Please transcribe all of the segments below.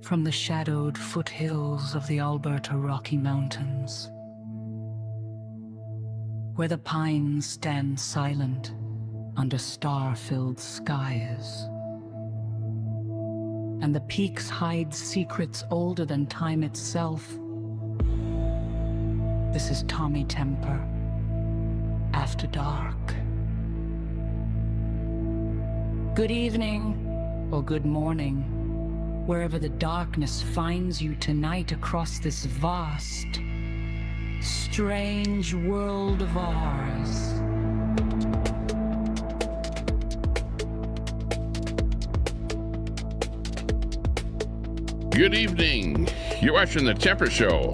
from the shadowed foothills of the Alberta Rocky Mountains, where the pines stand silent under star-filled skies, and the peaks hide secrets older than time itself. This is Tommy Temper, After Dark. Good evening, or good morning, wherever the darkness finds you tonight across this vast, strange world of ours. Good evening. You're watching The Temper Show.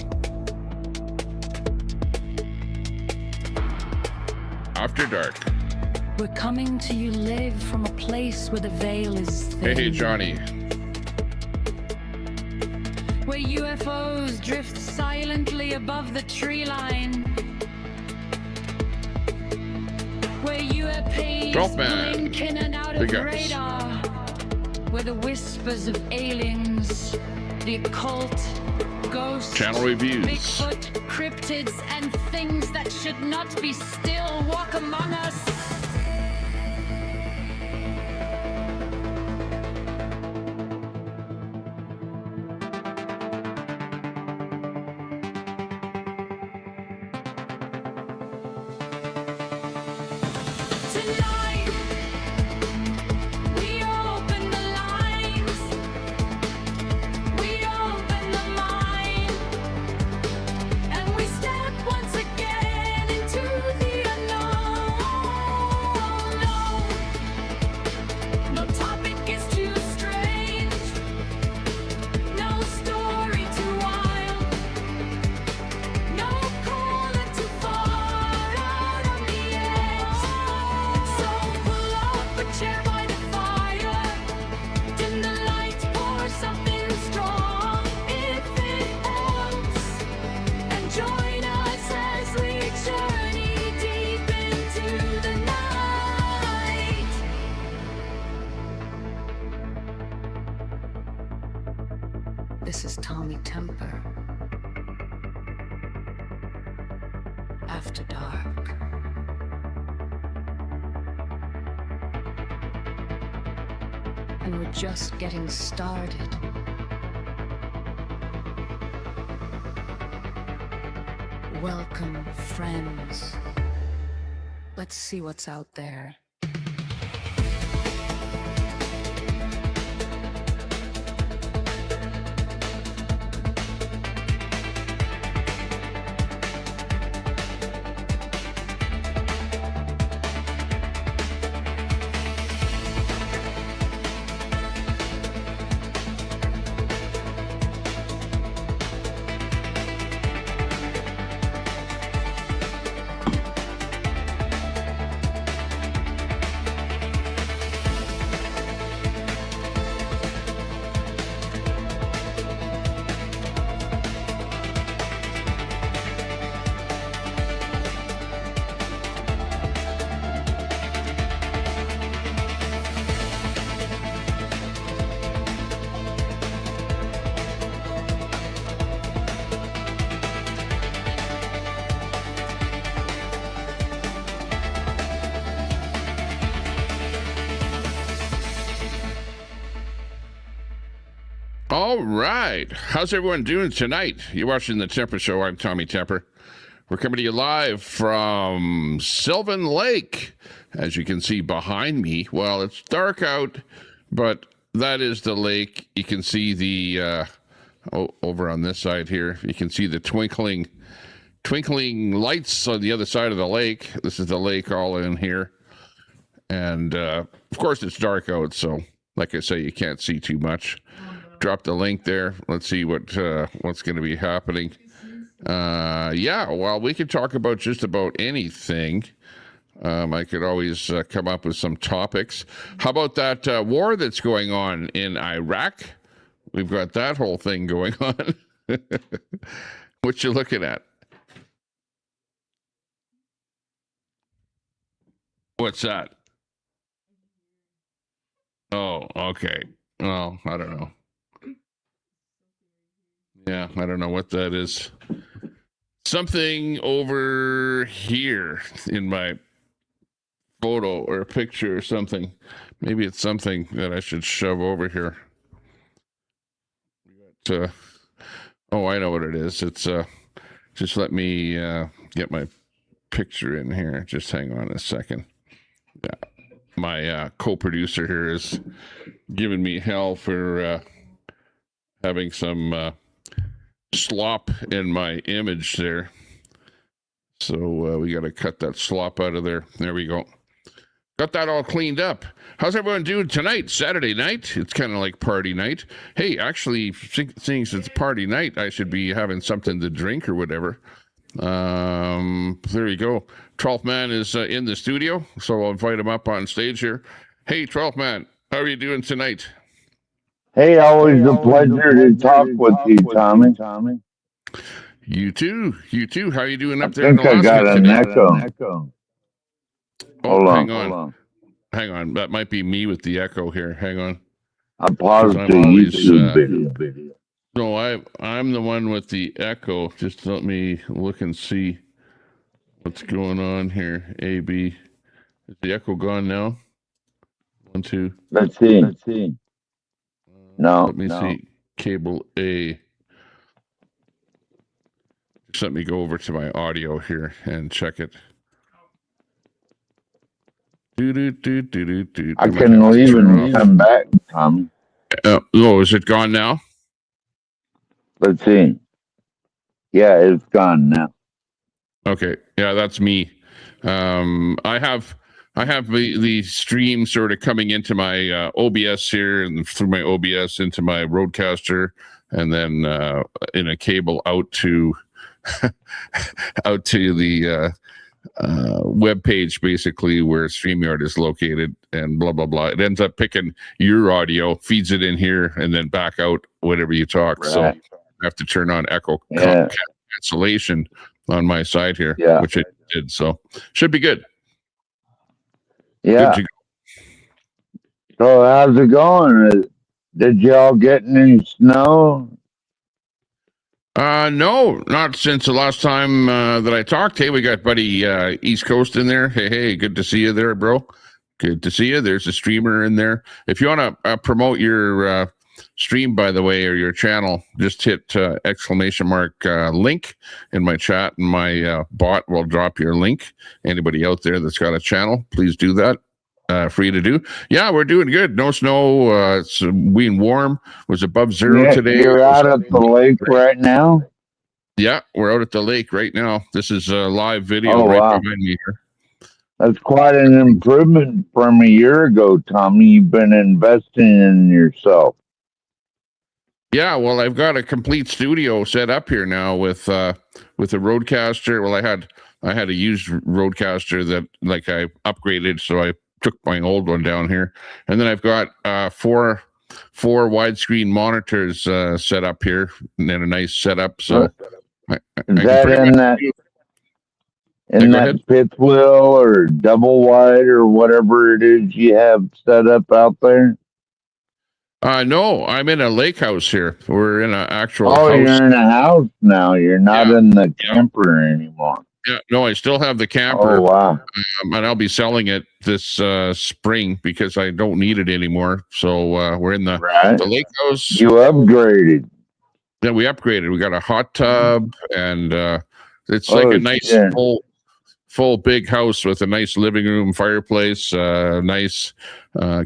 After dark. We're coming to you live from a place where the veil is thin. Hey, Johnny. Where UFOs drift silently above the tree line. Where UAPs blink in and out of radar. Where the whispers of aliens, the occult, ghosts, channel reviews, Bigfoot, cryptids, and things that should not be still walk among us. This is Tommy Temper. After Dark. And we're just getting started. Welcome, friends. Let's see what's out there. All right. How's everyone doing tonight? You're watching The Temper Show. I'm Tommy Temper. We're coming to you live from Sylvan Lake. As you can see behind me, well, it's dark out, but that is the lake. You can see the, over on this side here, you can see the twinkling lights on the other side of the lake. This is the lake all in here. And, of course, it's dark out, so like I say, you can't see too much. Drop the link there. Let's see what's going to be happening. Yeah, well, we could talk about just about anything. I could always come up with some topics. How about that war that's going on in Iraq? We've got that whole thing going on. What you looking at? What's that? Oh, okay. Well, I don't know. Yeah, I don't know what that is. Something over here in my photo or a picture or something. Maybe it's something that I should shove over here. Oh, I know what it is. It's just let me get my picture in here. Just hang on a second. Yeah. My co-producer here is giving me hell for having some slop in my image there. So we got to cut that slop out of there. There we go. Got that all cleaned up. How's everyone doing tonight? Saturday night? It's kind of like party night. Hey, actually, seeing it's party night, I should be having something to drink or whatever. There you go. 12th Man is in the studio, so I'll invite him up on stage here. Hey, 12th Man, how are you doing tonight? Hey, always a pleasure to talk with you, Tommy. You too. You too. How are you doing up I there in think I Alaska got an today? echo. Oh, hang on. Hang on. That might be me with the echo here. Hang on. I paused the YouTube video. No, I'm the one with the echo. Just let me look and see what's going on here. AB. Is the echo gone now? 1, 2. Let's see. No. Let me see. Cable A. Just let me go over to my audio here and check it. I can leave and come back, Tommy. Oh, is it gone now? Let's see. Yeah, it's gone now. Okay. Yeah, that's me. I have the stream sort of coming into my OBS here and through my OBS into my Roadcaster, and then in a cable out to out to the web page, basically where StreamYard is located, and blah blah blah. It ends up picking your audio, feeds it in here, and then back out whenever you talk. Right. So I have to turn on echo cancellation on my side here, which it did. So should be good. Yeah. Good to go. So how's it going? Did y'all get any snow? No, not since the last time that I talked. Hey, we got buddy East Coast in there. Hey, good to see you there, bro. Good to see you. There's a streamer in there. If you want to promote your stream, by the way, or your channel, just hit exclamation mark link in my chat, and my bot will drop your link. Anybody out there that's got a channel, please do that. Free to do. Yeah, we're doing good. No snow. It's being warm. It was above zero today. You're out at the lake right now? Yeah, we're out at the lake right now. This is a live video behind me here. That's quite an improvement from a year ago, Tommy. You've been investing in yourself. Yeah, well, I've got a complete studio set up here now with a Roadcaster. Well, I had a used Roadcaster that I upgraded, so I took my old one down here, and then I've got four widescreen monitors set up here, and then a nice setup. So is that in that fifth wheel or double wide or whatever it is you have set up out there? No, I'm in a lake house here. We're in an actual house. You're in a house now. You're not in the camper anymore. Yeah, no, I still have the camper. Oh, wow. And I'll be selling it this spring because I don't need it anymore. So we're in the lake house. You upgraded. Yeah, we upgraded. We got a hot tub, and it's like a nice full big house with a nice living room, fireplace, nice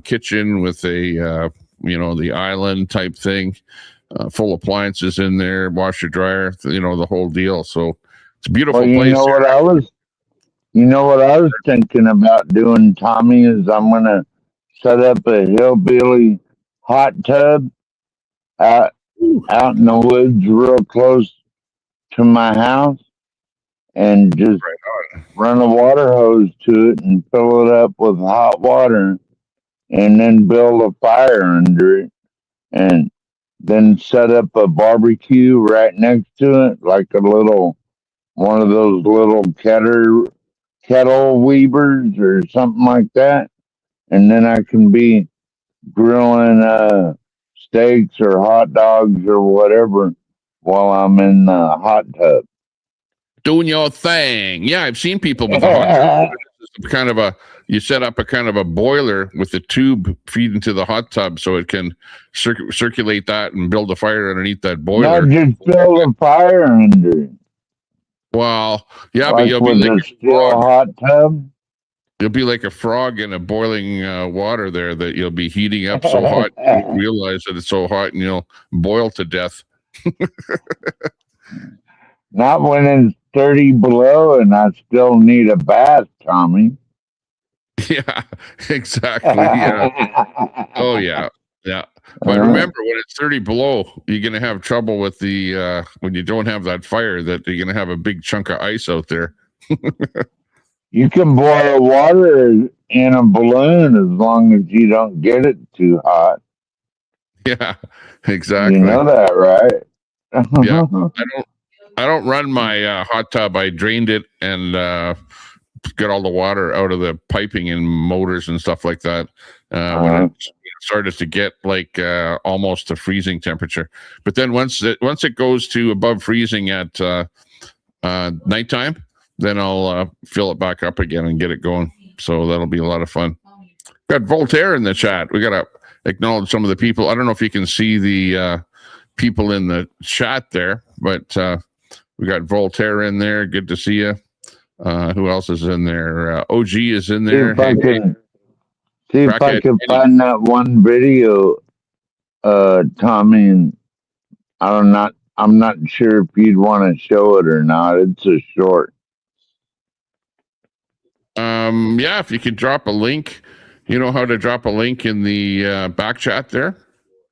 kitchen with a the island type thing, full appliances in there, washer, dryer, the whole deal. So it's a beautiful place. You know what I was thinking about doing, Tommy, is I'm gonna set up a hillbilly hot tub out in the woods real close to my house, and just run a water hose to it and fill it up with hot water, and then build a fire under it, and then set up a barbecue right next to it, like one of those little kettle weavers or something like that. And then I can be grilling steaks or hot dogs or whatever while I'm in the hot tub. Doing your thing. Yeah, I've seen people with a hot tub. Kind of a, you set up a kind of a boiler with a tube feed into the hot tub so it can circulate that and build a fire underneath that boiler. Not just build a fire under it. Well, yeah, but Like you'll be with like a a steel frog. hot tub. You'll be like a frog in a boiling water there that you'll be heating up so hot you won't realize that it's so hot and you'll boil to death. Not when it's 30 below and I still need a bath, Tommy. Yeah, exactly. Yeah. Oh yeah. Yeah. But remember, when it's 30 below, you're going to have trouble with the, when you don't have that fire, that you're going to have a big chunk of ice out there. You can boil water in a balloon as long as you don't get it too hot. Yeah, exactly. You know that, right? Yeah. I don't run my hot tub. I drained it and get all the water out of the piping and motors and stuff like that when it started to get like almost to freezing temperature. But then once it goes to above freezing at nighttime, then I'll fill it back up again and get it going. So that'll be a lot of fun. Got Voltaire in the chat. We got to acknowledge some of the people. I don't know if you can see the people in the chat there, but we got Voltaire in there. Good to see you. Who else is in there? OG is in there. See if I can find that one video, Tommy. And I'm not sure if you'd want to show it or not. It's a short. Yeah, if you could drop a link, you know how to drop a link in the back chat there?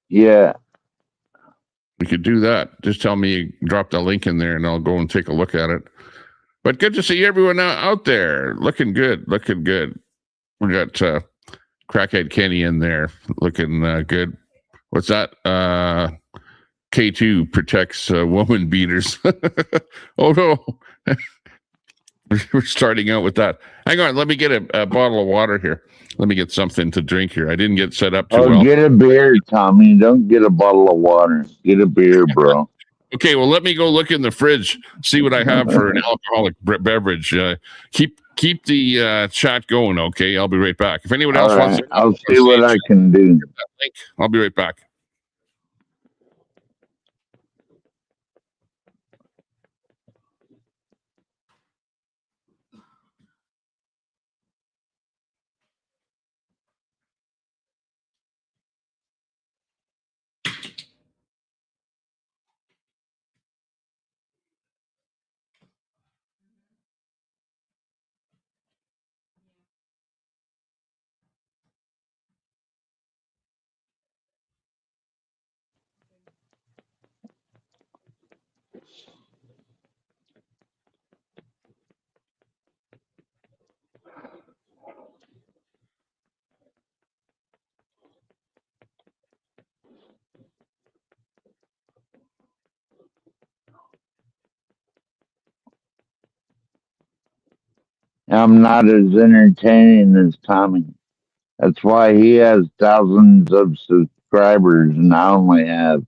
Yeah. We could do that. Just tell me you dropped a link in there and I'll go and take a look at it. But good to see everyone out there. Looking good. Looking good. We got Crackhead Kenny in there looking good. What's that? K2 protects woman beaters. Oh, no. We're starting out with that. Hang on. Let me get a bottle of water here. Let me get something to drink here. I didn't get set up too well. Get a beer, Tommy. Don't get a bottle of water. Get a beer, bro. Okay, well, let me go look in the fridge, see what I have for an alcoholic beverage. Keep the chat going, okay? I'll be right back. If anyone else wants to... I'll see what I can do. I'll be right back. I'm not as entertaining as Tommy. That's why he has thousands of subscribers and I only have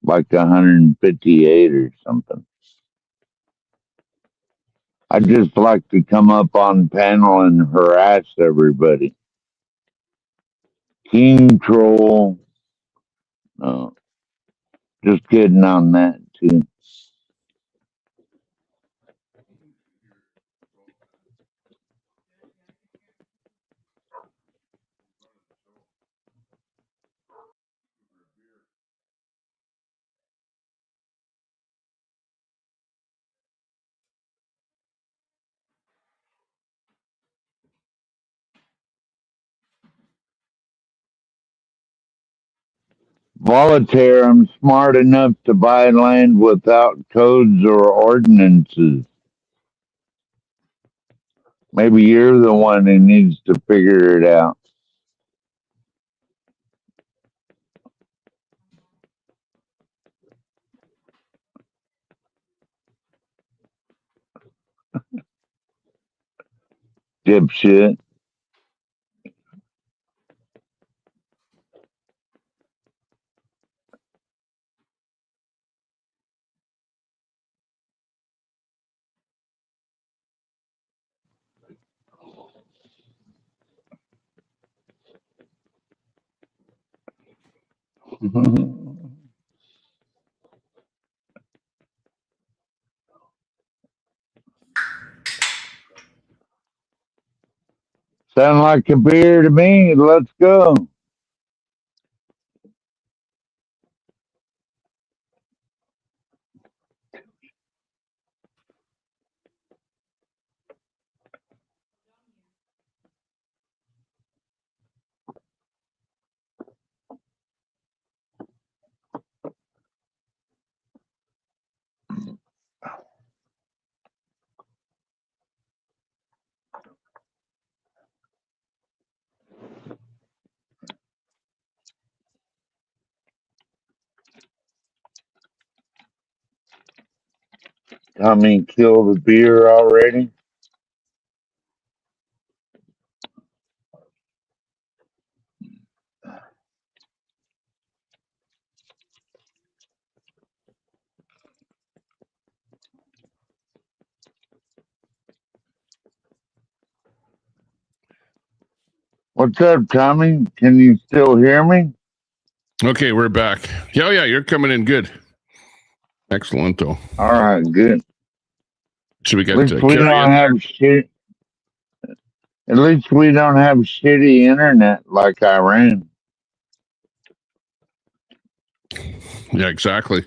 like 158 or something. I just like to come up on panel and harass everybody. King Troll. No. Just kidding on that too. Voltaire, I'm smart enough to buy land without codes or ordinances. Maybe you're the one who needs to figure it out. Dipshit. Sound like a beer to me. Let's go. Tommy killed the beer already. What's up, Tommy? Can you still hear me? Okay, we're back. Yeah, you're coming in good. Excellent, though. All right, good. So we At got least we Carrie don't in have shit. At least we don't have shitty internet like Iran. Yeah, exactly.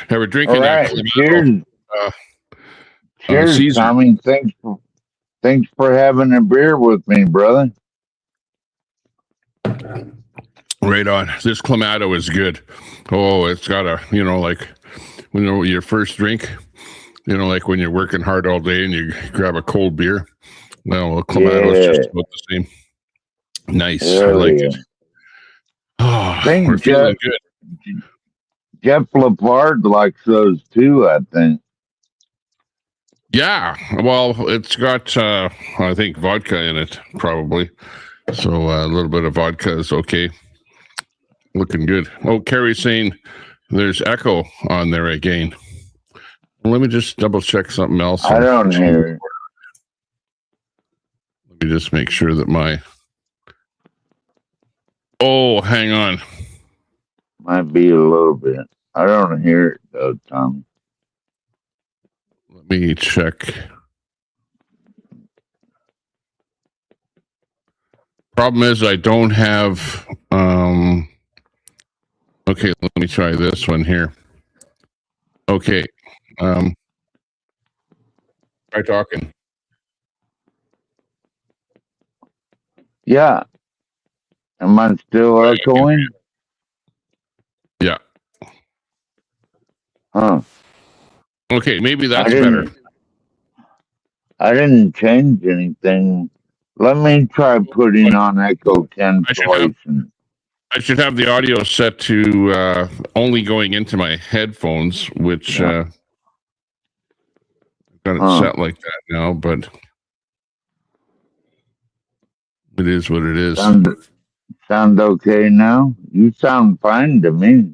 Hey, we're All drinking right, cheers. Cheers, Caesar. Tommy. Thanks for having a beer with me, brother. Right on. This Clamato is good. Oh, it's got a, like, your first drink, like when you're working hard all day and you grab a cold beer. Well, Clamato is just about the same. Nice. I like it. Oh, we're feeling good. Jeff Lepard likes those too, I think. Yeah. Well, it's got, I think, vodka in it, probably. So a little bit of vodka is okay. Looking good. Oh, Carrie's saying there's echo on there again. Let me just double check something else. I don't hear it. Let me just make sure that my... Oh, hang on. Might be a little bit. I don't hear it though, Tom. Let me check. Problem is I don't have... Okay, let me try this one here. Okay. Try talking. Yeah. Am I still echoing? Yeah. Huh. Okay, maybe that's better. I didn't change anything. Let me try putting on echo cancellation. I should have the audio set to only going into my headphones, which I've got it set like that now, but it is what it is. Sound okay now? You sound fine to me.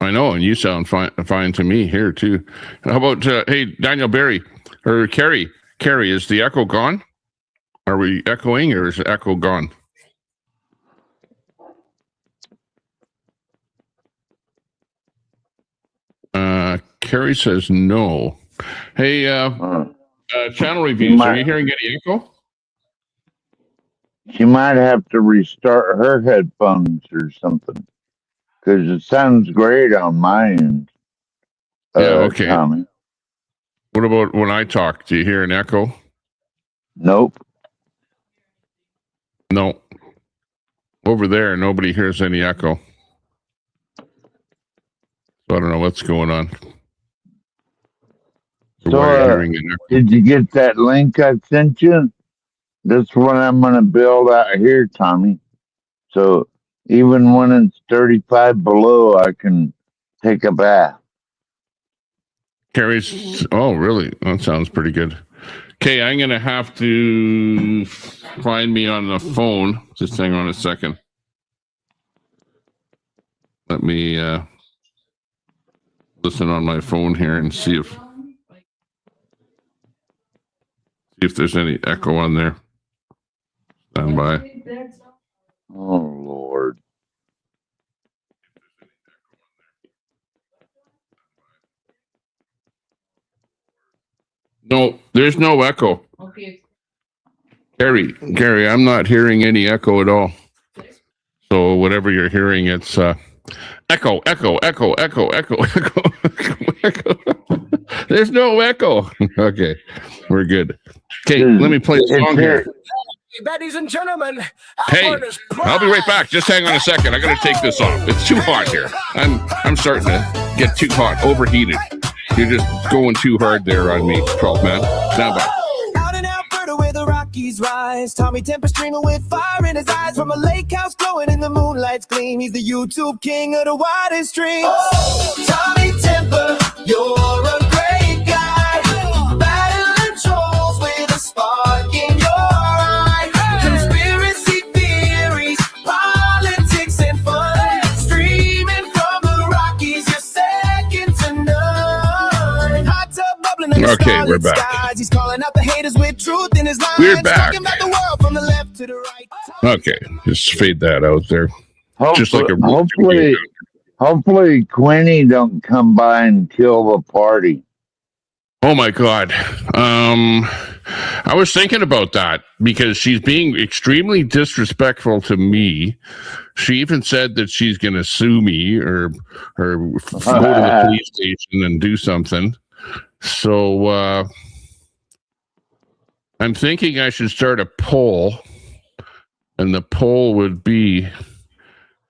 I know, and you sound fine to me here too. How about hey, Daniel Barry or Carrie? Carrie, is the echo gone? Are we echoing, or is the echo gone? Carrie says no. Hey, channel reviews. Are you hearing any echo? She might have to restart her headphones or something, because it sounds great on my end. Yeah, okay. Tommy. What about when I talk? Do you hear an echo? Nope. No. Over there, nobody hears any echo. So I don't know what's going on. So, did you get that link I sent you? That's what I'm going to build out here, Tommy. So, even when it's 35 below, I can take a bath. Carrie's, oh, really? That sounds pretty good. Okay, I'm going to have to find me on the phone. Just hang on a second. Let me listen on my phone here and see if there's any echo on there. Stand by. Oh, Lord. No, there's no echo. Okay. Gary, I'm not hearing any echo at all. So whatever you're hearing, it's echo. There's no echo. Okay, we're good. Okay, let me play a song here. Ladies and gentlemen, Hey, I'll be right back. Just hang on a second. I gotta take this off. It's too hot here. I'm starting to get too hot, overheated. You're just going too hard there on me, 12 man. Stand by. Out in Alberta where the Rockies rise, Tommy Temper streaming with fire in his eyes from a lake house glowing in the moonlight's gleam. He's the YouTube king of the widest streams. Oh, Tommy Temper, you're a great guy, battling trolls with a spark in your eye. Conspiracy theories, politics and fun, streaming from the Rockies, you're second to none. Hot tub bubbling in the Okay, we're starlit back. skies. He's calling out the haters with truth in his lines. We're back. Talking about the world from the left to the right. Okay, just fade that out there. Just like a hopefully Queenie don't come by and kill the party. Oh my God. I was thinking about that because she's being extremely disrespectful to me. She even said that she's going to sue me or go to the police station and do something. So I'm thinking I should start a poll, and the poll would be,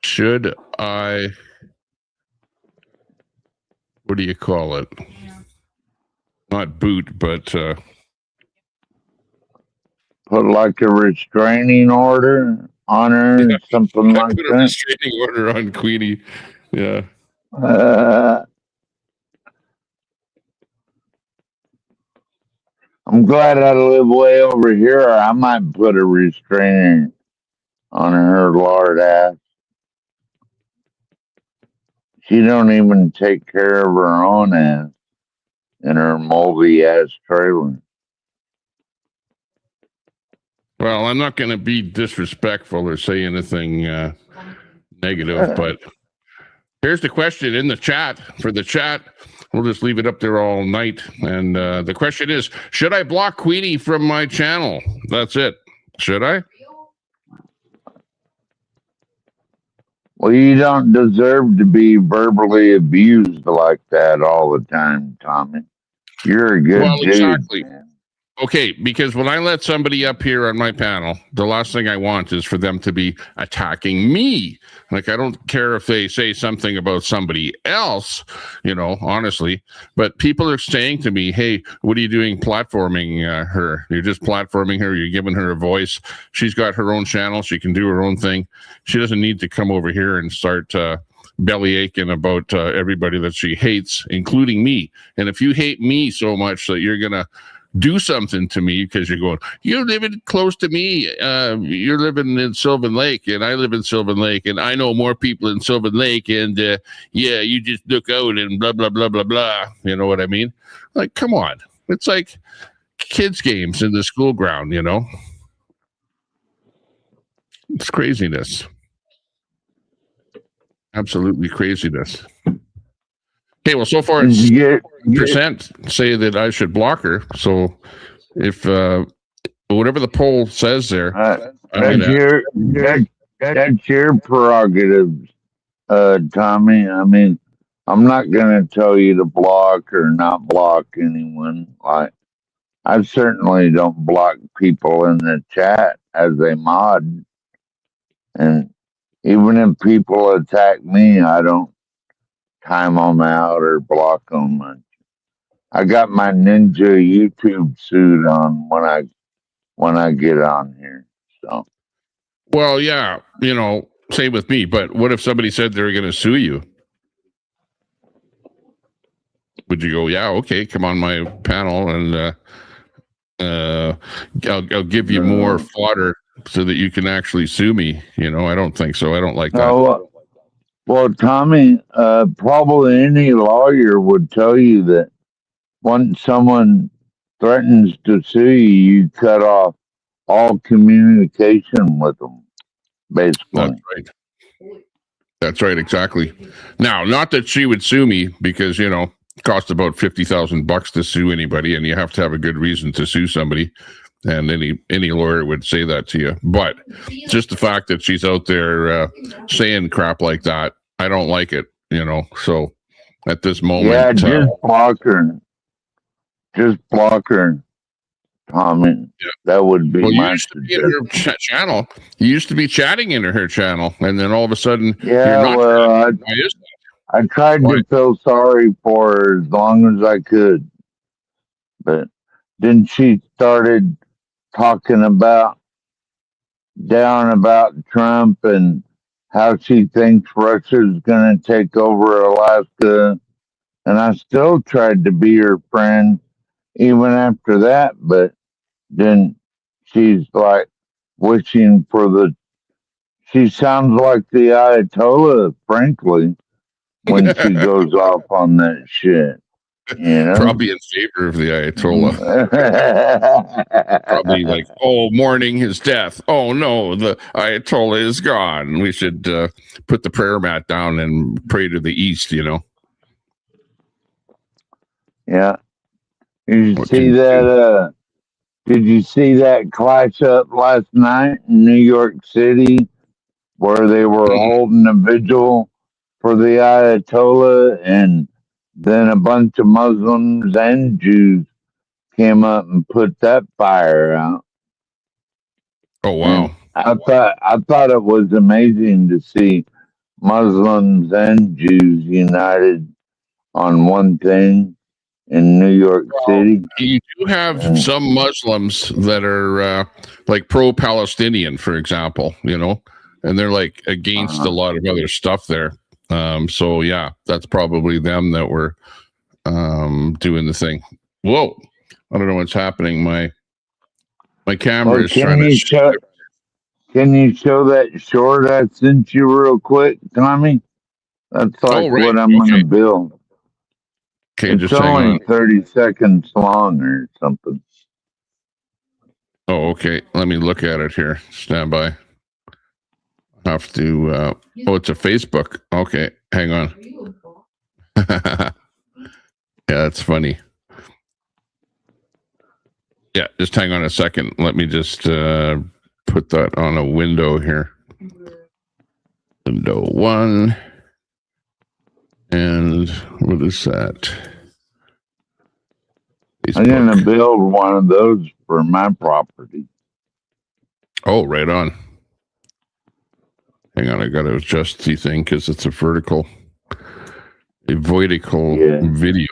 should I, what do you call it? Not boot, but put like a restraining order on her, something like put a that. restraining order on Queenie. Yeah. I'm glad I live way over here. Or I might put a restraining on her lard ass. She don't even take care of her own ass in her moldy ass trailer. Well, I'm not going to be disrespectful or say anything negative, but here's the question in the chat. For the chat, we'll just leave it up there all night. And the question is, should I block Queenie from my channel? That's it. Should I? Well, you don't deserve to be verbally abused like that all the time, Tommy. You're a good dude. Exactly. Man. Okay, because when I let somebody up here on my panel, the last thing I want is for them to be attacking me. Like, I don't care if they say something about somebody else, honestly, but people are saying to me, hey, what are you doing platforming her? You're just platforming her. You're giving her a voice. She's got her own channel. She can do her own thing. She doesn't need to come over here and start belly aching about everybody that she hates, including me. And if you hate me so much that you're going to do something to me because you're going, you're living close to me. You're living in Sylvan Lake, and I live in Sylvan Lake, and I know more people in Sylvan Lake, and yeah, you just look out and blah, blah, blah, blah, blah. You know what I mean? Like, come on. It's like kids' games in the school ground, It's craziness. Absolutely craziness. Okay, well, so far it's percent say that I should block her. So if whatever the poll says there, that's your prerogative, Tommy. I mean, I'm not going to tell you to block or not block anyone. I certainly don't block people in the chat as a mod, and even if people attack me, I don't time them out or block them. I got my ninja YouTube suit on when I get on here. So, well, yeah, same with me. But what if somebody said they're going to sue you? Would you go, yeah, okay, come on my panel and I'll give you more fodder so that you can actually sue me? I don't think so. I don't like that. Well, Tommy, probably any lawyer would tell you that once someone threatens to sue you, you cut off all communication with them, basically. That's right, exactly. Now, not that she would sue me because, costs about $50,000 to sue anybody, and you have to have a good reason to sue somebody. And any lawyer would say that to you. But just the fact that she's out there saying crap like that, I don't like it, So at this moment, yeah, just block her. Just block her, Tommy. Yeah. That would be my suggestion. Her channel. You used to be chatting in her channel, and then all of a sudden, yeah. Why is that? I tried to feel sorry for her as long as I could, but then she started talking about Trump and how she thinks Russia's going to take over Alaska. And I still tried to be her friend even after that. But then she's like wishing for she sounds like the Ayatollah, frankly, when she goes off on that shit. Probably in favor of the Ayatollah. Probably like, mourning his death. Oh no, the Ayatollah is gone. We should put the prayer mat down and pray to the east. Yeah. Did you see that? Did you see that clash up last night in New York City, where they were holding a vigil for the Ayatollah, and then a bunch of Muslims and Jews came up and put that fire out. Oh wow! And I thought it was amazing to see Muslims and Jews united on one thing in New York City. You do have some Muslims that are like pro-Palestinian, for example, and they're like against a lot of other stuff there. So yeah, that's probably them that were doing the thing. Whoa, I don't know what's happening. My camera is trying to. Can you show that short I sent you real quick, Tommy? That's like what I'm going to build. Okay, it's only 30 seconds long or something. Oh, okay. Let me look at it here. Stand by. I have to. It's a Facebook. Okay, hang on. Yeah, that's funny. Yeah, just hang on a second. Let me just put that on a window here. Window 1. And what is that? Facebook. I'm going to build one of those for my property. Oh, right on. Hang on, I got to adjust the thing because it's a vertical video. You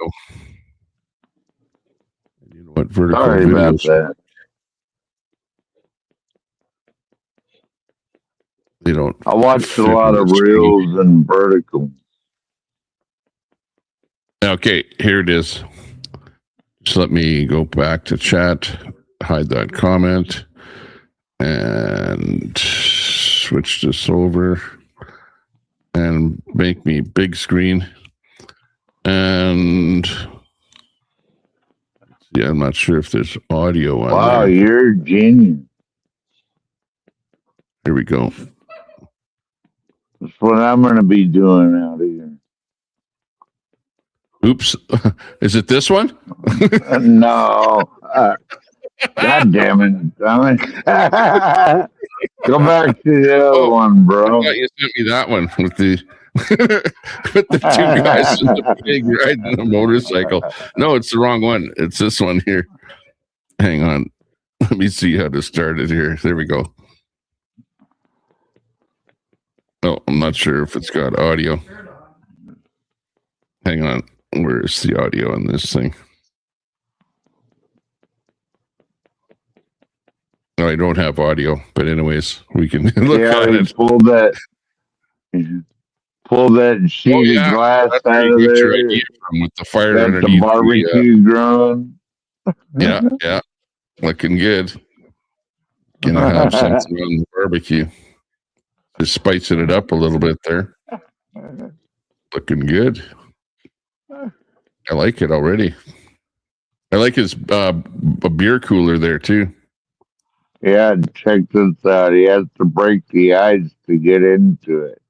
know what vertical Sorry about that. They don't. I watched a lot of reels and vertical. Okay, here it is. Just let me go back to chat, hide that comment, and switch this over and make me big screen. And yeah, I'm not sure if there's audio on there. Wow, you're a genius. Here we go. That's what I'm going to be doing out here. Oops. Is it this one? No. God damn it. Go back to the other one, bro. I thought you sent me that one with the with the two guys in the pig riding the motorcycle. No, it's the wrong one. It's this one here. Hang on. Let me see how to start it here. There we go. Oh, I'm not sure if it's got audio. Hang on. Where's the audio on this thing? I don't have audio, but anyways, we can look at it. Pull that sheet of glass out of there with the fire underneath the barbecue growing. Yeah, looking good. Gonna have something on the barbecue. Just spicing it up a little bit there. Looking good. I like it already. I like his a beer cooler there too. Yeah, check this out. He has to break the ice to get into it.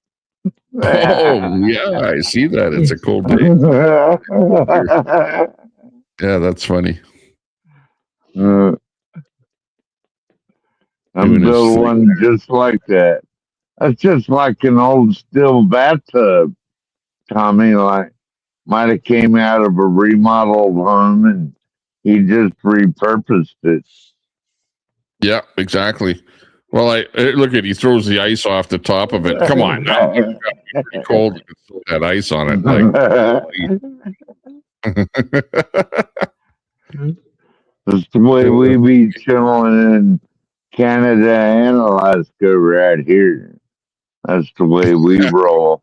Oh, yeah, I see that. It's a cold day. Yeah, that's funny. I'm Doing his building thing one just like that. That's just like an old steel bathtub, Tommy. Like might have came out of a remodeled home and he just repurposed it. Yeah, exactly. Well, look at he throws the ice off the top of it. Come on, now. It's got to be pretty cold to throw that ice on it. That's the way we be chilling in Canada and Alaska right here. That's the way we roll.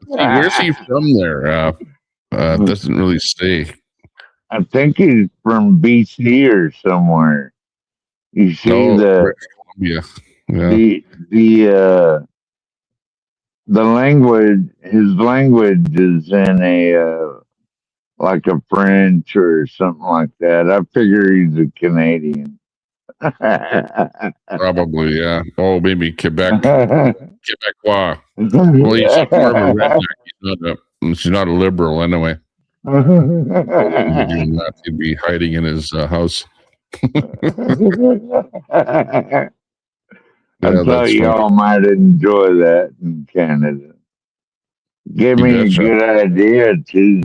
Where's he from there? Doesn't really say. I think he's from BC or somewhere. You see British Columbia. Yeah. The language, his language is in a like a French or something like that. I figure he's a Canadian. Probably, yeah. Oh, maybe Quebecois. Well, he's more of a redneck. He's not a liberal anyway. He'd be hiding in his house. I thought y'all might enjoy that in Canada. Give me a good idea too,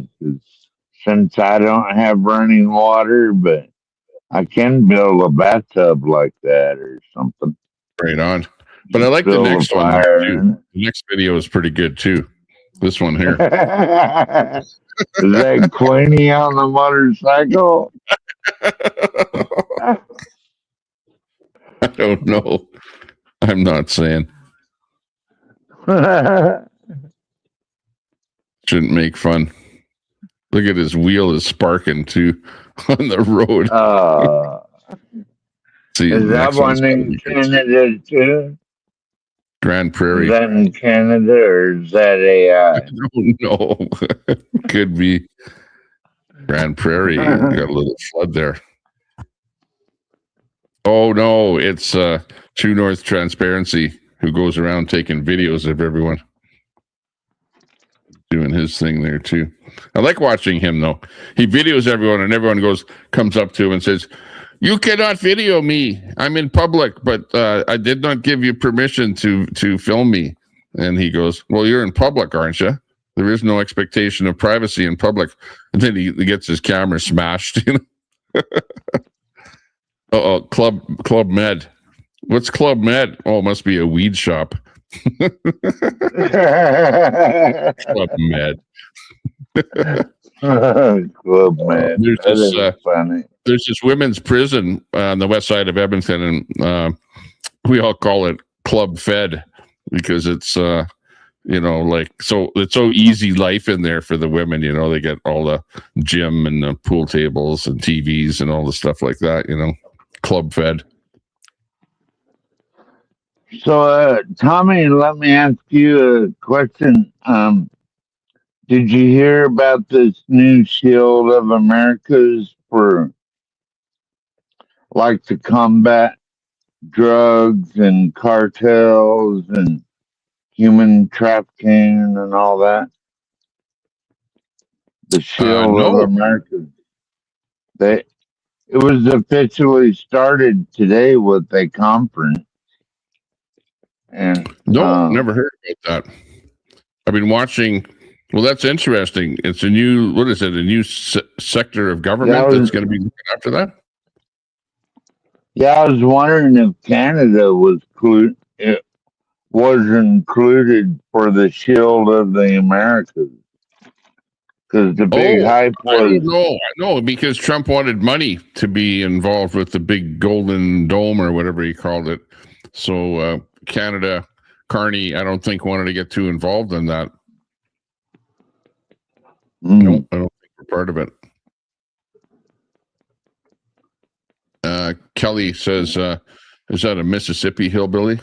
since I don't have running water, but I can build a bathtub like that or something. Right on. But I like the next one too. The next video is pretty good too. This one here. Is that Queenie on the motorcycle? I don't know. I'm not saying. Shouldn't make fun. Look at his wheel is sparking too on the road. See, is that one in Canada too? Grand Prairie. Is that in Canada or is that AI? I don't know. Could be Grand Prairie. Got a little flood there. Oh no, it's True North Transparency who goes around taking videos of everyone. Doing his thing there too. I like watching him though. He videos everyone and everyone comes up to him and says, "You cannot video me. I'm in public, but I did not give you permission to film me." And he goes, "Well, you're in public, aren't you? There is no expectation of privacy in public." And then he gets his camera smashed. You know? Club Med. What's Club Med? Oh, it must be a weed shop. Club Med. Club Med. There's this women's prison on the west side of Edmonton, and we all call it Club Fed because it's it's so easy life in there for the women. You know, they get all the gym and the pool tables and TVs and all the stuff like that. You know, Club Fed. So, Tommy, let me ask you a question. Did you hear about this new Shield of Americas for, like, to combat drugs and cartels and human trafficking and all that? The Shield of Americas. It was officially started today with a conference. And never heard about that. I've been watching. Well, that's interesting. It's a new, what is it? A new sector of government that's going to be looking after that. Yeah, I was wondering if Canada was included for the Shield of the Americas. Because the big hype was... I know, because Trump wanted money to be involved with the big golden dome or whatever he called it. So Canada, Carney, I don't think wanted to get too involved in that. No, I don't think we're part of it. Kelly says, is that a Mississippi hillbilly?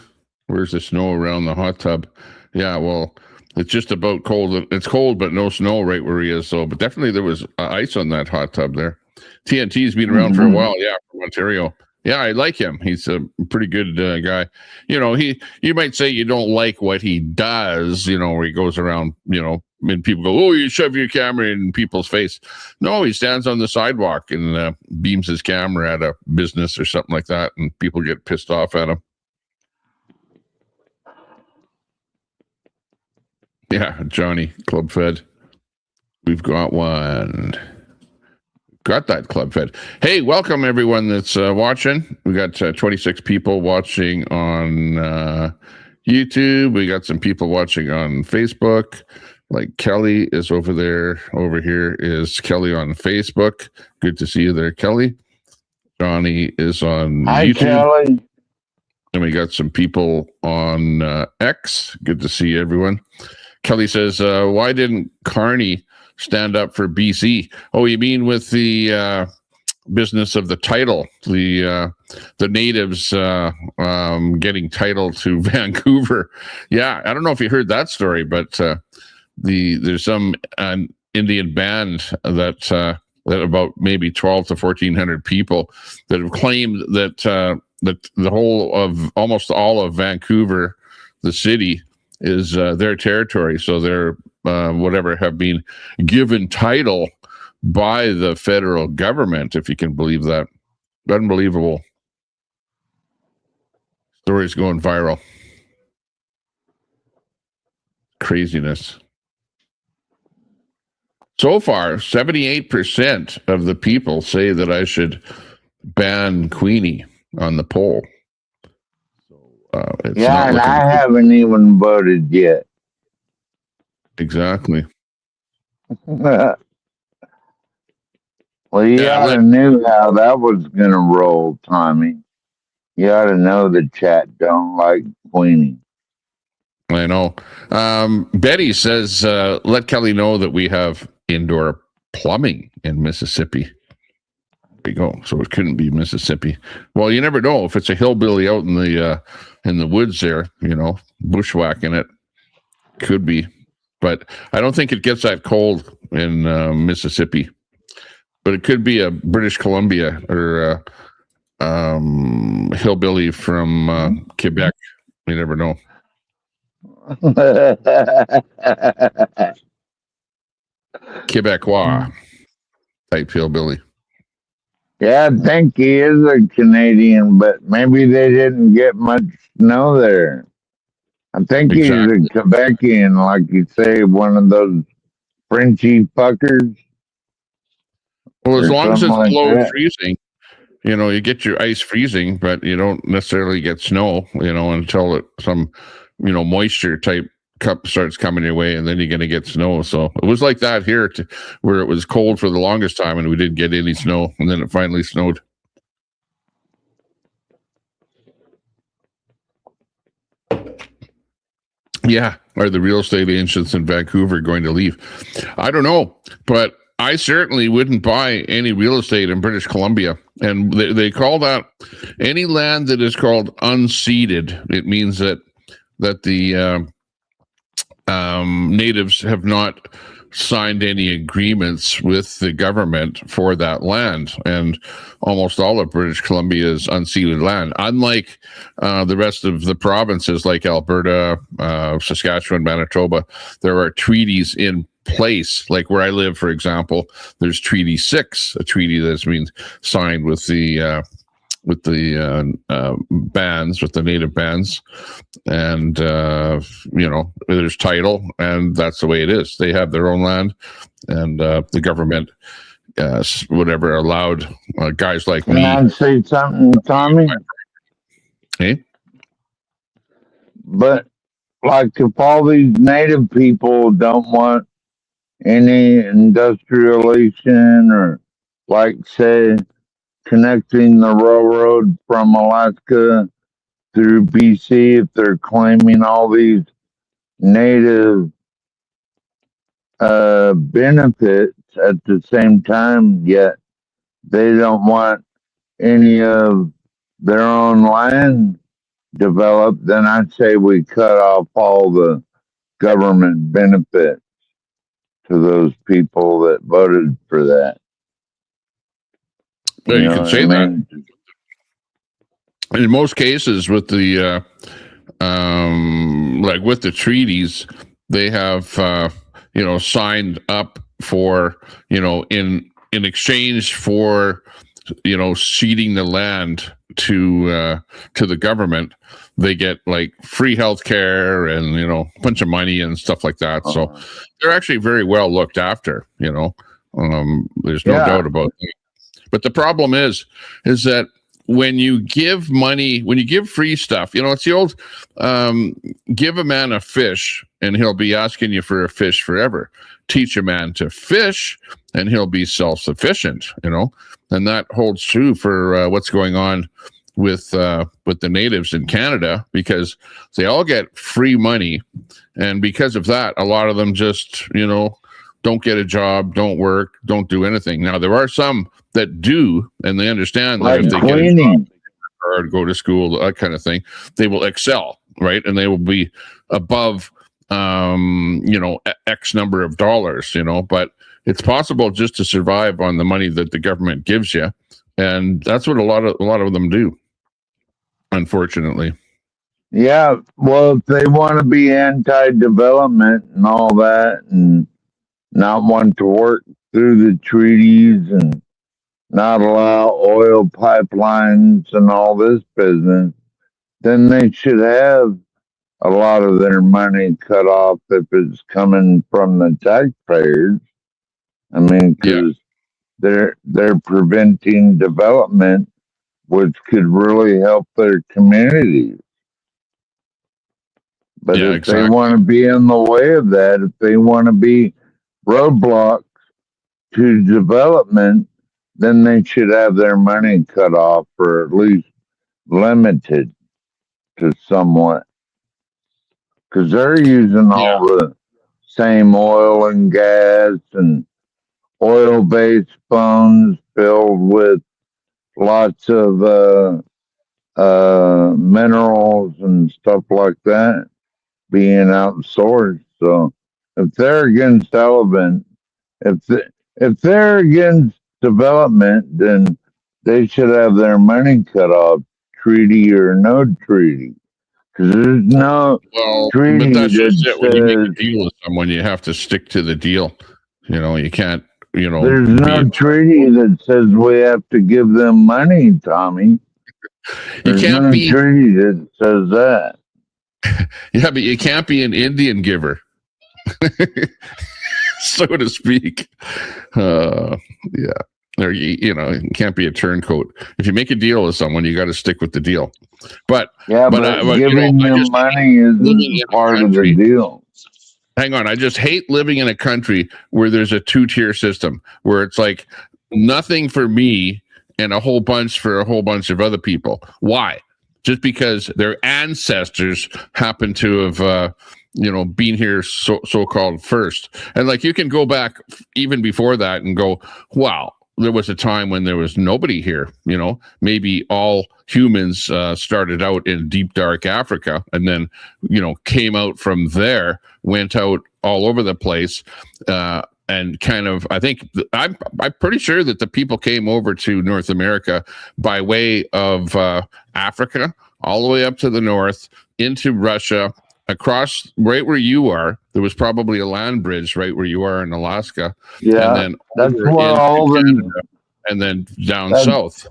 Where's the snow around the hot tub? Yeah, well, it's just about cold. It's cold, but no snow right where he is. So, but definitely there was ice on that hot tub there. TNT's been around for a while. Yeah, from Ontario. Yeah, I like him. He's a pretty good guy. You might say you don't like what he does, where he goes around, and people go, oh, you shove your camera in people's face. No, he stands on the sidewalk and beams his camera at a business or something like that, and people get pissed off at him. Yeah, Johnny, Club Fed. We've got one. Got that, Club Fed. Hey, welcome everyone that's watching. We got 26 people watching on YouTube. We got some people watching on Facebook. Like Kelly is over there. Over here is Kelly on Facebook. Good to see you there, Kelly. Johnny is on Hi, YouTube. Kelly. And we got some people on X. Good to see everyone. Kelly says, why didn't Carney stand up for BC? Oh, you mean with the business of the title, the natives getting title to Vancouver? Yeah, I don't know if you heard that story, but there's some Indian band that about maybe 12 to 1,400 people that have claimed that the whole of almost all of Vancouver, the city, is their territory. So they're have been given title by the federal government, if you can believe that. Unbelievable. Story's going viral. Craziness. So far, 78% of the people say that I should ban Queenie on the poll. Yeah, and I haven't even voted yet. Exactly. Well, you ought to knew how that was going to roll, Tommy. You ought to know the chat don't like Queenie. I know. Betty says, let Kelly know that we have indoor plumbing in Mississippi. There you go. So it couldn't be Mississippi. Well, you never know if it's a hillbilly out in the woods there, bushwhacking it. Could be. But I don't think it gets that cold in Mississippi. But it could be a British Columbia or hillbilly from Quebec. You never know. Quebecois type hillbilly. Yeah, I think he is a Canadian, but maybe they didn't get much snow there. I think he's a Quebecian, like you say, one of those Frenchy fuckers. Well, as long as it's below freezing, you get your ice freezing, but you don't necessarily get snow, until some moisture type cup starts coming your way, and then you're going to get snow. So it was like that here, where it was cold for the longest time, and we didn't get any snow, and then it finally snowed. Yeah, are the real estate agents in Vancouver going to leave? I don't know, but I certainly wouldn't buy any real estate in British Columbia. And they call that any land that is called unceded. It means that the natives have not signed any agreements with the government for that land, and almost all of British Columbia is unceded land, unlike the rest of the provinces like Alberta, Saskatchewan, Manitoba. There are treaties in place, like where I live, for example. There's Treaty 6, a treaty that's been signed with the bands, with the native bands, and there's title, and that's the way it is. They have their own land, and the government allowed guys like me. Can I say something, Tommy? Hey? But like, if all these native people don't want any industrialization, or like, say, connecting the railroad from Alaska through BC, if they're claiming all these native benefits at the same time, yet they don't want any of their own land developed, then I'd say we cut off all the government benefits to those people that voted for that. Well, you can say that. in most cases with the like with the treaties, they have signed up for in exchange for ceding the land to the government, they get like free health care and a bunch of money and stuff like that. So they're actually very well looked after. There's no doubt about that. But the problem is that when you give money, when you give free stuff, it's the old give a man a fish and he'll be asking you for a fish forever. Teach a man to fish and he'll be self-sufficient, and that holds true for what's going on with the natives in Canada, because they all get free money. And because of that, a lot of them just, don't get a job, don't work, don't do anything. Now, there are some that do, and they understand that if they get a job or go to school, that kind of thing, they will excel, right? And they will be above, X number of dollars, but it's possible just to survive on the money that the government gives you. And that's what a lot of them do, unfortunately. Yeah, well, if they want to be anti-development and all that, and not want to work through the treaties and not allow oil pipelines and all this business, then they should have a lot of their money cut off if it's coming from the taxpayers. I mean, because they're preventing development, which could really help their communities. But if they want to be in the way of that, if they want to be roadblocks to development, then they should have their money cut off, or at least limited to somewhat. Because they're using all the same oil and gas and oil-based phones filled with lots of minerals and stuff like that being outsourced. So if they're against development, if they're against development, then they should have their money cut off, treaty or no treaty. Because there's no treaty but that's just it. When you make a says, deal with someone, you have to stick to the deal. You can't, there's no treaty that says we have to give them money, Tommy. There's no treaty that says that. Yeah, but you can't be an Indian giver, so to speak. Or you can't be a turncoat. If you make a deal with someone, you got to stick with the deal. But giving them money is part of the deal. Hang on, I just hate living in a country where there's a two-tier system, where it's like nothing for me and a whole bunch for a whole bunch of other people. Why? Just because their ancestors happen to have been here so-called first. And like, you can go back even before that and go, wow, there was a time when there was nobody here. Maybe all humans started out in deep, dark Africa, and then, came out from there, went out all over the place, and kind of, I think, I'm pretty sure that the people came over to North America by way of Africa, all the way up to the north, into Russia, across right where you are. There was probably a land bridge right where you are in Alaska. Yeah, and then that's where all Canada, and then down south.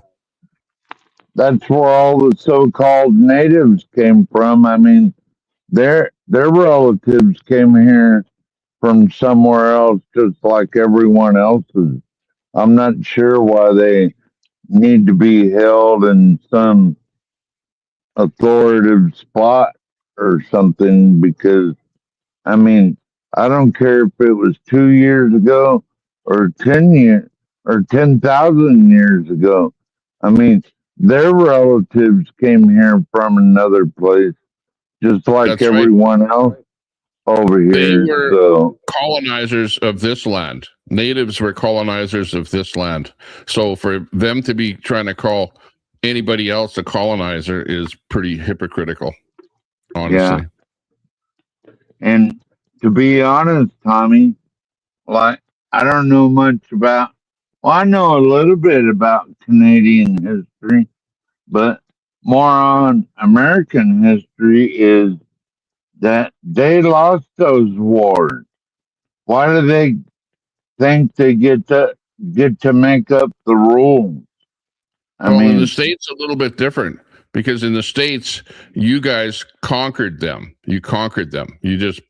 That's where all the so-called natives came from. I mean, their relatives came here from somewhere else, just like everyone else's. I'm not sure why they need to be held in some authoritative spot or something, because, I mean, I don't care if it was 2 years ago or 10 years or 10,000 years ago. I mean, their relatives came here from another place, just like everyone else over here. They were so colonizers of this land. Natives were colonizers of this land. So for them to be trying to call anybody else a colonizer is pretty hypocritical, honestly. Yeah. And to be honest, Tommy, like, I don't know much about, well, I know a little bit about Canadian history, but more on American history is that they lost those wars. Why do they think they get to make up the rules? I Well, in the mean, States, a little bit different because in the States, you guys conquered them. You conquered them. You just,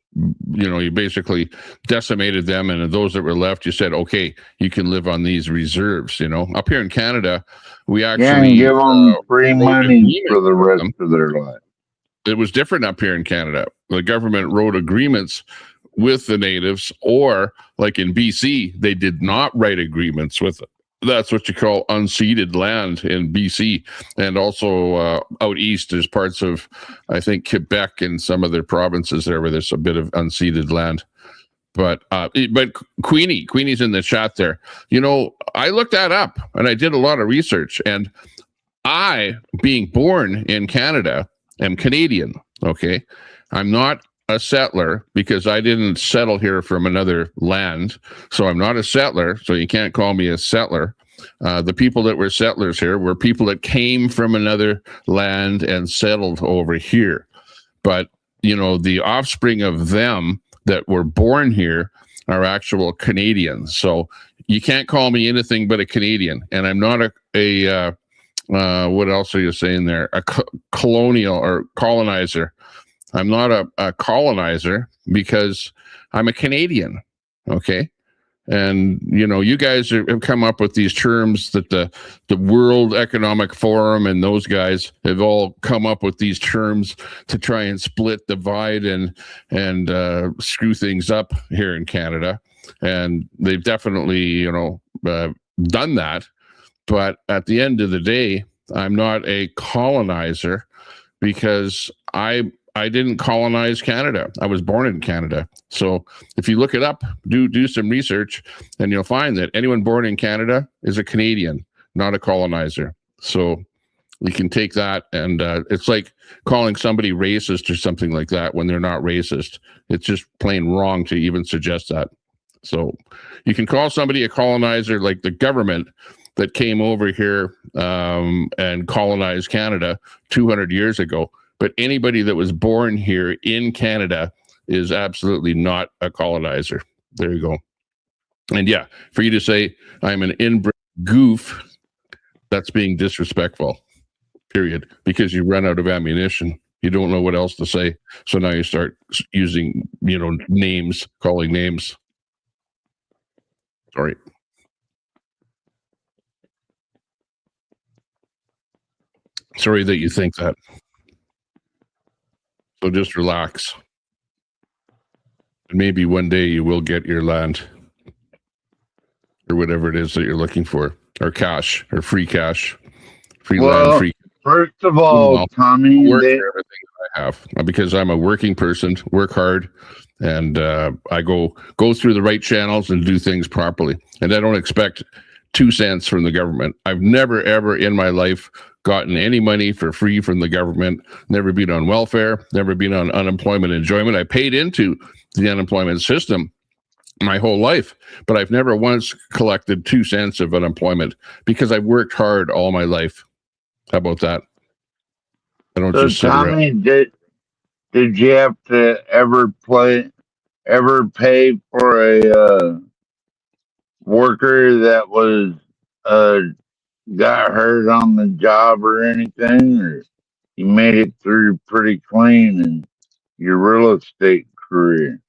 you basically decimated them. And those that were left, you said, okay, you can live on these reserves. Up here in Canada, we yeah, and actually give them free wrote money for agreements the with rest them. of their life. It was different up here in Canada. The government wrote agreements with the natives, or like in BC, they did not write agreements with them. That's what you call unceded land in BC, and also out east. There's parts of, I think, Quebec and some other provinces there where there's a bit of unceded land. But Queenie's in the chat there. I looked that up and I did a lot of research. And I, being born in Canada, am Canadian. Okay, I'm not a settler because I didn't settle here from another land. So I'm not a settler. So you can't call me a settler. The people that were settlers here were people that came from another land and settled over here. But, the offspring of them that were born here are actual Canadians. So you can't call me anything but a Canadian. And I'm not a what else are you saying there? A colonial or colonizer. I'm not a colonizer because I'm a Canadian. Okay. And, you guys have come up with these terms that the World Economic Forum and those guys have all come up with these terms to try and split, divide, and screw things up here in Canada. And they've definitely, done that. But at the end of the day, I'm not a colonizer because I didn't colonize Canada. I was born in Canada. So if you look it up, do some research, and you'll find that anyone born in Canada is a Canadian, not a colonizer. So you can take that, and it's like calling somebody racist or something like that when they're not racist. It's just plain wrong to even suggest that. So you can call somebody a colonizer like the government that came over here and colonized Canada 200 years ago. But anybody that was born here in Canada is absolutely not a colonizer. There you go. And yeah, for you to say I'm an inbred goof, that's being disrespectful, period, because you run out of ammunition. You don't know what else to say. So now you start using, names, calling names. Sorry. Sorry that you think that. So just relax. And maybe one day you will get your land or whatever it is that you're looking for, or cash, or free cash, free land, free. First of all, Tommy, work for everything that I have because I'm a working person, work hard, and I go through the right channels and do things properly. And I don't expect 2 cents from the government. I've never, ever in my life gotten any money for free from the government, never been on welfare, never been on unemployment enjoyment. I paid into the unemployment system my whole life, but I've never once collected 2 cents of unemployment because I've worked hard all my life. How about that? I don't just sit Tommy, around. did you have to ever pay for a worker that was got hurt on the job or anything, or you made it through pretty clean in your real estate career?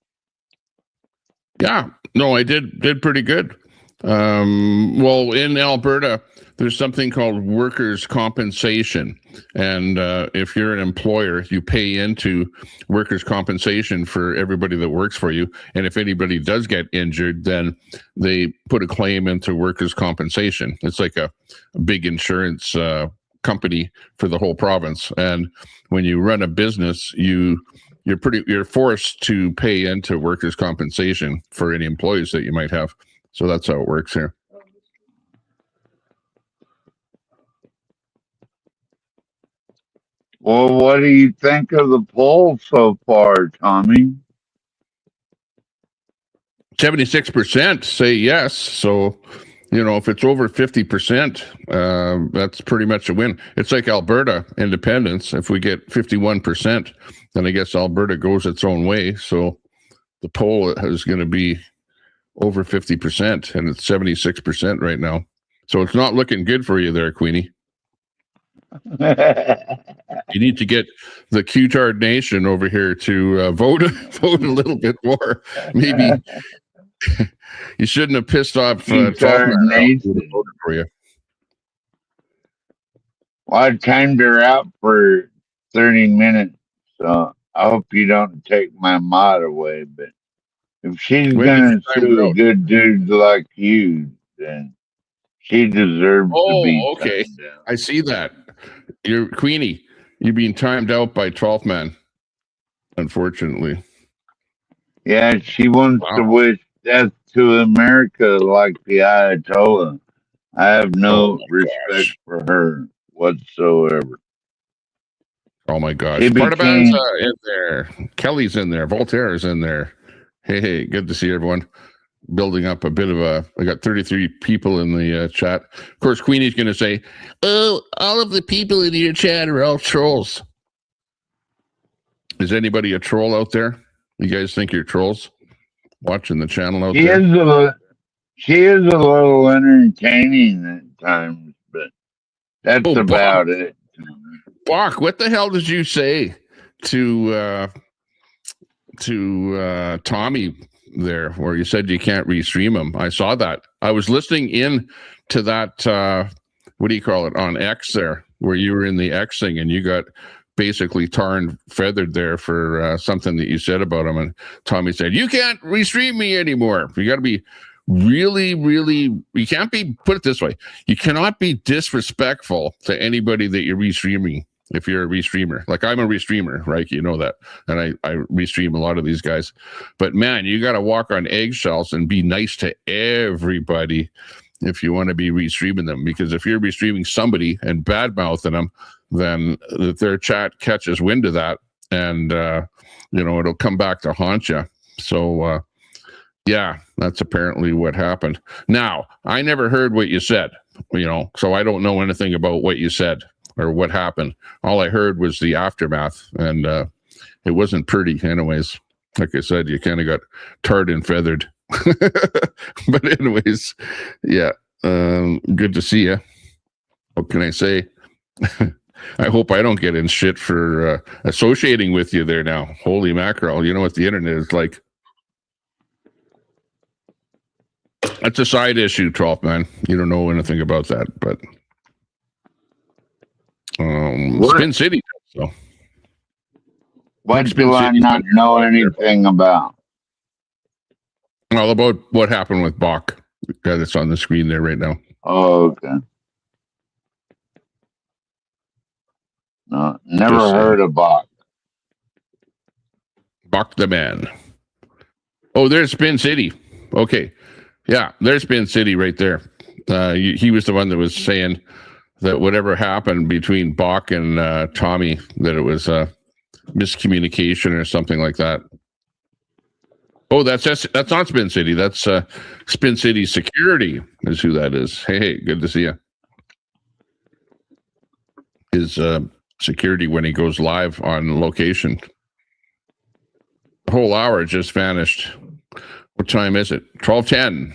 Yeah, no, I did pretty good. Well, in Alberta, there's something called workers' compensation. And if you're an employer, you pay into workers' compensation for everybody that works for you. And if anybody does get injured, then they put a claim into workers' compensation. It's like a big insurance company for the whole province. And when you run a business, you're forced to pay into workers' compensation for any employees that you might have. So that's how it works here. Well, what do you think of the poll so far, Tommy? 76% say yes. So if it's over 50%, that's pretty much a win. It's like Alberta independence. If we get 51%, then I guess Alberta goes its own way. So the poll is going to be over 50%, and it's 76% right now. So it's not looking good for you there, Queenie. You need to get the Q-Tard Nation over here to vote a little bit more. Maybe you shouldn't have pissed off Q-Tard Nation for you. Well, I timed her out for 30 minutes, so I hope you don't take my mod away. But if she's going to sue a good dude like you, then she deserves to be. Okay. I see that. You're Queenie. You're being timed out by 12th Man, unfortunately. Yeah, she wants to wish death to America like the Ayatollah. I have no respect for her whatsoever. Oh my gosh. Partaban's in there. Kelly's in there. Voltaire's in there. Hey, good to see everyone. Building up a bit of I got 33 people in the chat. Of course, Queenie's going to say, oh, all of the people in your chat are all trolls. Is anybody a troll out there? You guys think you're trolls watching the channel out there? She is a little entertaining at times, but that's about it. Bach, what the hell did you say to Tommy there, where you said you can't restream him? I saw that. I was listening in to that, what do you call it, on X there, where you were in the X thing and you got basically tarred and feathered there for something that you said about him. And Tommy said, you can't restream me anymore. You got to be really, you can't be, put it this way, you cannot be disrespectful to anybody that you're restreaming. If you're a restreamer, like I'm a restreamer, right? You know that. And I restream a lot of these guys. But man, you got to walk on eggshells and be nice to everybody if you want to be restreaming them. Because if you're restreaming somebody and bad-mouthing them, then their chat catches wind of that. And, it'll come back to haunt you. So, yeah, that's apparently what happened. Now, I never heard what you said, so I don't know anything about what you said or what happened. All I heard was the aftermath, and it wasn't pretty anyways. Like I said, you kind of got tarred and feathered. But anyways, yeah, good to see you. What can I say? I hope I don't get in shit for associating with you there now. Holy mackerel. You know what the internet is like. That's a side issue, 12th Man. You don't know anything about that, but Spin City. So. What do I not know anything about? All about what happened with Bach. The guy that's on the screen there right now. Oh, okay. No, never heard of Bach. Bach the man. Oh, there's Spin City. Okay. Yeah, there's Spin City right there. He was the one that was saying that whatever happened between Bach and Tommy, that it was miscommunication or something like that. Oh, that's not Spin City. That's Spin City Security is who that is. Hey, good to see you. His security when he goes live on location. The whole hour just vanished. What time is it? 12:10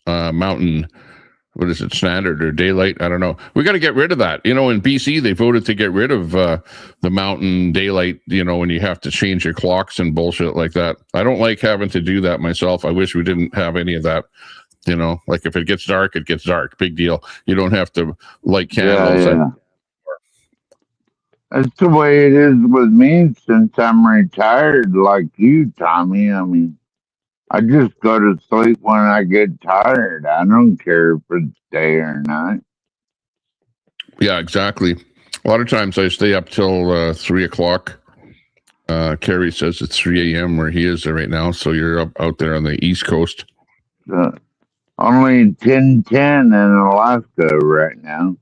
Mountain. What is it, standard or daylight? I don't know. We got to get rid of that. In BC, they voted to get rid of the mountain daylight, when you have to change your clocks and bullshit like that. I don't like having to do that myself. I wish we didn't have any of that. Like if it gets dark, it gets dark. Big deal. You don't have to light candles. Yeah. That's the way it is with me since I'm retired like you, Tommy. I mean, I just go to sleep when I get tired. I don't care if it's day or night. Yeah, exactly. A lot of times I stay up till 3 o'clock. Kerry says it's 3 a.m. where he is right now. So you're out there on the East Coast. Only 10:10 in Alaska right now.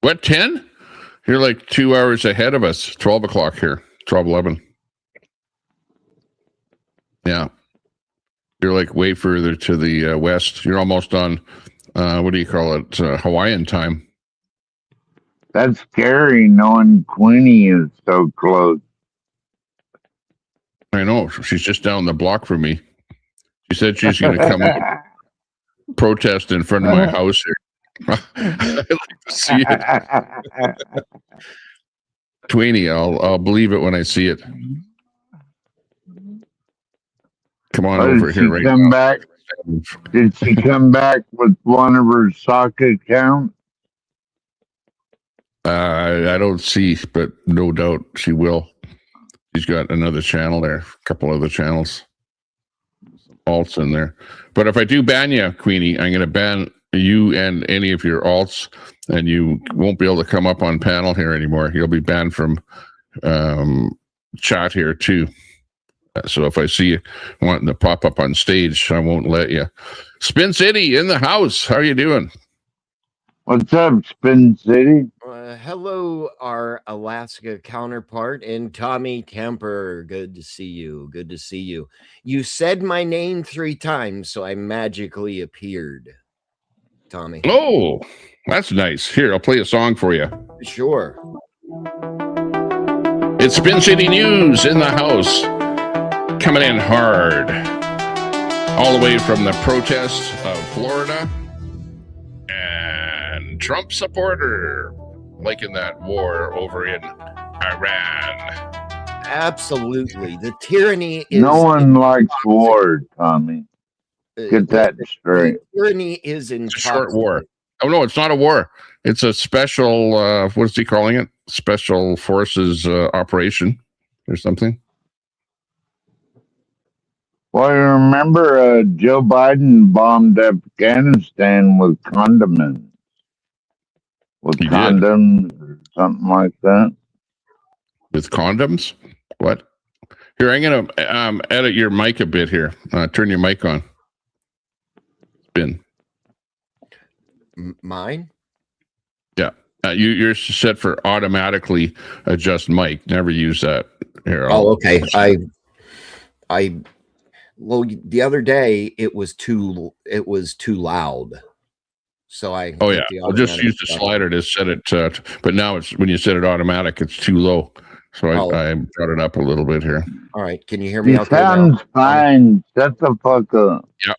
What, 10? You're like 2 hours ahead of us. 12 o'clock here. 12:11. Yeah. You're like way further to the west. You're almost on, what do you call it, Hawaiian time. That's scary knowing Queenie is so close. I know. She's just down the block from me. She said she's going to come out protest in front of my house here. I'd like to see it. Queenie, I'll believe it when I see it. Come on over here right now. Back? Did she come back with one of her sock accounts? I don't see, but no doubt she will. She's got another channel there, a couple other channels, some alts in there. But if I do ban you, Queenie, I'm going to ban you and any of your alts, and you won't be able to come up on panel here anymore. You'll be banned from chat here too. So if I see you wanting to pop up on stage, I won't let you. Spin City in the house. How are you doing? What's up, Spin City? Hello, our Alaska counterpart, and Tommy Temper. Good to see you. Good to see you. You said my name 3 times, so I magically appeared. Tommy. Oh, that's nice. Here, I'll play a song for you. Sure. It's Spin City News in the house. Coming in hard. All the way from the protests of Florida. And Trump supporter liking that war over in Iran. Absolutely. The tyranny is... No one likes war, Tommy. Get that straight. The tyranny is in... It's a short war. Oh, no, it's not a war. It's a special, what's he calling it? Special Forces operation or something. Well, you remember Joe Biden bombed Afghanistan with condiments. With He condoms did. Or something like that. With condoms? What? Here, I'm going to edit your mic a bit here. Turn your mic on. Spin. Mine? Yeah. You're set for automatically adjust mic. Never use that. Here. Okay. Well, the other day it was too loud. So I'll just use the slider to set it, but now it's when you set it automatic, it's too low. So I brought it up a little bit here. All right. Can you hear me? Okay, sounds fine. Shut the fuck up. Yeah.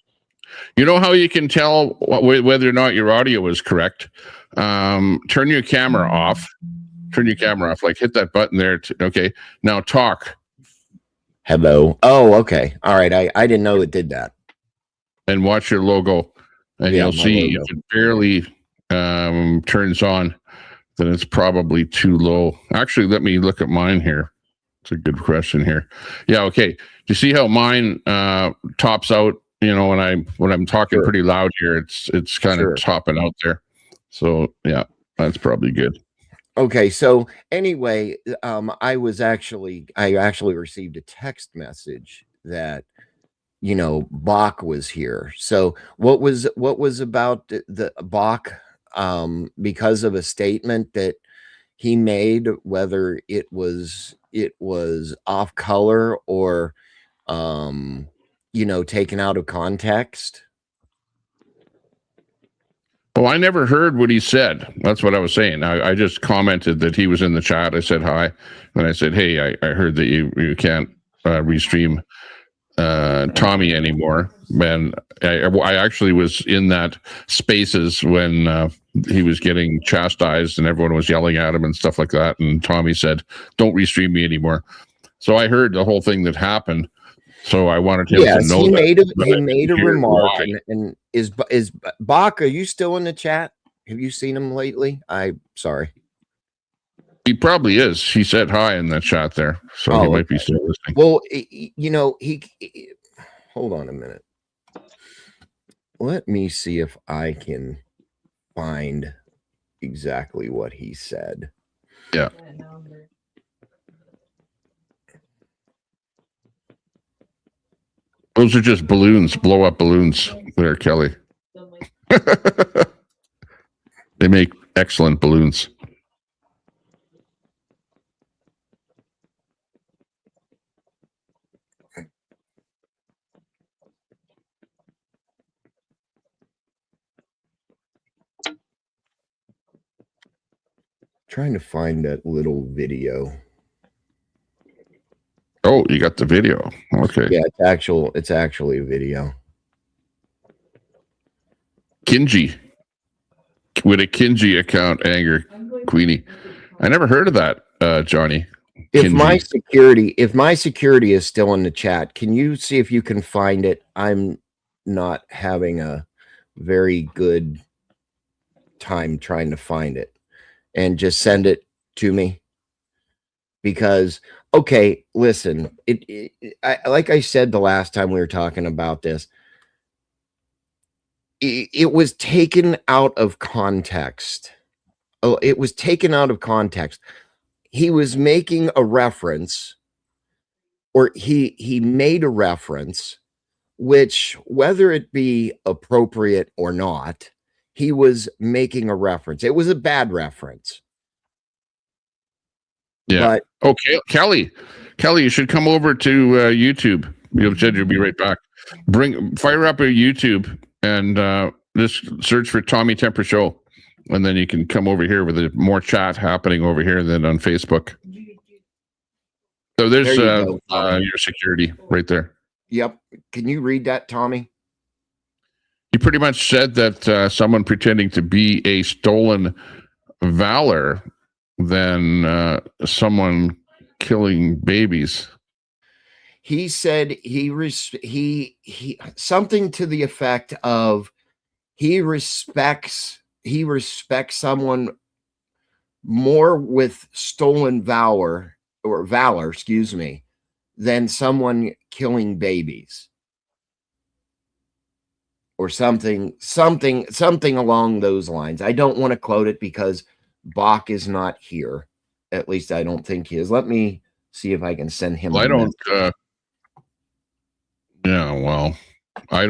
You know how you can tell whether or not your audio is correct? Turn your camera off. Turn your camera off. Like hit that button there. Okay. Now talk. Hello. Oh, okay. All right. I didn't know it did that. And watch your logo, and you'll see logo. if it barely turns on, then it's probably too low. Actually, let me look at mine here. It's a good question here. Yeah. Okay. Do you see how mine tops out? You know, when I'm talking pretty loud here, it's kind of topping out there. So yeah, that's probably good. Okay, so anyway, I actually received a text message that, you know, Bach was here. So what was about the Bach, because of a statement that he made, whether it was off color or, you know, taken out of context? Well, I never heard what he said. That's what I was saying. I just commented that he was in the chat. I said hi. And I said, hey, I heard that you can't restream Tommy anymore. And I actually was in that spaces when he was getting chastised and everyone was yelling at him and stuff like that. And Tommy said, don't restream me anymore. So I heard the whole thing that happened. So I wanted him to know that. He made a remark. And is Bach, are you still in the chat? Have you seen him lately? I'm sorry. He probably is. He said hi in the chat there. So he might be still listening. Well, you know, hold on a minute. Let me see if I can find exactly what he said. Yeah. Those are just balloons, blow up balloons there, Kelly. They make excellent balloons. Trying to find that little video. Oh, you got the video. Okay. Yeah, it's actually a video. Kinji. With a Kinji account, anger Queenie. I never heard of that, Johnny. If Kinji. my security is still in the chat, can you see if you can find it? I'm not having a very good time trying to find it, and just send it to me. Because, okay, listen, like I said the last time we were talking about this, it was taken out of context. Oh, it was taken out of context. He was making a reference, or he made a reference, which, whether it be appropriate or not, he was making a reference. It was a bad reference. Yeah. But, Kelly, you should come over to YouTube. You said you'll be right back. Fire up a YouTube and just search for Tommy Temper Show, and then you can come over here with more chat happening over here than on Facebook. So there's your security right there. Yep. Can you read that, Tommy? You pretty much said that someone pretending to be a stolen valor than someone killing babies. He said he something to the effect of he respects someone more with stolen valor, excuse me, than someone killing babies, or something along those lines. I don't want to quote it because Bach is not here. At least I don't think he is. Let me see if I can send him. Well, I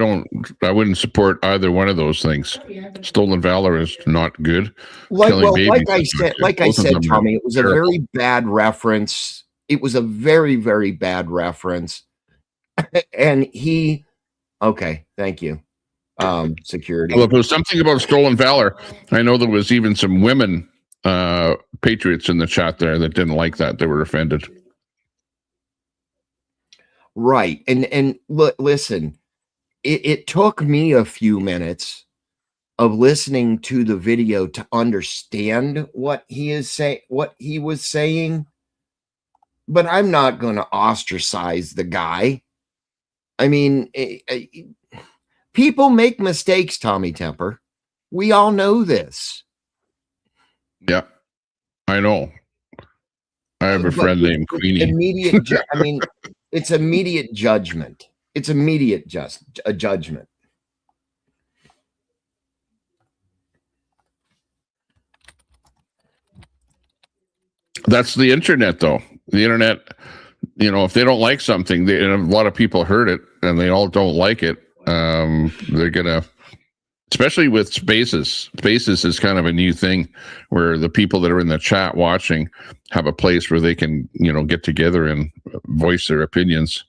wouldn't support either one of those things. Stolen valor is not good. Like I said, Tommy, it was a very bad reference. It was a very, very bad reference. And okay, thank you. Security. Well, if it was something about stolen valor, I know there was even some women patriots in the chat there that didn't like that. They were offended. Right. And listen, it took me a few minutes of listening to the video to understand what he was saying. But I'm not going to ostracize the guy. I mean, people make mistakes, Tommy Temper. We all know this. Yeah, I know. I have a friend named Queenie. It's immediate judgment. It's immediate a judgment. That's the internet, though. The internet, if they don't like something, and a lot of people heard it, and they all don't like it, they're gonna. Especially with Spaces. Spaces is kind of a new thing where the people that are in the chat watching have a place where they can, get together and voice their opinions.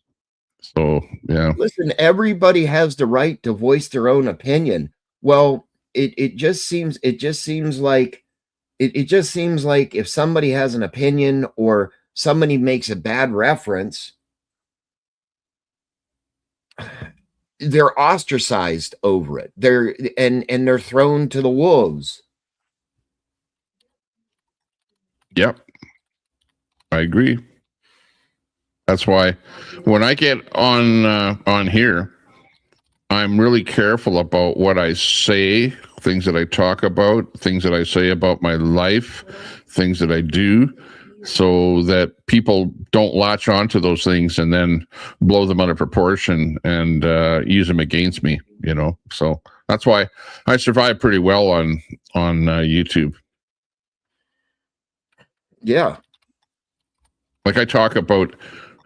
So, yeah. Listen, everybody has the right to voice their own opinion. Well, it just seems like if somebody has an opinion or somebody makes a bad reference, they're ostracized over it. They're thrown to the wolves. Yep. I agree. That's why when I get on here, I'm really careful about what I say, things that I talk about, things that I say about my life, things that I do, so that people don't latch onto those things and then blow them out of proportion and use them against me, So that's why I survive pretty well on YouTube. Yeah. Like I talk about,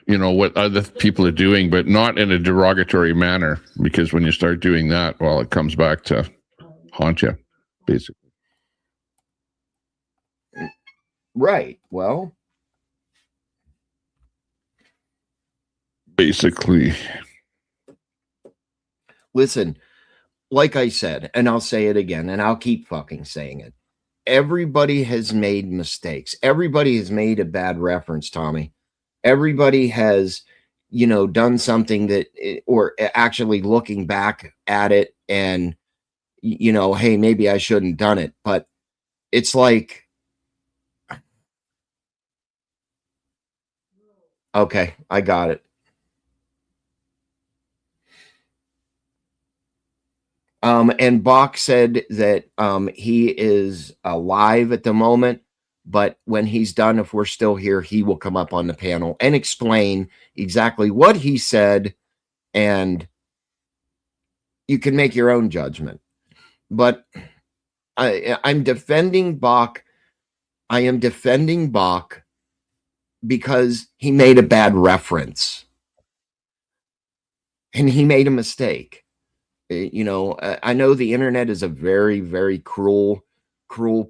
what other people are doing, but not in a derogatory manner, because when you start doing that, well, it comes back to haunt you, basically. Right. Well, basically. Listen, like I said, and I'll say it again, and I'll keep fucking saying it. everybody has made mistakes. Everybody has made a bad reference, Tommy. Everybody has, you know, done something that, or actually looking back at it and, you know, hey, maybe I shouldn't done it. But it's like, okay, I got it. And Bach said that he is alive at the moment, but when he's done, if we're still here, he will come up on the panel and explain exactly what he said, and you can make your own judgment. But I'm defending Bach. I am defending Bach because he made a bad reference and he made a mistake. You know, I know the internet is a very, very cruel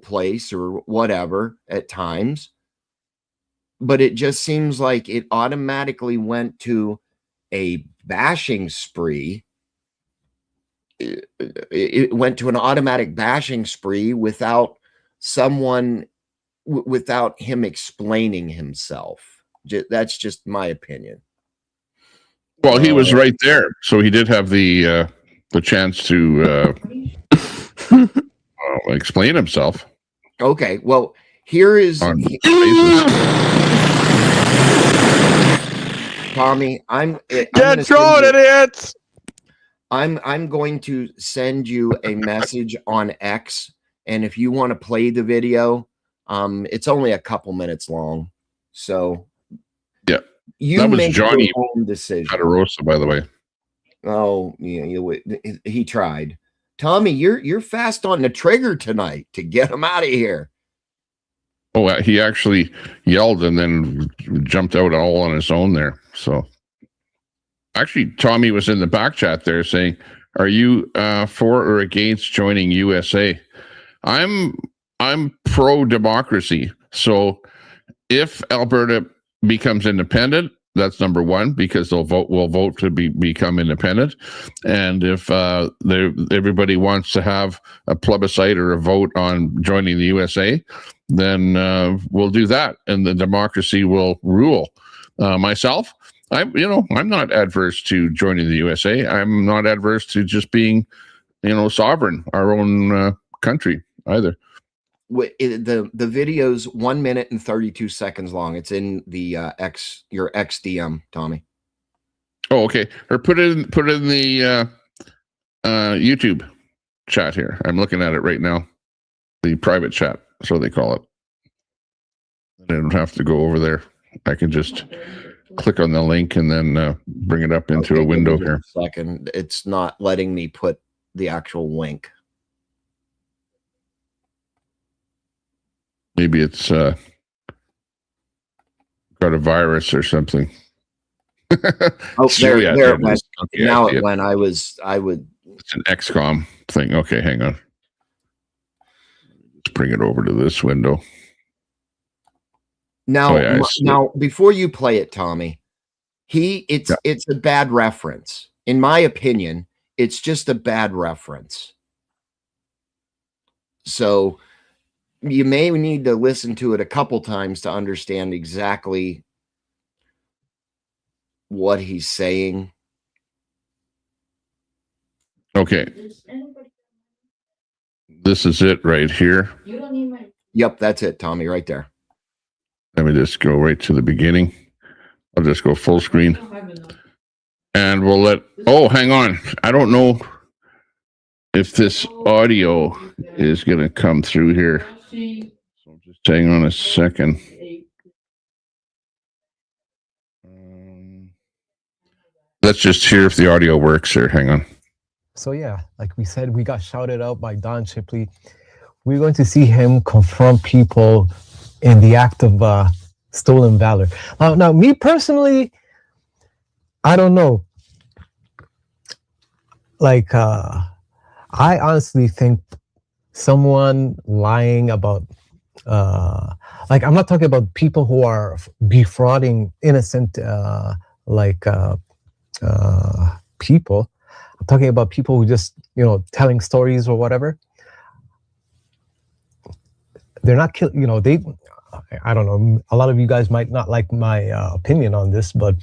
place or whatever at times, but it just seems like it automatically went to a bashing spree. It went to an automatic bashing spree without someone, without him explaining himself. That's just my opinion. Well, he was right there, so he did have the chance to explain himself. Okay, well, here is Tommy. Get thrown, idiots! I'm going to send you a message on X, and if you want to play the video, it's only a couple minutes long, so yeah, you that was make Johnny your own decision. Catarosa, by the way. Oh, yeah, he tried. Tommy, you're fast on the trigger tonight to get him out of here. Oh, he actually yelled and then jumped out all on his own there. So, actually, Tommy was in the back chat there saying, "Are you for or against joining USA?" I'm pro democracy. So, if Alberta becomes independent, that's number one, because we'll vote to become independent. And if everybody wants to have a plebiscite or a vote on joining the USA, then we'll do that, and the democracy will rule. Myself, I'm not adverse to joining the USA. I'm not adverse to just being, sovereign, our own country either. The video's 1 minute and 32 seconds long. It's in the your XDM, Tommy. Oh, okay. Or put it in the YouTube chat here. I'm looking at it right now. The private chat, so they call it. I don't have to go over there. I can just click on the link and then bring it up into a window here. Second, it's not letting me put the actual link. Maybe it's got a virus or something. Oh, there it went. Okay, now it went. I would. It's an XCOM thing. Okay, hang on. Let's bring it over to this window. Now, now before you play it, Tommy, it's a bad reference. In my opinion, it's just a bad reference. So you may need to listen to it a couple times to understand exactly what he's saying. Okay. This is it right here. Yep, that's it, Tommy, right there. Let me just go right to the beginning. I'll just go full screen. And we'll hang on. I don't know if this audio is going to come through here. So just hang on a second. Let's just hear if the audio works here. Hang on. So yeah, like we said, we got shouted out by Don Shipley. We're going to see him confront people in the act of stolen valor. Now, me personally, I don't know. Like, I honestly think someone lying about, I'm not talking about people who are defrauding innocent, people. I'm talking about people who just, telling stories or whatever. they're not killing, you know, I don't know, a lot of you guys might not like my opinion on this, but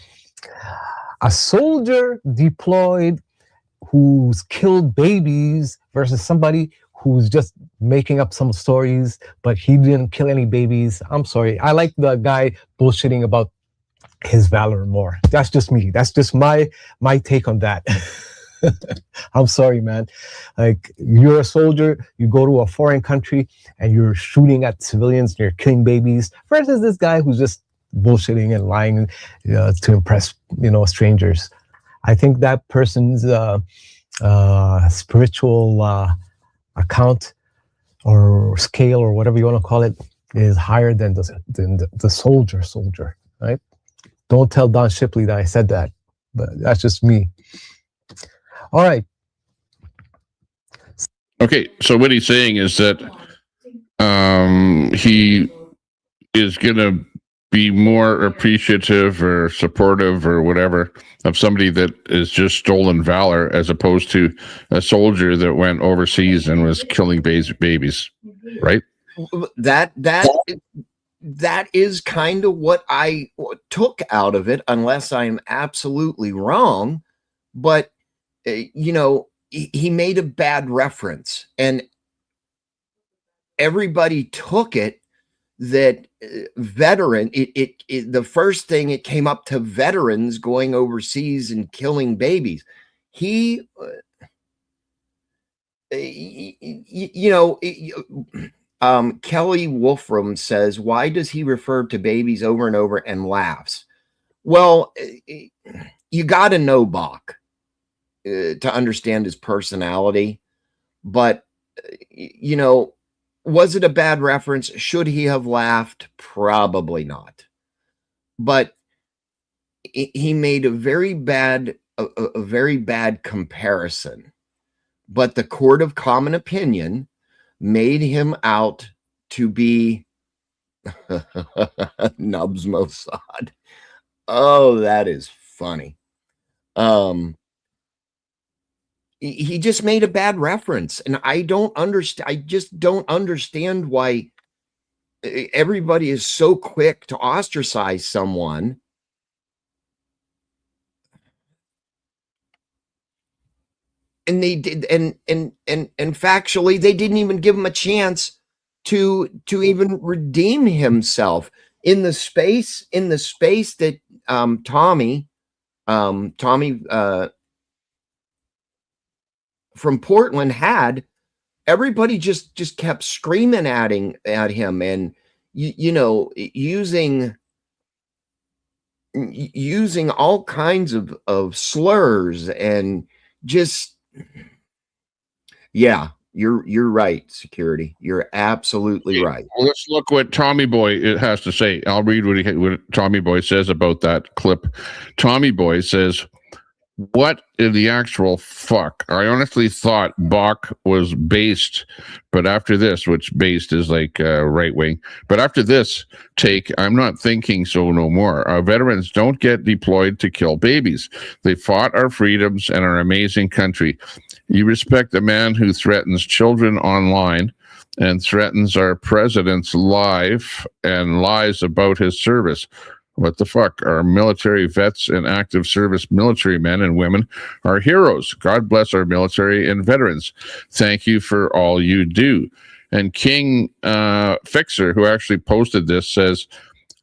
a soldier deployed who's killed babies versus somebody who's just making up some stories, but he didn't kill any babies. I'm sorry. I like the guy bullshitting about his valor more. That's just me. That's just my take on that. I'm sorry, man. Like, you're a soldier, you go to a foreign country and you're shooting at civilians and you're killing babies versus this guy who's just bullshitting and lying to impress, strangers. I think that person's spiritual account or scale or whatever you want to call it is higher than the soldier, right? Don't tell Don Shipley that I said that, but that's just me. All right. Okay, so what he's saying is that he is going to be more appreciative or supportive or whatever of somebody that is just stolen valor as opposed to a soldier that went overseas and was killing babies, right? That is kind of what I took out of it, unless I'm absolutely wrong. But he made a bad reference, and everybody took it that veteran. The first thing it came up to veterans going overseas and killing babies. Kelly Wolfram says, why does he refer to babies over and over and laughs? Well, you got to know Bach to understand his personality, but was it a bad reference? Should he have laughed? Probably not. But he made a very bad comparison. But the court of common opinion made him out to be Nubs Mossad. Oh, that is funny. He just made a bad reference, and I don't understand. I just don't understand why everybody is so quick to ostracize someone. And they did, and factually, they didn't even give him a chance to even redeem himself in the space that Tommy from Portland had. Everybody just kept screaming at him and using all kinds of slurs and just, yeah, you're right, security. You're absolutely right. Well, let's look what Tommy Boy has to say. I'll read what Tommy Boy says about that clip. Tommy Boy says, what in the actual fuck? I honestly thought Bach was based, but after this, which based is like right wing, but after this take, I'm not thinking so no more. Our veterans don't get deployed to kill babies. They fought our freedoms and our amazing country. You respect the man who threatens children online and threatens our president's life and lies about his service. What the fuck? Our military vets and active service military men and women are heroes. God bless our military and veterans. Thank you for all you do. And King Fixer, who actually posted this, says,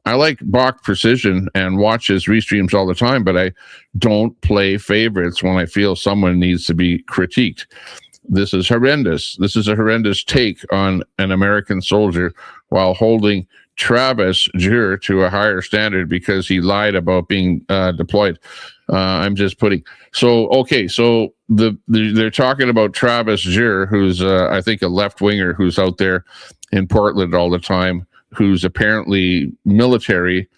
I like Bach Precision and watch his restreams all the time, but I don't play favorites when I feel someone needs to be critiqued. This is horrendous. This is a horrendous take on an American soldier while holding Travis Jur to a higher standard because he lied about being deployed. I'm just putting. So, okay, so they're talking about Travis Jur, who's I think a left winger who's out there in Portland all the time, who's apparently military,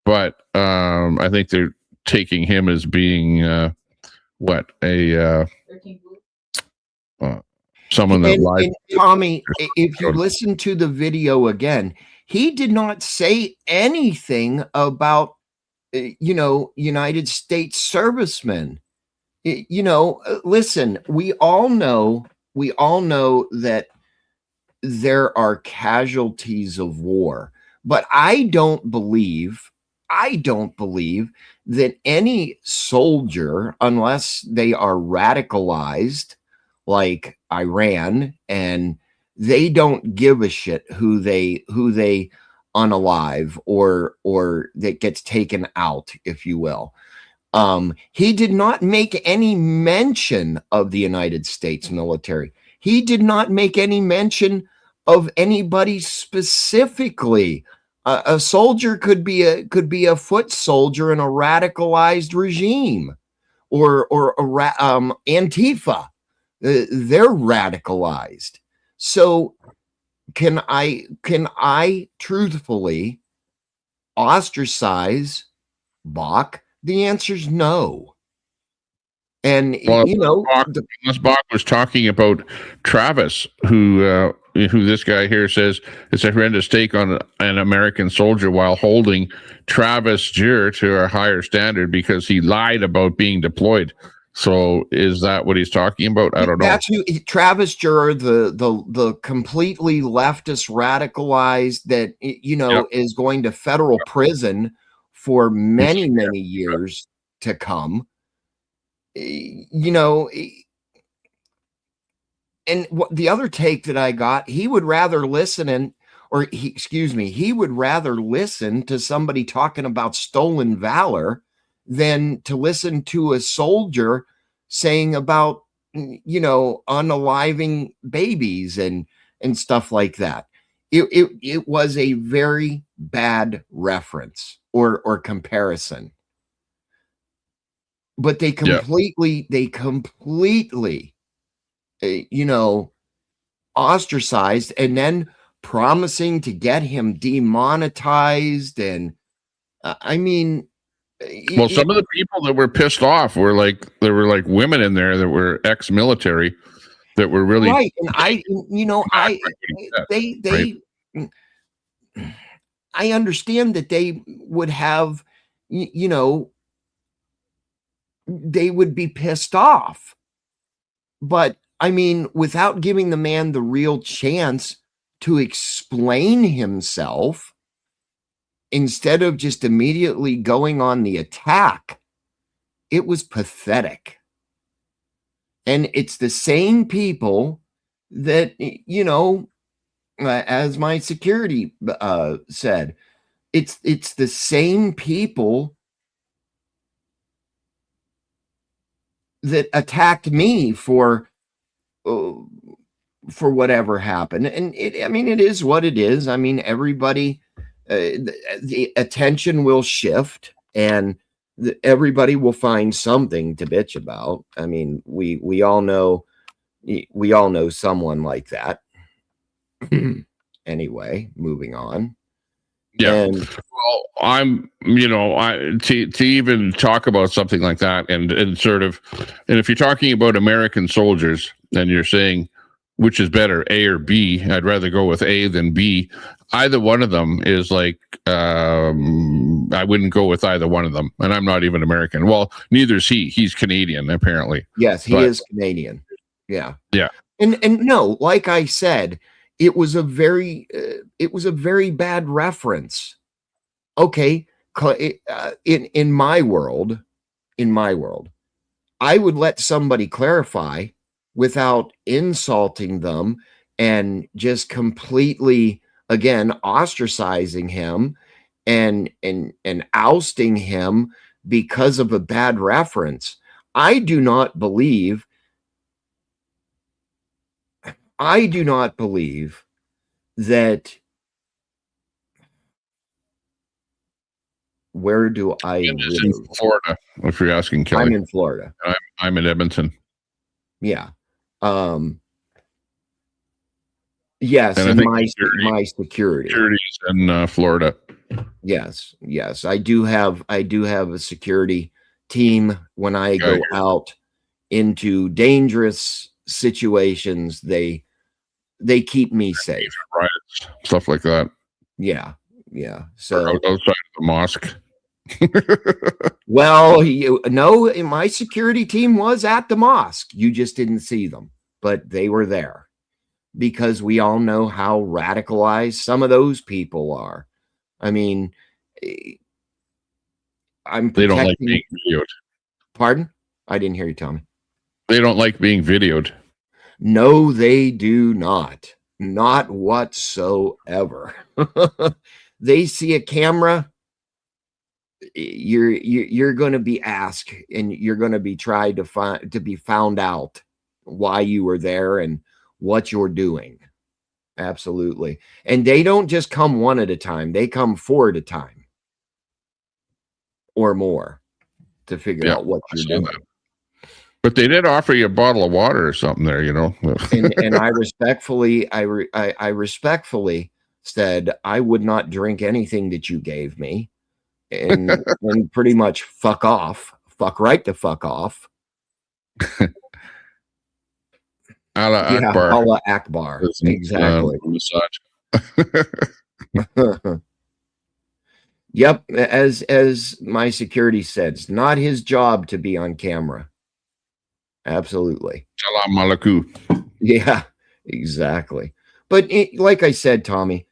but I think they're taking him as being someone that lied. And Tommy, if you listen to the video again, he did not say anything about, United States servicemen. Listen, we all know that there are casualties of war, but I don't believe that any soldier, unless they are radicalized like Iran, and they don't give a shit who they unalive or that gets taken out, if you will. He did not make any mention of the United States military. He did not make any mention of anybody specifically. A soldier could be a foot soldier in a radicalized regime, or Antifa. They're radicalized. So can I truthfully ostracize Bach? The answer's no. And Well, you know, unless Bach was talking about Travis, who this guy here says it's a horrendous take on an American soldier while holding Travis Jur to a higher standard because he lied about being deployed. So is that what he's talking about? I don't know. That's who Travis Jur, the completely leftist radicalized that is going to federal prison for many years to come. And the other take that I got, he would rather listen he would rather listen to somebody talking about stolen valor than to listen to a soldier saying about, unaliving babies and stuff like that. It was a very bad reference or comparison. But they completely ostracized, and then promising to get him demonetized. And some of the people that were pissed off were there were women in there that were ex-military that were really right. And I understand that they would have, they would be pissed off, but without giving the man the real chance to explain himself, instead of just immediately going on the attack, it was pathetic. And it's the same people that, as my security said, it's the same people that attacked me for whatever happened. And it is what it is. Everybody, the attention will shift, and everybody will find something to bitch about. We all know someone like that. Anyway, moving on. Yeah. Well, I'm, to even talk about something like that and if you're talking about American soldiers and you're saying which is better, A or B, I'd rather go with A than B. Either one of them is I wouldn't go with either one of them. And I'm not even American. Well, neither is he. He's Canadian, apparently. Yes, he is Canadian. Yeah. Yeah. And no, like I said, it was a very bad reference. Okay, in my world, I would let somebody clarify without insulting them and just completely, again, ostracizing him and ousting him because of a bad reference. I do not believe that. Where do I live? In Florida, if you're asking Kelly. I'm in Florida. I'm in Edmonton. Yeah. Yes, and my security. Security's in Florida. Yes. I do have a security team. When I go out into dangerous situations, they keep me safe. Riots, stuff like that. Yeah. So outside of the mosque. Well, my security team was at the mosque. You just didn't see them, but they were there. because we all know how radicalized some of those people are. I mean, They don't like being videoed. Pardon? I didn't hear you, Tommy. They don't like being videoed. No, they do not. Not whatsoever. They see a camera, you're going to be asked, and you're going to be tried to be found out why you were there and what you're doing. Absolutely. And they don't just come one at a time, they come four at a time or more to figure out what you're doing. But they did offer you a bottle of water or something there, you know. and I respectfully, I respectfully said I would not drink anything that you gave me, and pretty much fuck off, fuck right to fuck off. Akbar. Allah Akbar. Exactly. Yep. As my security said, it's not his job to be on camera. Absolutely. Salam alaikum. Yeah, exactly. But like I said, Tommy,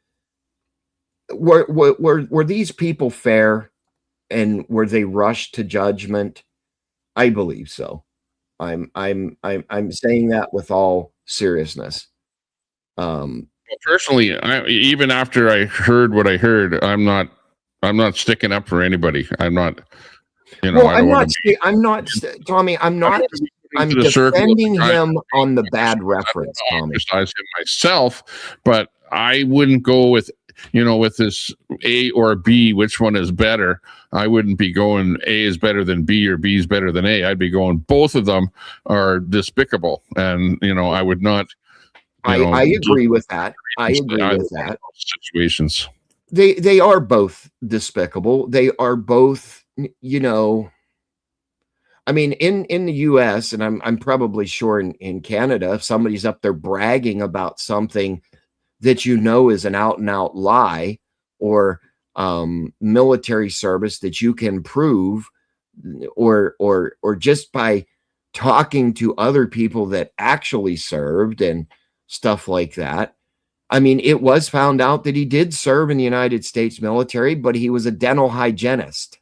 were these people fair, and were they rushed to judgment? I believe so. I'm saying that with all seriousness. Personally, even after I heard what I heard, I'm not sticking up for anybody. I'm not, you know. Well, Tommy. I'm defending him on the bad reference, Tommy. Him myself, but I wouldn't go with, you know, with this A or B, which one is better. I wouldn't be going A is better than B or B is better than A. I'd be going both of them are despicable, and you know, I would not. I agree with that. I agree with that. Situations. They are both despicable. They are both, you know. I mean, in the U.S., and I'm probably sure in Canada, if somebody's up there bragging about something that you know is an out and out lie, or military service that you can prove, or just by talking to other people that actually served and stuff like that. I mean, it was found out that he did serve in the United States military, but he was a dental hygienist.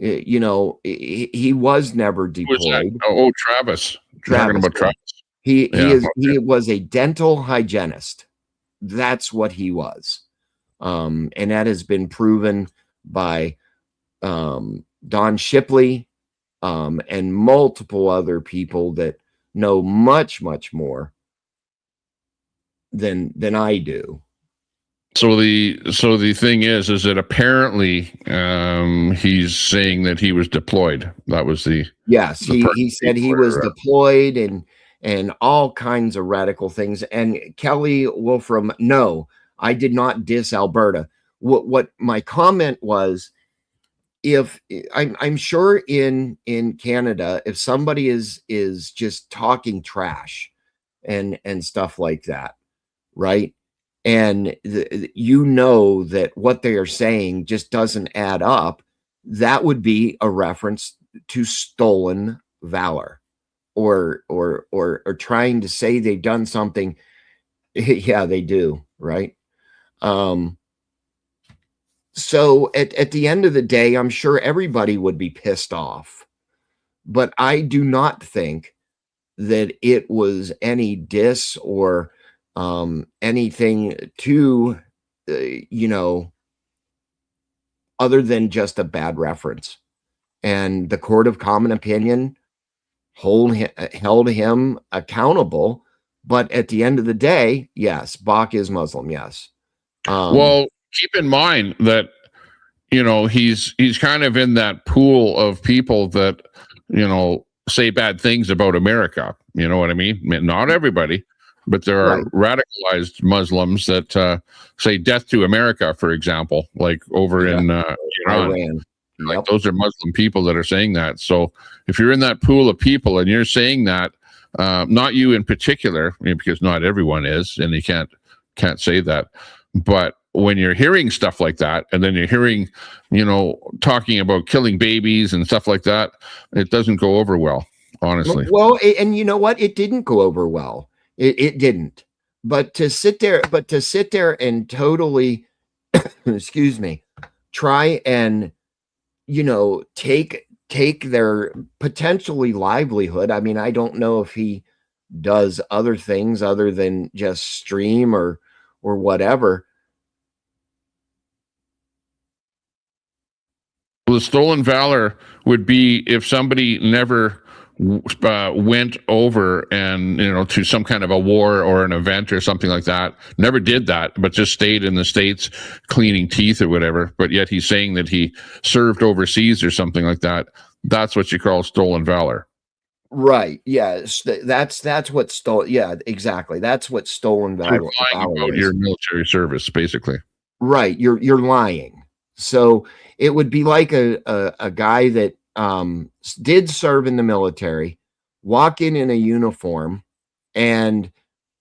You know, he was never deployed. Travis. Talking about Travis. He was a dental hygienist. That's what he was. And that has been proven by Don Shipley and multiple other people that know much, much more than I do. So the thing is that apparently he's saying that he was deployed. That was he said he was deployed and all kinds of radical things. And Kelly Wolfram, no, I did not diss Alberta. What my comment was, if I'm sure in Canada, if somebody is just talking trash and stuff like that, right? And you know that what they are saying just doesn't add up, that would be a reference to stolen valor, or trying to say they've done something. Yeah, they do, right? So at the end of the day, I'm sure everybody would be pissed off, but I do not think that it was any diss or anything to, you know, other than just a bad reference. And the court of common opinion held him accountable. But at the end of the day, yes, Bach is Muslim. Yes. Well, keep in mind that, you know, he's kind of in that pool of people that, you know, say bad things about America. You know what I mean? Not everybody. But there are radicalized Muslims that say death to America, for example, like over in Iran. Like those are Muslim people that are saying that. So if you're in that pool of people and you're saying that, not you in particular, because not everyone is, and you can't say that. But when you're hearing stuff like that, and then you're hearing, you know, talking about killing babies and stuff like that, it doesn't go over well, honestly. Well, and you know what? It didn't go over well. It didn't. But to sit there and totally, excuse me, try and, take their potentially livelihood. I mean, I don't know if he does other things other than just stream or whatever. Well, the stolen valor would be if somebody never went over and to some kind of a war or an event or something like that, never did that, but just stayed in the States cleaning teeth or whatever, but yet he's saying that he served overseas or something like that. That's what you call stolen valor. Right. Yeah. That's what stolen. Yeah, exactly. That's what stolen valor. So you're lying about your military service, basically. Right. You're lying. So it would be like a guy that did serve in the military, walk in a uniform, and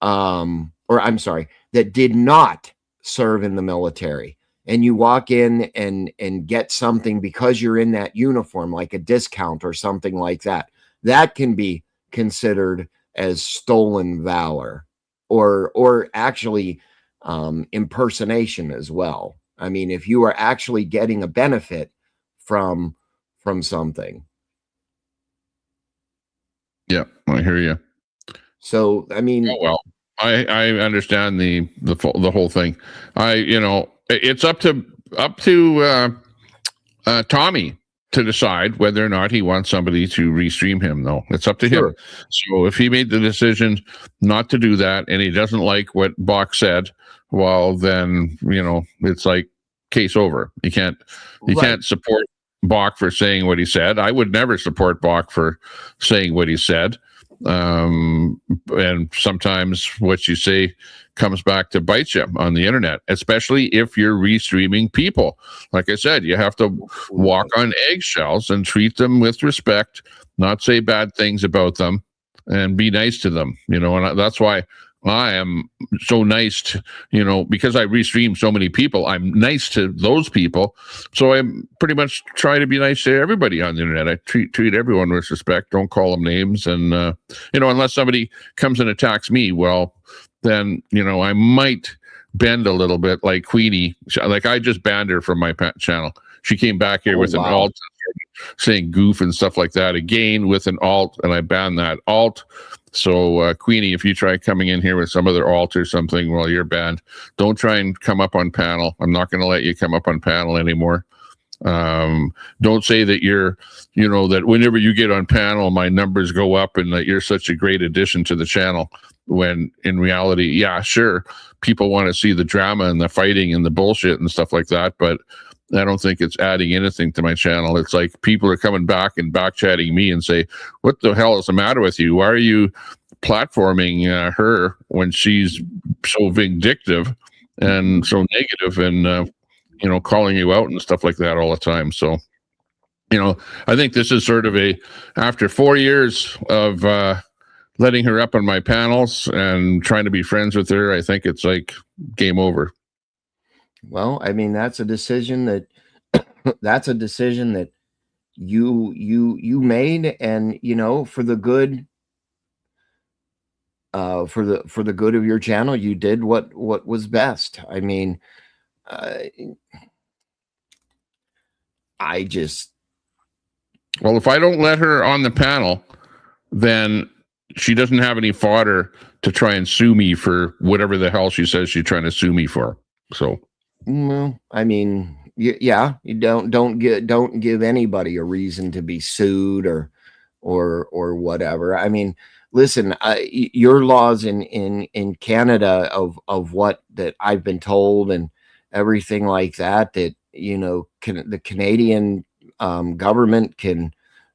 or I'm sorry, that did not serve in the military, and you walk in and get something because you're in that uniform, like a discount or something like that. That can be considered as stolen valor, or actually impersonation as well. I mean, if you are actually getting a benefit from something. Yeah, I hear you. So, I mean, oh well, I understand the whole thing. It's up to Tommy to decide whether or not he wants somebody to restream him, though. It's up to him. So if he made the decision not to do that and he doesn't like what Bach said, well, then, it's like case over. You can't support Bach for saying what he said. I would never support Bach for saying what he said. And sometimes what you say comes back to bite you on the internet, especially if you're restreaming people. Like I said, you have to walk on eggshells and treat them with respect, not say bad things about them, and be nice to them. And that's why I am so nice to, because I restream so many people, I'm nice to those people. So I pretty much try to be nice to everybody on the internet. I treat everyone with respect, don't call them names. And, unless somebody comes and attacks me, well, then, I might bend a little bit like Queenie. Like I just banned her from my channel. She came back here with an alt, saying goof and stuff like that again with an alt, and I banned that alt. So, Queenie, if you try coming in here with some other alt or something, well, you're banned. Don't try and come up on panel. I'm not going to let you come up on panel anymore. Don't say that you're, that whenever you get on panel, my numbers go up and that you're such a great addition to the channel. When in reality, yeah, sure, people want to see the drama and the fighting and the bullshit and stuff like that, but I don't think it's adding anything to my channel. It's like people are coming back and back chatting me and say, what the hell is the matter with you? Why are you platforming her when she's so vindictive and so negative and, calling you out and stuff like that all the time. So, I think this is sort of after 4 years of letting her up on my panels and trying to be friends with her, I think it's like game over. Well, I mean, that's a decision that you made, and for the good for the good of your channel, you did what was best. I mean, well, if I don't let her on the panel, then she doesn't have any fodder to try and sue me for whatever the hell she says she's trying to sue me for. So, well, I mean, you don't give anybody a reason to be sued or whatever. I mean, listen, your laws in Canada of what that I've been told and everything like that the Canadian government can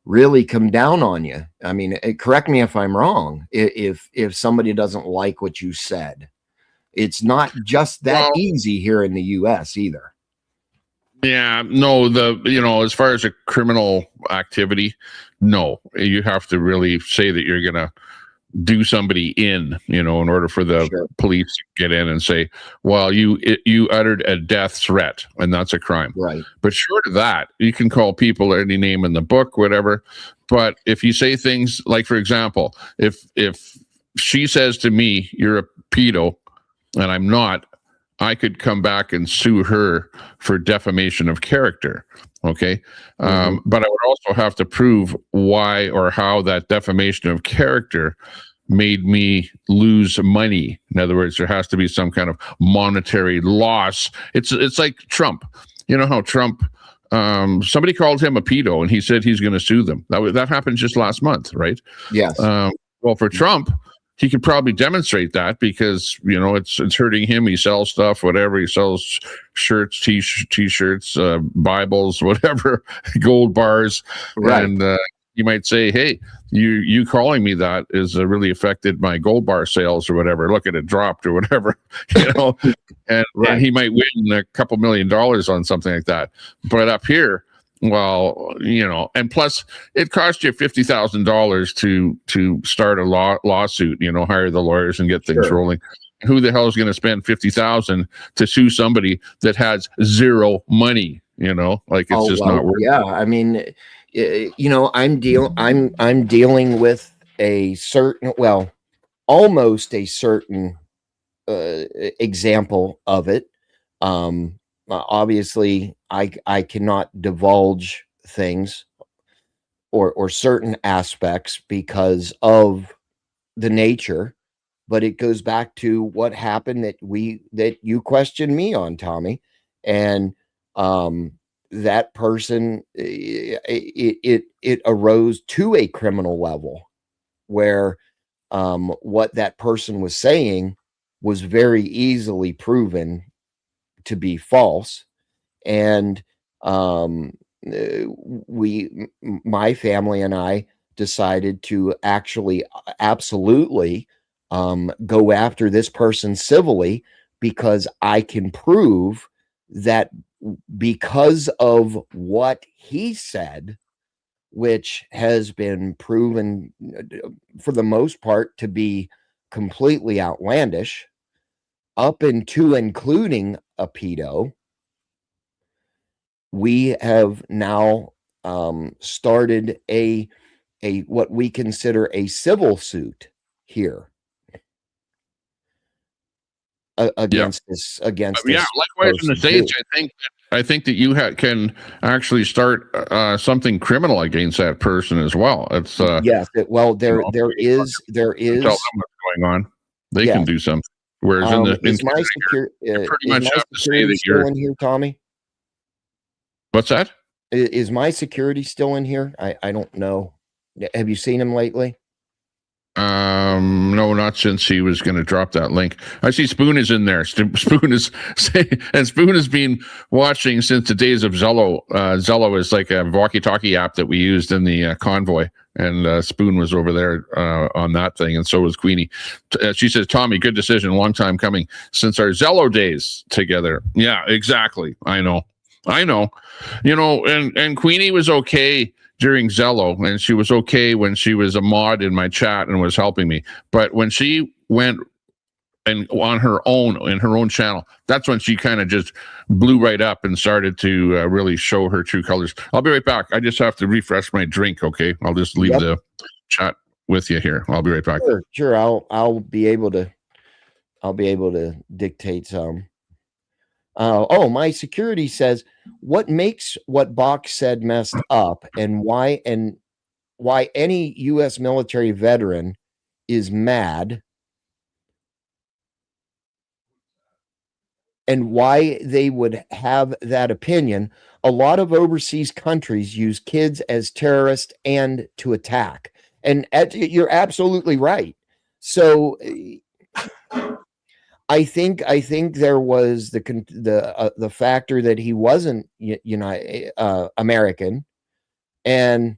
really come down on you. I mean, correct me if I'm wrong. If somebody doesn't like what you said, it's not just that easy here in the U.S. either. Yeah, no, as far as a criminal activity, no, you have to really say that you're going to do somebody in order for the police to get in and say, well, you uttered a death threat, and that's a crime. Right. But short of that, you can call people any name in the book, whatever. But if you say things like, for example, if she says to me, "You're a pedo," and I'm not, I could come back and sue her for defamation of character. Okay. But I would also have to prove why or how that defamation of character made me lose money. In other words, there has to be some kind of monetary loss. It's like Trump. You know how Trump, somebody called him a pedo and he said he's going to sue them. That happened just last month, right? Yes. Well, for Trump, he could probably demonstrate that because, you know, it's hurting him. He sells stuff, whatever. He sells shirts, t-shirts, Bibles, whatever, gold bars. Right. And you might say, hey, you calling me that is really affected my gold bar sales or whatever. Look at it dropped or whatever, you know, and he might win a couple $1 million on something like that. But up here, well, you know, and plus it cost you $50,000 to start a lawsuit, you know, hire the lawyers and get things rolling. Who the hell is going to spend $50,000 to sue somebody that has zero money? You know, like it's not worth it. Yeah, I mean, you know, I'm dealing with a certain, well, almost a certain example of it. Obviously, I cannot divulge things or certain aspects because of the nature, but it goes back to what happened that you questioned me on, Tommy, and that person, it arose to a criminal level where what that person was saying was very easily proven to be false. And my family and I decided to actually absolutely go after this person civilly, because I can prove that because of what he said, which has been proven for the most part to be completely outlandish, up into including a pedo, we have now started a what we consider a civil suit here against this. Yeah, likewise in the States, I think that you can actually start something criminal against that person as well. It's yes. Well, there is tell them what's going on. They can do something. Whereas is my security still in here, Tommy? What's that? Is my security still in here? I don't know. Have you seen him lately? No, not since he was going to drop that link. I see Spoon is in there. Spoon is and Spoon has been watching since the days of Zello. Zello is like a walkie-talkie app that we used in the convoy, and Spoon was over there on that thing, and so was Queenie. She says, "Tommy, good decision. Long time coming since our Zello days together." Yeah, exactly. I know. You know, and Queenie was okay during Zello, and she was okay when she was a mod in my chat and was helping me. But when she went and on her own, in her own channel, that's when she kind of just blew right up and started to really show her true colors. I'll be right back. I just have to refresh my drink. Okay, I'll just leave the chat with you here. I'll be right back. Sure. I'll be able to dictate some. My security says, what makes what Bach said messed up, and why any U.S. military veteran is mad, and why they would have that opinion. A lot of overseas countries use kids as terrorists and to attack. And you're absolutely right. So I think there was the factor that he wasn't American, and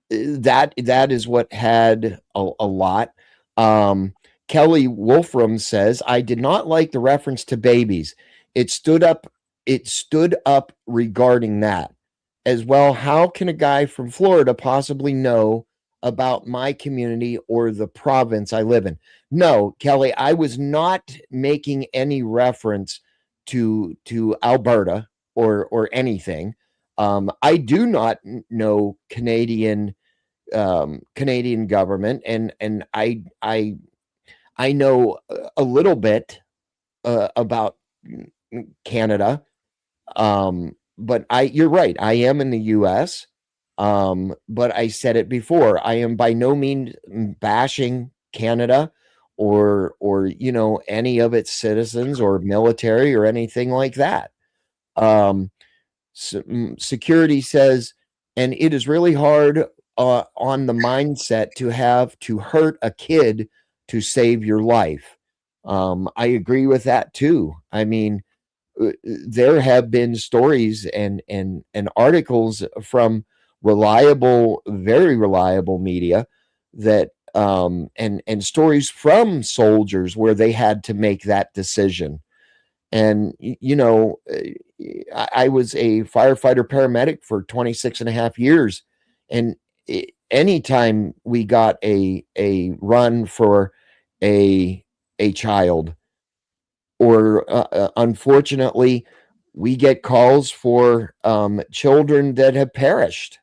that is what had a lot. Kelly Wolfram says, I did not like the reference to babies. It stood up regarding that as well. How can a guy from Florida possibly know about my community or the province I live in? No, Kelly, I was not making any reference to Alberta or anything. I do not know Canadian Canadian government, and I know a little bit about Canada, but you're right, I am in the US, but I said it before, I am by no means bashing Canada or any of its citizens or military or anything like that. Security says, and it is really hard on the mindset to have to hurt a kid to save your life. I agree with that too. I mean, there have been stories and articles from reliable, very reliable media that and stories from soldiers where they had to make that decision. And I was a firefighter paramedic for 26 and a half years, and anytime we got a run for a child, or unfortunately we get calls for children that have perished,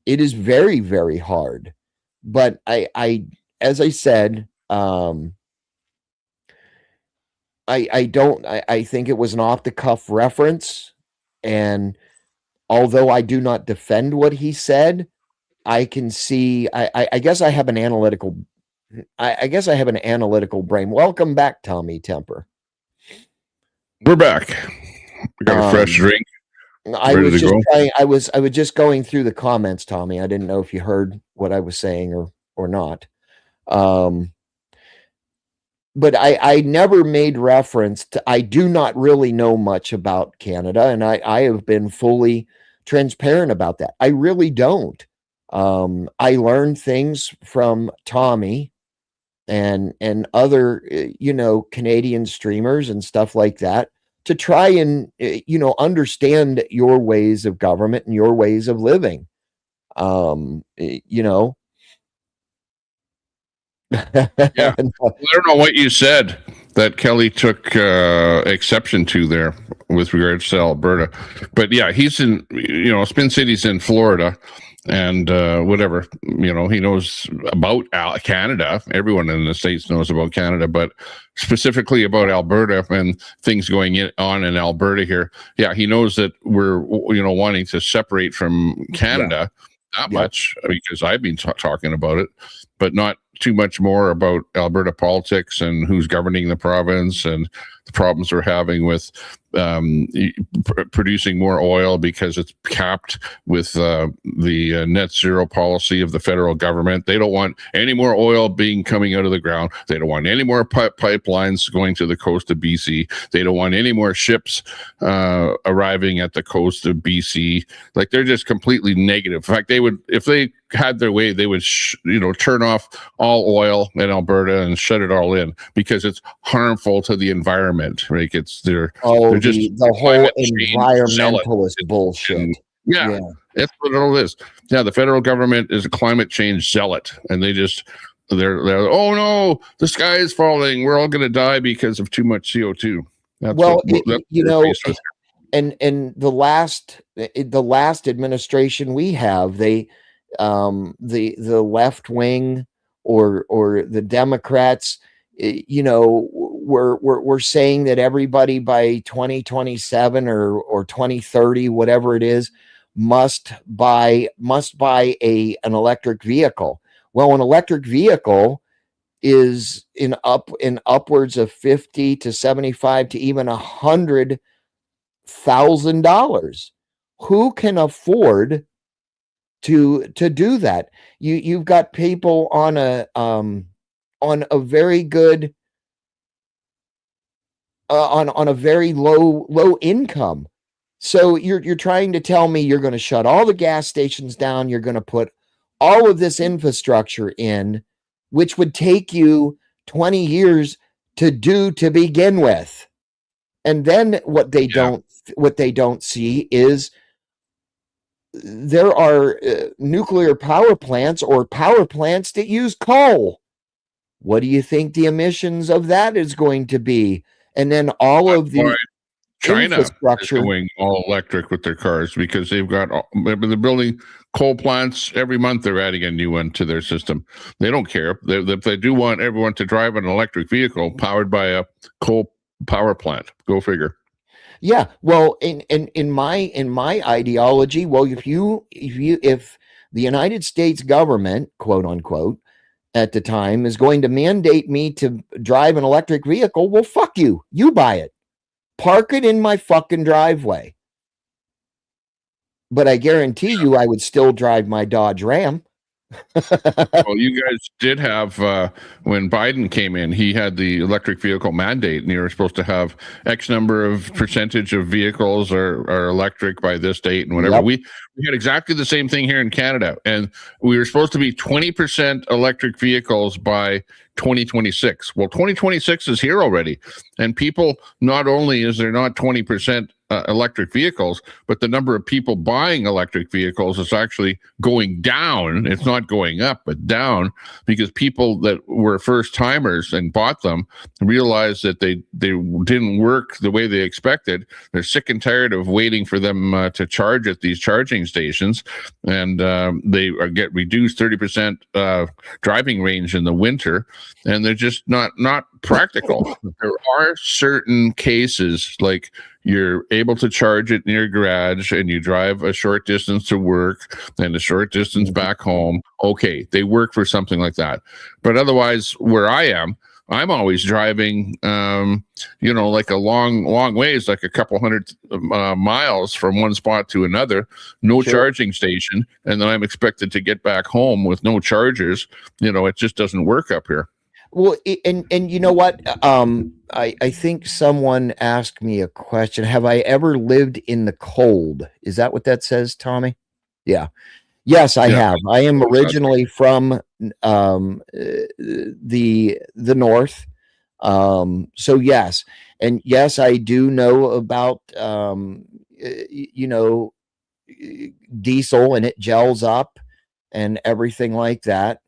it is very, very hard. But I as I said, I think it was an off the cuff reference, and although I do not defend what he said, I can see, I guess I have an analytical, I guess I have an analytical brain. Welcome back, Tommy Temper. We're back. We got a fresh drink. I was just going through the comments, Tommy. I didn't know if you heard what I was saying or not. But I never made reference to, I do not really know much about Canada, and I have been fully transparent about that. I really don't. I learned things from Tommy and other, Canadian streamers and stuff like that to try and, understand your ways of government and your ways of living. Yeah. I don't know what you said that Kelly took exception to there with regards to Alberta, but yeah, he's in, Spin City's in Florida, and whatever, he knows about Canada. Everyone in the States knows about Canada, but specifically about Alberta and things going on in Alberta here. Yeah, he knows that we're, wanting to separate from Canada that much, because I've been talking about it, but not too much more about Alberta politics and who's governing the province and the problems we're having with producing more oil because it's capped with the net zero policy of the federal government. They don't want any more oil coming out of the ground. They don't want any more pipelines going to the coast of BC. They don't want any more ships arriving at the coast of BC. Like, they're just completely negative. In fact, they would, if they had their way, they would turn off all oil in Alberta and shut it all in because it's harmful to the environment. Right? They're just the whole environmentalist bullshit. Yeah, that's what it all is. Yeah, the federal government is a climate change zealot, and they're oh no, the sky is falling. We're all going to die because of too much CO2. And the last administration we have, the left wing or the Democrats, we're saying that everybody by 2027 or 2030, whatever it is, must buy an electric vehicle. Well, an electric vehicle is in upwards of $50,000 to $75,000 to even $100,000. Who can afford to do that? You've got people on a very good on a very low income. So you're trying to tell me you're going to shut all the gas stations down, you're going to put all of this infrastructure in, which would take you 20 years to do to begin with. And then what they don't see is there are nuclear power plants or power plants that use coal. What do you think the emissions of that is going to be? And then all of the China is infrastructure. going all electric with their cars because they've got they're building coal plants every month. They're adding a new one to their system. They don't care if they do want everyone to drive an electric vehicle powered by a coal power plant. Go figure. Yeah, well, in my ideology, well, if the United States government, quote unquote, at the time is going to mandate me to drive an electric vehicle, well, fuck you. You buy it. Park it in my fucking driveway. But I guarantee you I would still drive my Dodge Ram. Well, you guys did have, when Biden came in, he had the electric vehicle mandate, and you were supposed to have X number of percentage of vehicles are electric by this date and whatever. Yep. We had exactly the same thing here in Canada, and we were supposed to be 20% electric vehicles by 2026. Well, 2026 is here already, and people, not only is there not 20% electric vehicles, but the number of people buying electric vehicles is actually going down. It's not going up, but down, because people that were first timers and bought them realized that they didn't work the way they expected. They're sick and tired of waiting for them to charge at these charging stations, and they get reduced 30% driving range in the winter, and they're just not practical. There are certain cases, like you're able to charge it in your garage and you drive a short distance to work and a short distance back home. Okay, they work for something like that. But otherwise, where I am, I'm always driving, like a long ways, like a couple hundred miles from one spot to another, no charging station. And then I'm expected to get back home with no chargers. It just doesn't work up here. Well, and you know what? I think someone asked me a question. Have I ever lived in the cold? Is that what that says, Tommy? Yeah. Yes, I have. I am originally from the north. So yes. And yes, I do know about diesel, and it gels up and everything like that.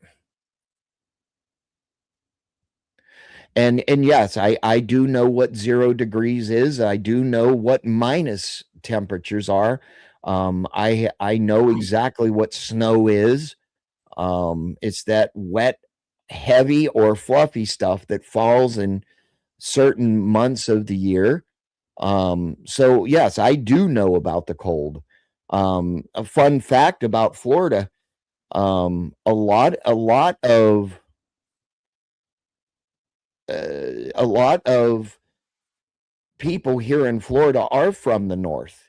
And yes, I do know what 0 degrees is. I do know what minus temperatures are. I know exactly what snow is. It's that wet, heavy, or fluffy stuff that falls in certain months of the year. So yes, I do know about the cold. A fun fact about Florida, a lot of people here in Florida are from the north.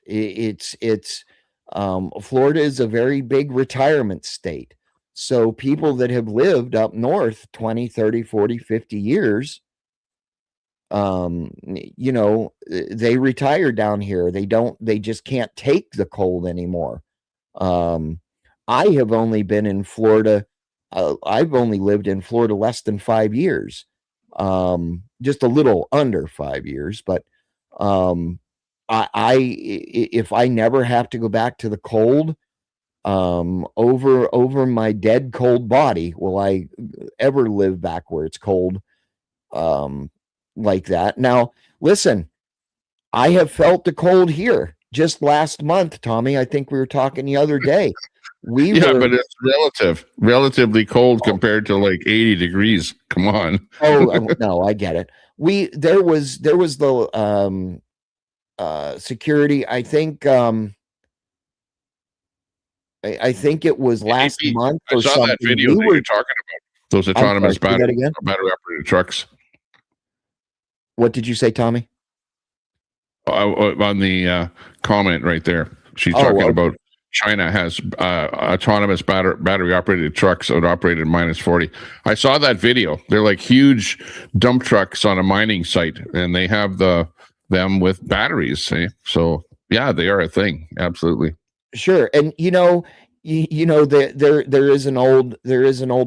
Florida is a very big retirement state. So people that have lived up north 20, 30, 40, 50 years, they retire down here. They just can't take the cold anymore. I have only been in Florida. I've only lived in Florida less than 5 years. Just a little under 5 years, but if I never have to go back to the cold, over my dead cold body, will I ever live back where it's cold like that? Now, listen, I have felt the cold here just last month, Tommy. I think we were talking the other day. But it's relatively cold compared to like 80 degrees. Come on. Oh no, I get it. There was the security. I think it was last month or something. I saw that video that you're talking about. Those autonomous battery operated trucks. What did you say, Tommy? On the comment right there, she's talking about China has autonomous battery operated trucks that operate at minus 40. I saw that video. They're like huge dump trucks on a mining site, and they have them with batteries. So yeah, they are a thing. Absolutely. Sure. And there is an old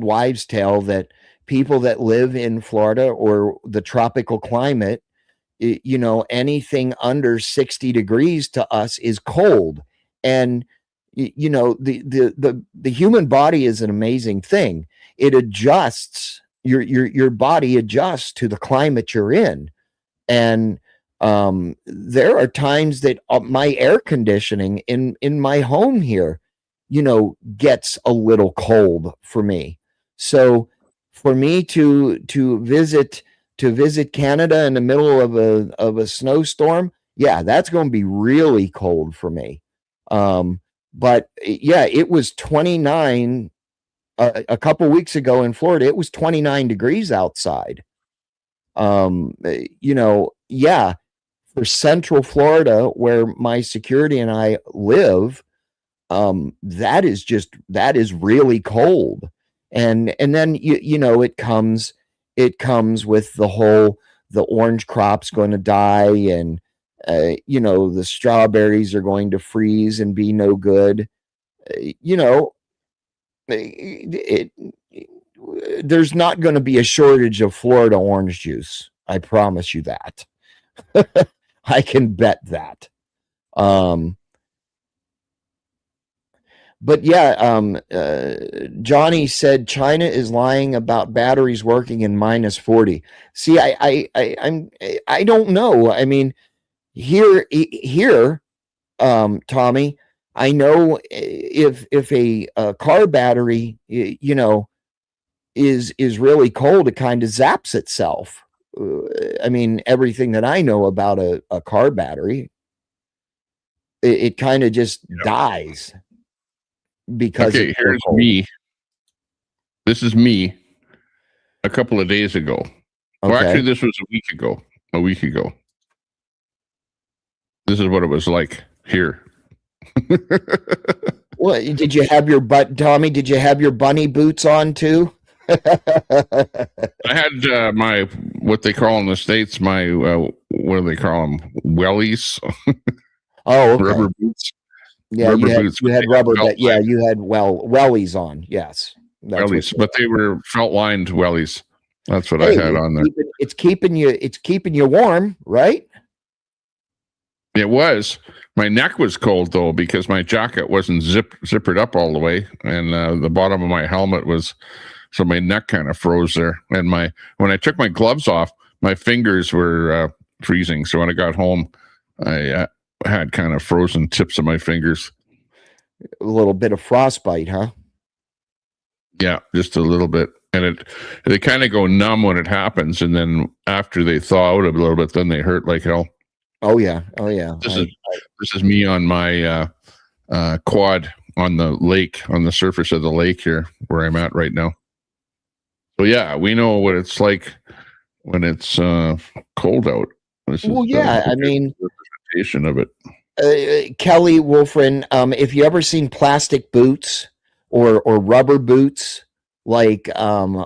wives' tale that people that live in Florida or the tropical climate, anything under 60 degrees to us is cold. And the human body is an amazing thing. It adjusts, your body adjusts to the climate you're in. And There are times that my air conditioning in my home here, gets a little cold for me. So for me to visit Canada in the middle of a snowstorm, yeah, that's going to be really cold for me. But yeah, it was 29 a couple weeks ago in Florida. It was 29 degrees outside. Yeah, for Central Florida, where my security and I live, that is really cold. And then it comes with the orange crop's going to die, and the strawberries are going to freeze and be no good. There's not going to be a shortage of Florida orange juice. I promise you that. I can bet that. But yeah, Johnny said China is lying about batteries working in -40. See, I don't know. I mean, here, Tommy, I know if a car battery, is really cold, it kind of zaps itself. I mean, everything that I know about a car battery, it kind of just dies. Because okay, here's me. This is me a couple of days ago. Okay. Well, actually, this was a week ago. This is what it was like here. Well, did you have your Tommy? Did you have your bunny boots on too? I had my, what they call in the States, my what do they call them? Wellies. Oh, okay. Rubber boots. Yeah, you had rubber, but yeah, you had wellies on. Yes, wellies, but they were felt lined wellies. That's what I had on there. It's keeping you warm, right? It was. My neck was cold though, because my jacket wasn't zippered up all the way, and the bottom of my helmet was, so my neck kind of froze there. And when I took my gloves off, my fingers were freezing. So when I got home, I had kind of frozen tips of my fingers. A little bit of frostbite, huh? Yeah, just a little bit. And they kind of go numb when it happens, and then after they thaw out a little bit, then they hurt like hell. Oh yeah. This is me on my quad on the lake, on the surface of the lake here, where I'm at right now. So yeah, we know what it's like when it's cold out. I mean, representation of it. Kelly Wolfrin, if you ever seen plastic boots or rubber boots like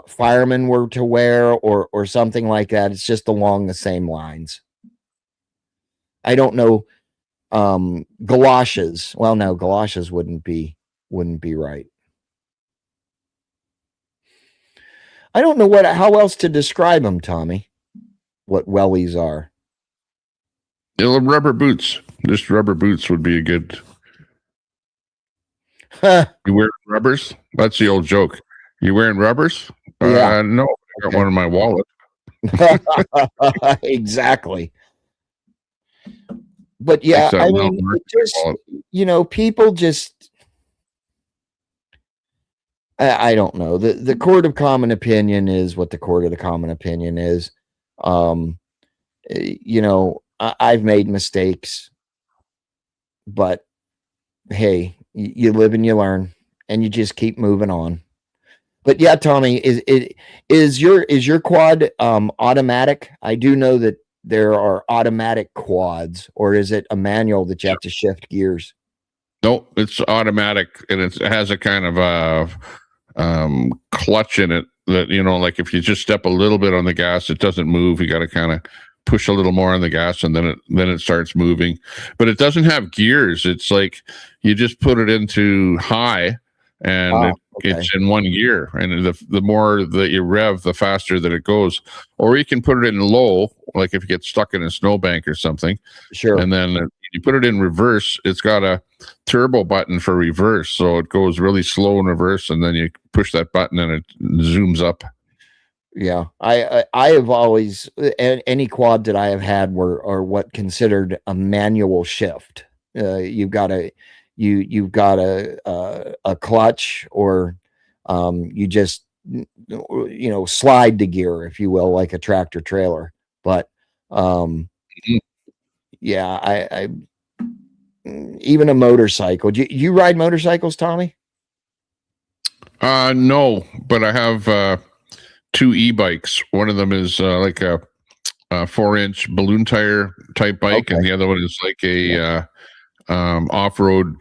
firemen were to wear or something like that, it's just along the same lines. I don't know. Galoshes. Well, no, galoshes wouldn't be right. I don't know how else to describe them, Tommy. What wellies are. Rubber boots. Just rubber boots would be a good. You wear rubbers? That's the old joke. You wearing rubbers? Yeah. No, I got one in my wallet. Exactly. But yeah, I mean, people just, I don't know. The court of common opinion is what the court of the common opinion is. I've made mistakes, but hey, you live and you learn, and you just keep moving on. But yeah, Tommy, is your quad automatic? I do know that there are automatic quads, or is it a manual that you have to shift gears? No, it's automatic, and it has a kind of a clutch in it that, like if you just step a little bit on the gas, it doesn't move. You got to kind of push a little more on the gas, and then it starts moving. But it doesn't have gears. It's like you just put it into high, and it's in one gear, and the more that you rev, the faster that it goes. Or you can put it in low, like if you get stuck in a snowbank or something. Sure. And then you put it in reverse. It's got a turbo button for reverse, so it goes really slow in reverse, and then you push that button and it zooms up. Yeah, I have always any quad that I have had are what considered a manual shift. You've got a clutch, or you just slide the gear, if you will, like a tractor trailer. But yeah, I even a motorcycle. Do you ride motorcycles, Tommy? No, but I have 2 e-bikes. One of them is like a 4-inch balloon tire type bike, Okay. and the other one is like a off-road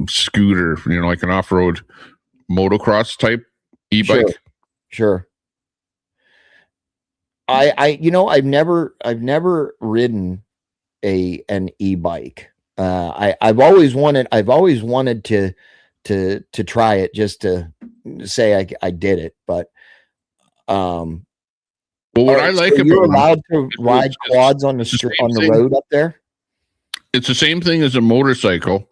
scooter, like an off-road motocross type e-bike. Sure. I've never ridden an e-bike. I've always wanted to try it, just to say I did it. But well, what I like about you're allowed to ride quads on the road up there. It's the same thing as a motorcycle,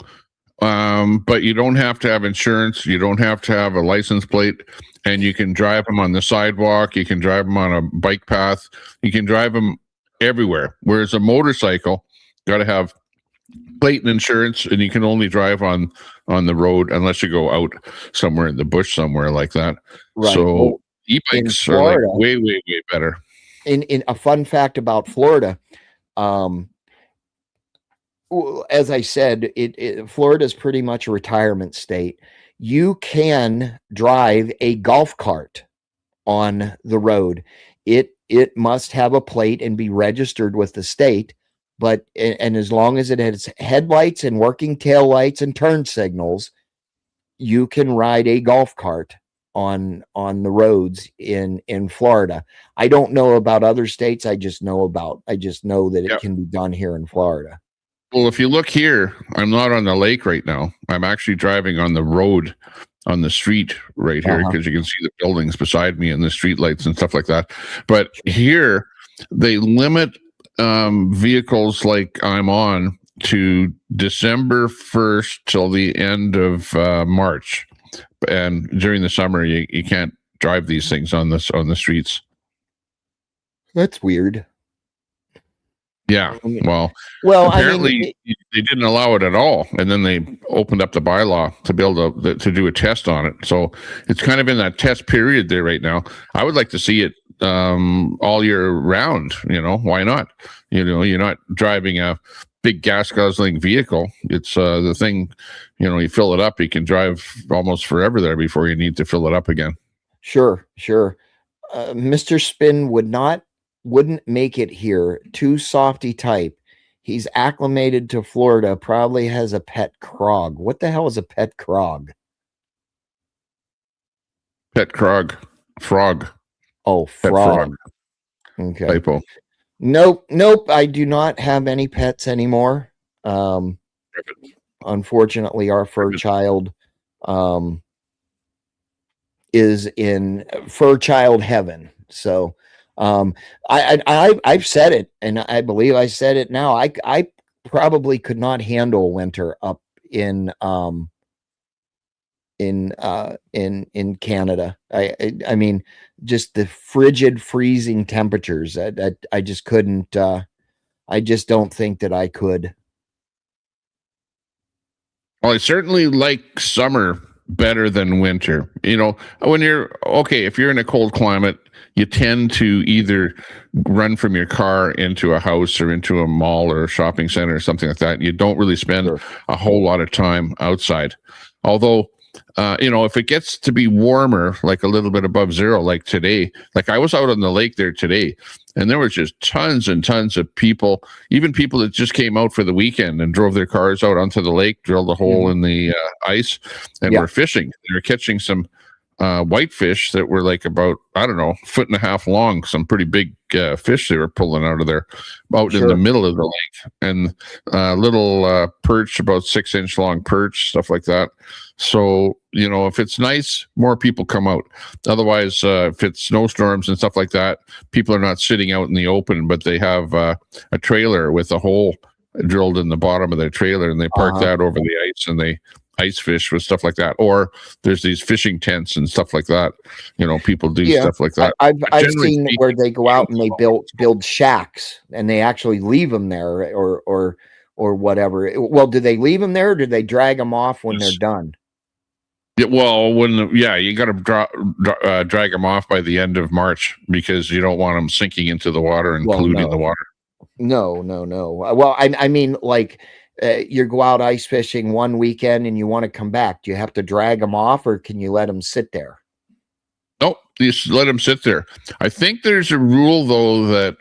but you don't have to have insurance. You don't have to have a license plate, and you can drive them on the sidewalk. You can drive them on a bike path. You can drive them everywhere. Whereas a motorcycle, got to have plate and insurance, and you can only drive on the road unless you go out somewhere in the bush somewhere like that. Right. So e-bikes are like way, way, way better. In a fun fact about Florida, as I said, Florida is pretty much a retirement state. You can drive a golf cart on the road. It must have a plate and be registered with the state, but as long as it has headlights and working tail lights and turn signals, you can ride a golf cart on the roads in Florida. I don't know about other states. I just know that it can be done here in Florida. Well, if you look here, I'm not on the lake right now. I'm actually driving on the road, on the street right here, because you can see the buildings beside me and the street lights and stuff like that. But here, they limit vehicles like I'm on to December 1st till the end of March. And during the summer, you can't drive these things on the streets. That's weird. Yeah, well, apparently they didn't allow it at all, and then they opened up the bylaw to be able to do a test on it. So it's kind of in that test period there right now. I would like to see it all year round. Why not? You're not driving a big gas guzzling vehicle. It's the thing. You fill it up. You can drive almost forever there before you need to fill it up again. Sure. Mr. Spin wouldn't make it here. Too softy type. He's acclimated to Florida. Probably has a pet crog. What the hell is a pet crog? Pet crog. Frog. Oh, frog. Okay. Typo. Nope. I do not have any pets anymore. Unfortunately, our fur child is in fur child heaven. So I've said it, and I believe I said it now. I probably could not handle winter up in Canada. I mean, just the frigid, freezing temperatures. I just couldn't. I just don't think that I could. Well, I certainly like summer better than winter. When if you're in a cold climate, you tend to either run from your car into a house or into a mall or a shopping center or something like that. You don't really spend a whole lot of time outside. Although, if it gets to be warmer, like a little bit above zero, like today, like I was out on the lake there today, and there was just tons and tons of people, even people that just came out for the weekend and drove their cars out onto the lake, drilled a hole in the ice, and were fishing. They were catching some whitefish that were like about, I don't know, 1.5 foot long, some pretty big fish they were pulling out of there, out in the middle of the lake, and little perch, about 6-inch long perch, stuff like that. So, if it's nice, more people come out. Otherwise, if it's snowstorms and stuff like that, people are not sitting out in the open, but they have a trailer with a hole drilled in the bottom of their trailer, and they park that over the ice, and they ice fish with stuff like that, or there's these fishing tents and stuff like that. People do stuff like that. I've seen where they go out and they build shacks, and they actually leave them there, or whatever. Well, do they leave them there, or do they drag them off when they're done? Yeah, well, you got to drag them off by the end of March, because you don't want them sinking into the water and polluting the water. No. Well, I mean, like, you go out ice fishing one weekend and you want to come back. Do you have to drag them off, or can you let them sit there? Nope, you just let them sit there. I think there's a rule, though, that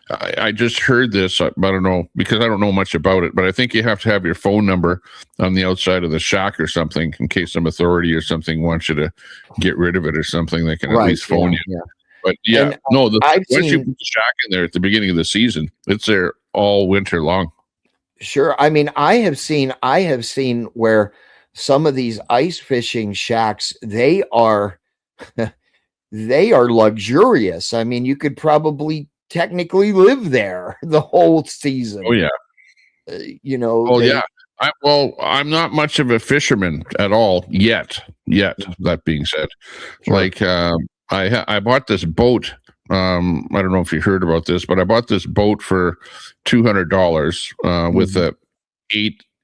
I just heard this. I don't know, because I don't know much about it, but I think you have to have your phone number on the outside of the shack or something, in case some authority or something wants you to get rid of it or something. They can at least phone you. Yeah. But once you put the shack in there at the beginning of the season, it's there all winter long. Sure. I mean, I have seen where some of these ice fishing shacks, they are luxurious. I mean, you could probably technically live there the whole season. Oh yeah. I'm not much of a fisherman at all yet. That being said, sure. Like, I bought this boat. I don't know if you heard about this, but I bought this boat for $200 with a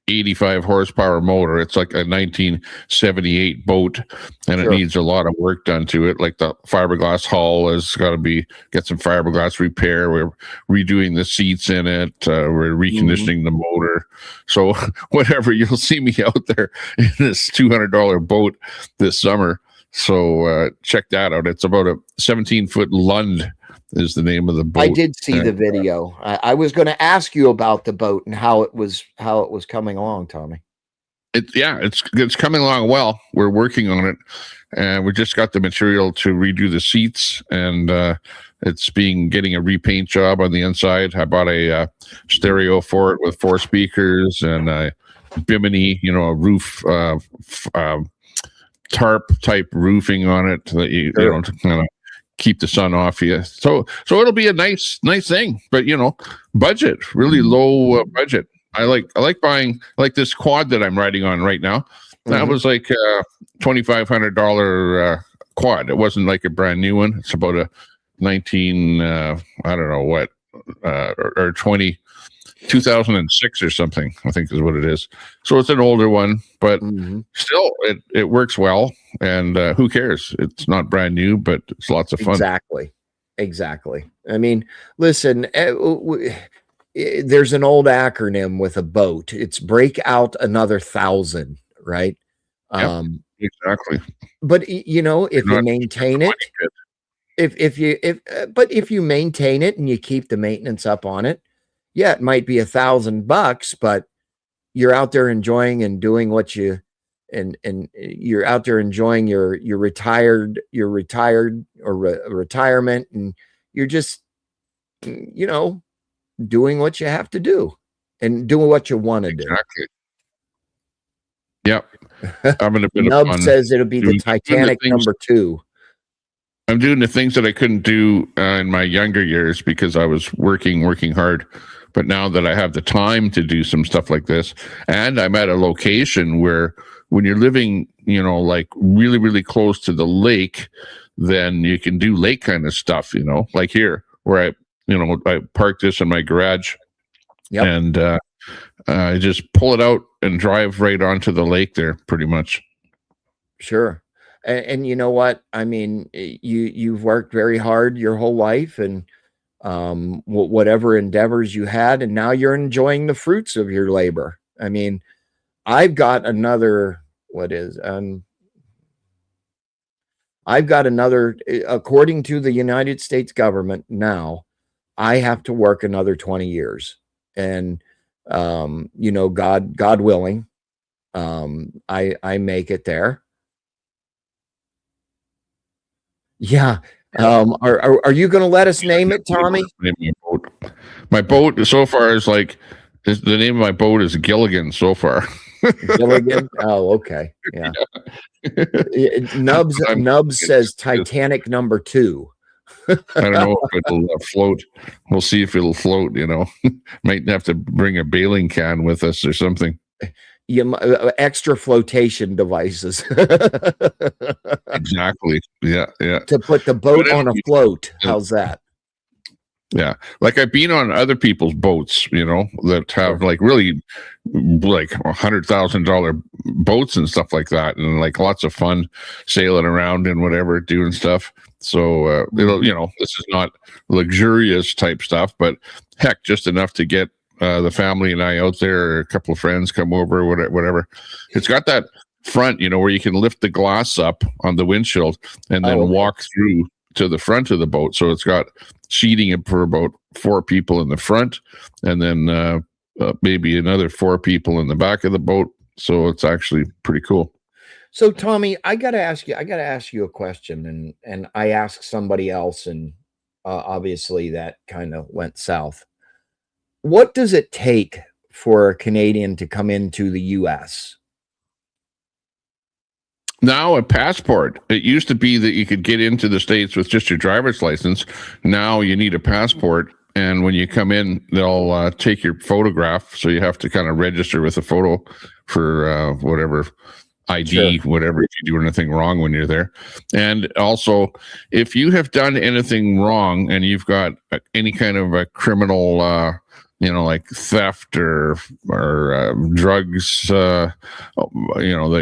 85 horsepower motor. It's like a 1978 boat, and It needs a lot of work done to it. Like the fiberglass hull has got to get some fiberglass repair. We're redoing the seats in it. We're reconditioning the motor. So whatever, you'll see me out there in this $200 boat this summer. So check that out. It's about a 17-foot Lund is the name of the boat. I did see the video. I was going to ask you about the boat and how it was coming along, Tommy. It's coming along well. We're working on it, and we just got the material to redo the seats, and it's getting a repaint job on the inside. I bought a stereo for it with 4 speakers and a bimini, a roof tarp type roofing on it that you know, to kind of keep the sun off you. So it'll be a nice thing, but budget, really low budget. I like buying like this quad that I'm riding on right now. That was like $2,500 quad. It wasn't like a brand new one. It's about a 19 I don't know what or 2006 or something, I think is what it is. So it's an older one, but still it works well, and who cares? It's not brand new, but it's lots of fun. Exactly. I mean, listen, there's an old acronym with a boat. It's break out another 1,000, right? Exactly. But if you maintain it, if you maintain it and you keep the maintenance up on it, yeah, it might be $1,000, but you're out there enjoying and doing what you, and you're out there enjoying your retirement, and you're just, doing what you have to do and doing what you want to do. Exactly. Yep. Nub says it'll be the Titanic #2. I'm doing the things that I couldn't do in my younger years because I was working hard. But now that I have the time to do some stuff like this, and I'm at a location where when you're living, like really, really close to the lake, then you can do lake kind of stuff, like here where I parked this in my garage and I just pull it out and drive right onto the lake there pretty much. Sure. And you know what? I mean, you've worked very hard your whole life, and whatever endeavors you had, and now you're enjoying the fruits of your labor. I mean, I've got another, according to the United States government now, I have to work another 20 years. And, God willing, I make it there. Yeah. Are you going to let us name it, Tommy? My boat so far is the name of my boat is Gilligan so far. Gilligan? Oh, okay. Yeah. Nubs says Titanic #2. I don't know if it'll float. We'll see if it'll float, Might have to bring a bailing can with us or something. extra flotation devices. Exactly. Yeah. To put the boat on a float. How's that? Yeah. Like I've been on other people's boats, that have like really like $100,000 boats and stuff like that. And like lots of fun sailing around and whatever, doing stuff. So, this is not luxurious type stuff, but heck, just enough to get the family and I out there, or a couple of friends come over, whatever. It's got that front, where you can lift the glass up on the windshield and then walk through to the front of the boat. So it's got seating for about 4 people in the front, and then maybe another 4 people in the back of the boat. So it's actually pretty cool. So Tommy, I got to ask you a question, and I asked somebody else, and obviously that kind of went south. What does it take for a Canadian to come into the US? Now a passport. It used to be that you could get into the States with just your driver's license. Now you need a passport. And when you come in, they'll take your photograph. So you have to kind of register with a photo for whatever ID, whatever, if you do anything wrong when you're there. And also, if you have done anything wrong and you've got any kind of a criminal like theft or drugs, that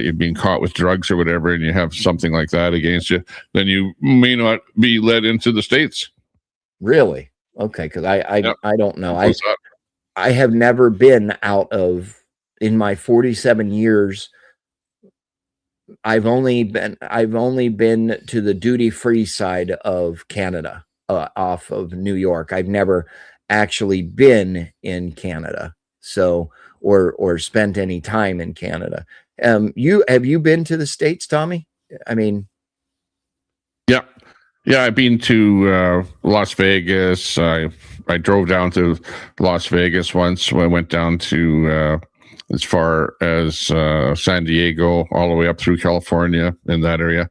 you're being caught with drugs or whatever, and you have something like that against you, then you may not be let into the States. Really? Okay, because I don't know. I have never been out of, in my 47 years, I've only been to the duty-free side of Canada, off of New York. I've never actually been in Canada, so or spent any time in Canada. Have you been to the States, Tommy? I mean, yeah, I've been to Las Vegas. I drove down to Las Vegas once. I went down to as far as San Diego, all the way up through California, in that area.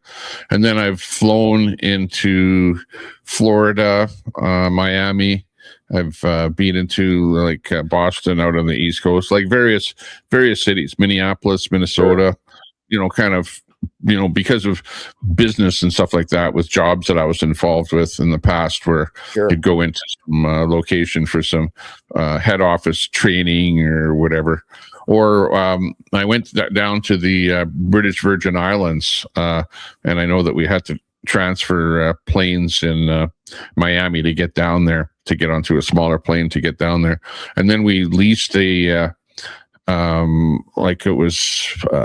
And then I've flown into Florida, Miami. I've been into like Boston, out on the East Coast, like various cities, Minneapolis, Minnesota, kind of, because of business and stuff like that, with jobs that I was involved with in the past, where you'd go into some location for some head office training or whatever. Or I went down to the British Virgin Islands, and I know that we had to transfer planes in Miami to get down there, to get onto a smaller plane to get down there. And then we leased a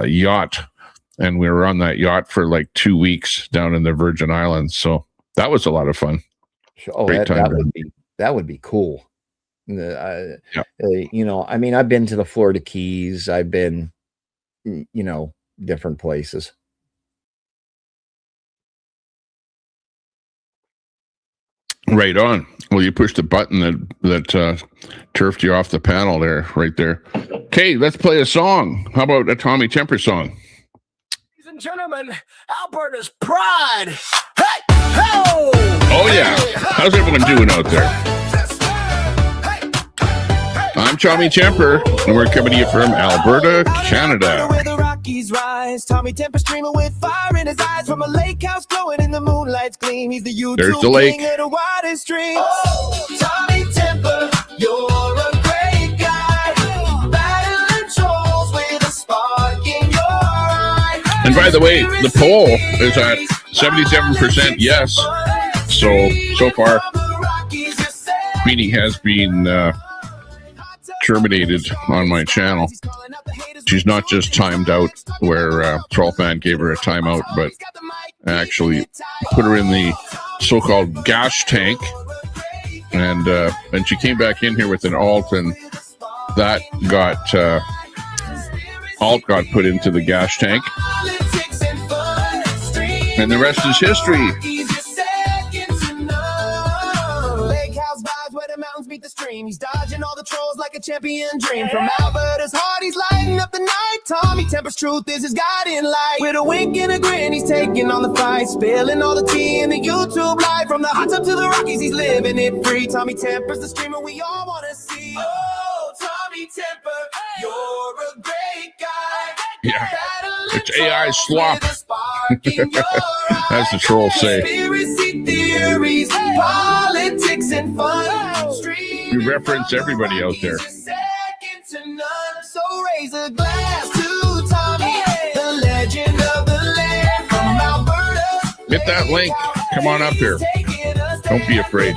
yacht, and we were on that yacht for like 2 weeks down in the Virgin Islands. So that was a lot of fun. Oh, that would be cool. I mean, I've been to the Florida Keys. I've been, different places. Right on. Well, you pushed the button that turfed you off the panel there, right there. Okay, let's play a song. How about a Tommy Temper song? Ladies and gentlemen, Alberta's pride. Hey, ho! Oh yeah. How's everyone doing out there? I'm Tommy Temper, and we're coming to you from Alberta, Canada. Where the Rockies rise, Tommy Temper streaming with fire in his eyes, from a lake house glowing in the moonlight's gleam. He's the YouTube king of the widest streams. Oh, Tommy Temper, you're a great guy, battling trolls with a spark in your eye. And by the way, the poll is at 77% yes. So far, Queenie has been terminated on my channel. She's not just timed out, where 12 Man gave her a timeout, but actually put her in the so-called gas tank, and she came back in here with an alt, and that got alt got put into the gas tank, and the rest is history. Beat the stream. He's dodging all the trolls like a champion dream. From Alberta's heart, he's lighting up the night. Tommy Temper's truth is his guiding light. With a wink and a grin, he's taking on the fight, spilling all the tea in the YouTube light. From the hot tub to the Rockies, he's living it free. Tommy Temper's the streamer we all want to see. Oh, Tommy Temper, you're a great guy. Yeah. It's AI slop. As the trolls say. Theories, politics and fun. We reference everybody out there. So raise a glass to Tommy, the legend of the land from Alberta. Hit that link. Come on up here. Don't be afraid.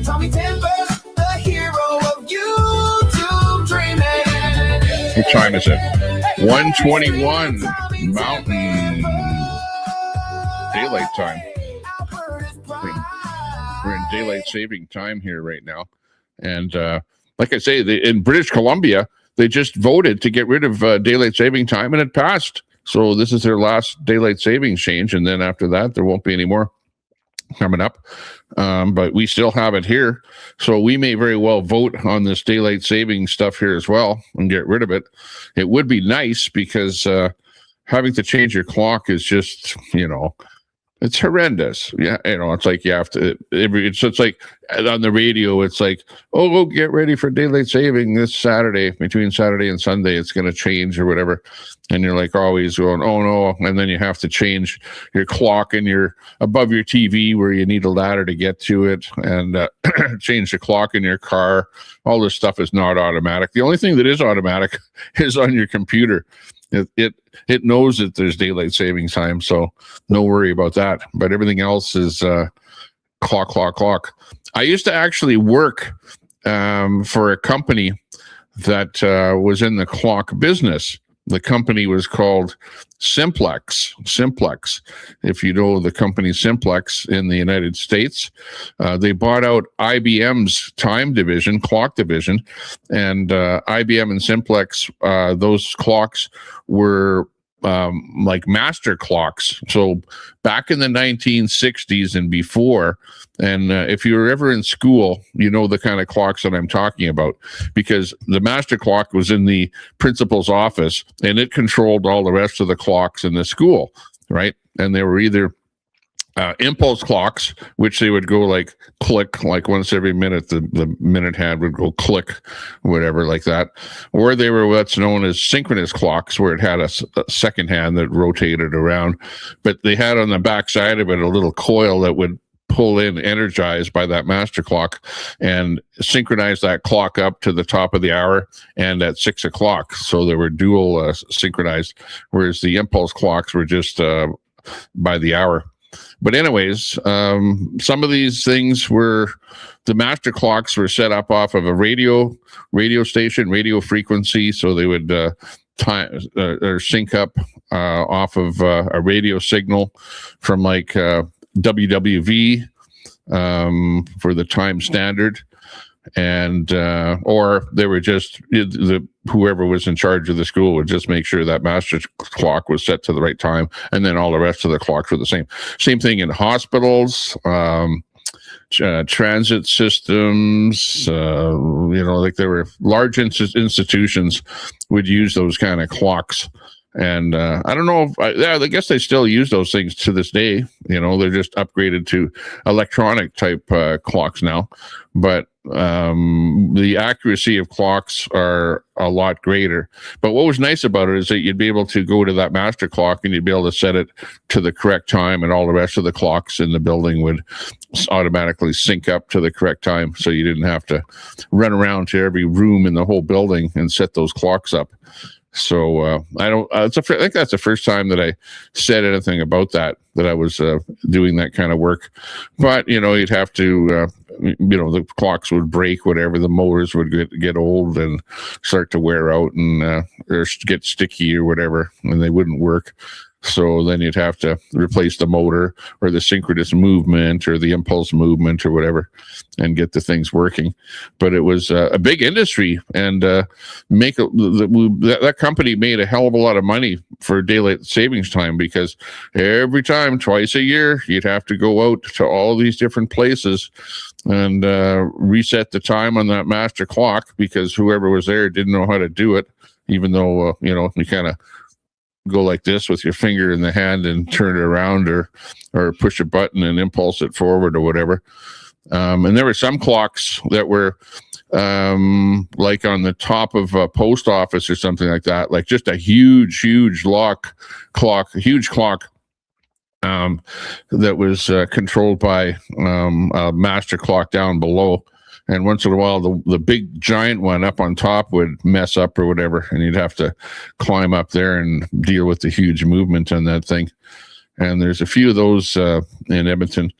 Tommy Tempest, the hero of YouTube dreaming. What time is it? 1:21 Mountain Daylight Time. We're in daylight saving time here right now. And like I say, in British Columbia, they just voted to get rid of daylight saving time, and it passed. So this is their last daylight savings change. And then after that, there won't be any more coming up. But we still have it here. So we may very well vote on this daylight saving stuff here as well and get rid of it. It would be nice because having to change your clock is just, it's horrendous. Yeah, it's like you have to. It's like on the radio. It's like, oh, get ready for daylight saving this Saturday. Between Saturday and Sunday, it's going to change or whatever. And you're like always going, oh no! And then you have to change your clock and you're above your TV where you need a ladder to get to it, and change the clock in your car. All this stuff is not automatic. The only thing that is automatic is on your computer. It knows that there's daylight savings time, so no worry about that. But everything else is clock. I used to actually work for a company that was in the clock business. The company was called Simplex. If you know the company Simplex in the United States, they bought out IBM's time division, clock division, and IBM and Simplex, those clocks were like master clocks. So back in the 1960s and before, and if you were ever in school, you know the kind of clocks that I'm talking about, because the master clock was in the principal's office and it controlled all the rest of the clocks in the school, right? And they were either impulse clocks, which they would go like click, like once every minute, the minute hand would go click, whatever, like that. Or they were what's known as synchronous clocks, where it had a second hand that rotated around, but they had on the back side of it a little coil that would pull in, energized by that master clock, and synchronize that clock up to the top of the hour and at 6 o'clock. So they were dual synchronized, whereas the impulse clocks were just by the hour. But anyways, some of these things were, the master clocks were set up off of a radio station, radio frequency. So they would time or sync up off of a radio signal from like WWV for the time standard. And or they were just whoever was in charge of the school would just make sure that master clock was set to the right time, and then all the rest of the clocks were the same thing in hospitals, transit systems, like there were large institutions would use those kind of clocks. And I don't know if I guess they still use those things to this day. They're just upgraded to electronic type clocks now. But the accuracy of clocks are a lot greater. But what was nice about it is that you'd be able to go to that master clock and you'd be able to set it to the correct time, and all the rest of the clocks in the building would automatically sync up to the correct time. So you didn't have to run around to every room in the whole building and set those clocks up. So I think that's the first time that I said anything about that I was doing that kind of work. But you'd have to the clocks would break, whatever, the motors would get old and start to wear out and or get sticky or whatever, and they wouldn't work. So then you'd have to replace the motor or the synchronous movement or the impulse movement or whatever and get the things working. But it was a big industry, and that company made a hell of a lot of money for daylight savings time, because every time, twice a year, you'd have to go out to all these different places and reset the time on that master clock, because whoever was there didn't know how to do it, even though, you kind of go like this with your finger in the hand and turn it around, or push a button and impulse it forward or whatever. And there were some clocks that were like on the top of a post office or something like that, like just a huge clock that was controlled by a master clock down below. And once in a while, the big giant one up on top would mess up or whatever, and you'd have to climb up there and deal with the huge movement on that thing. And there's a few of those in Edmonton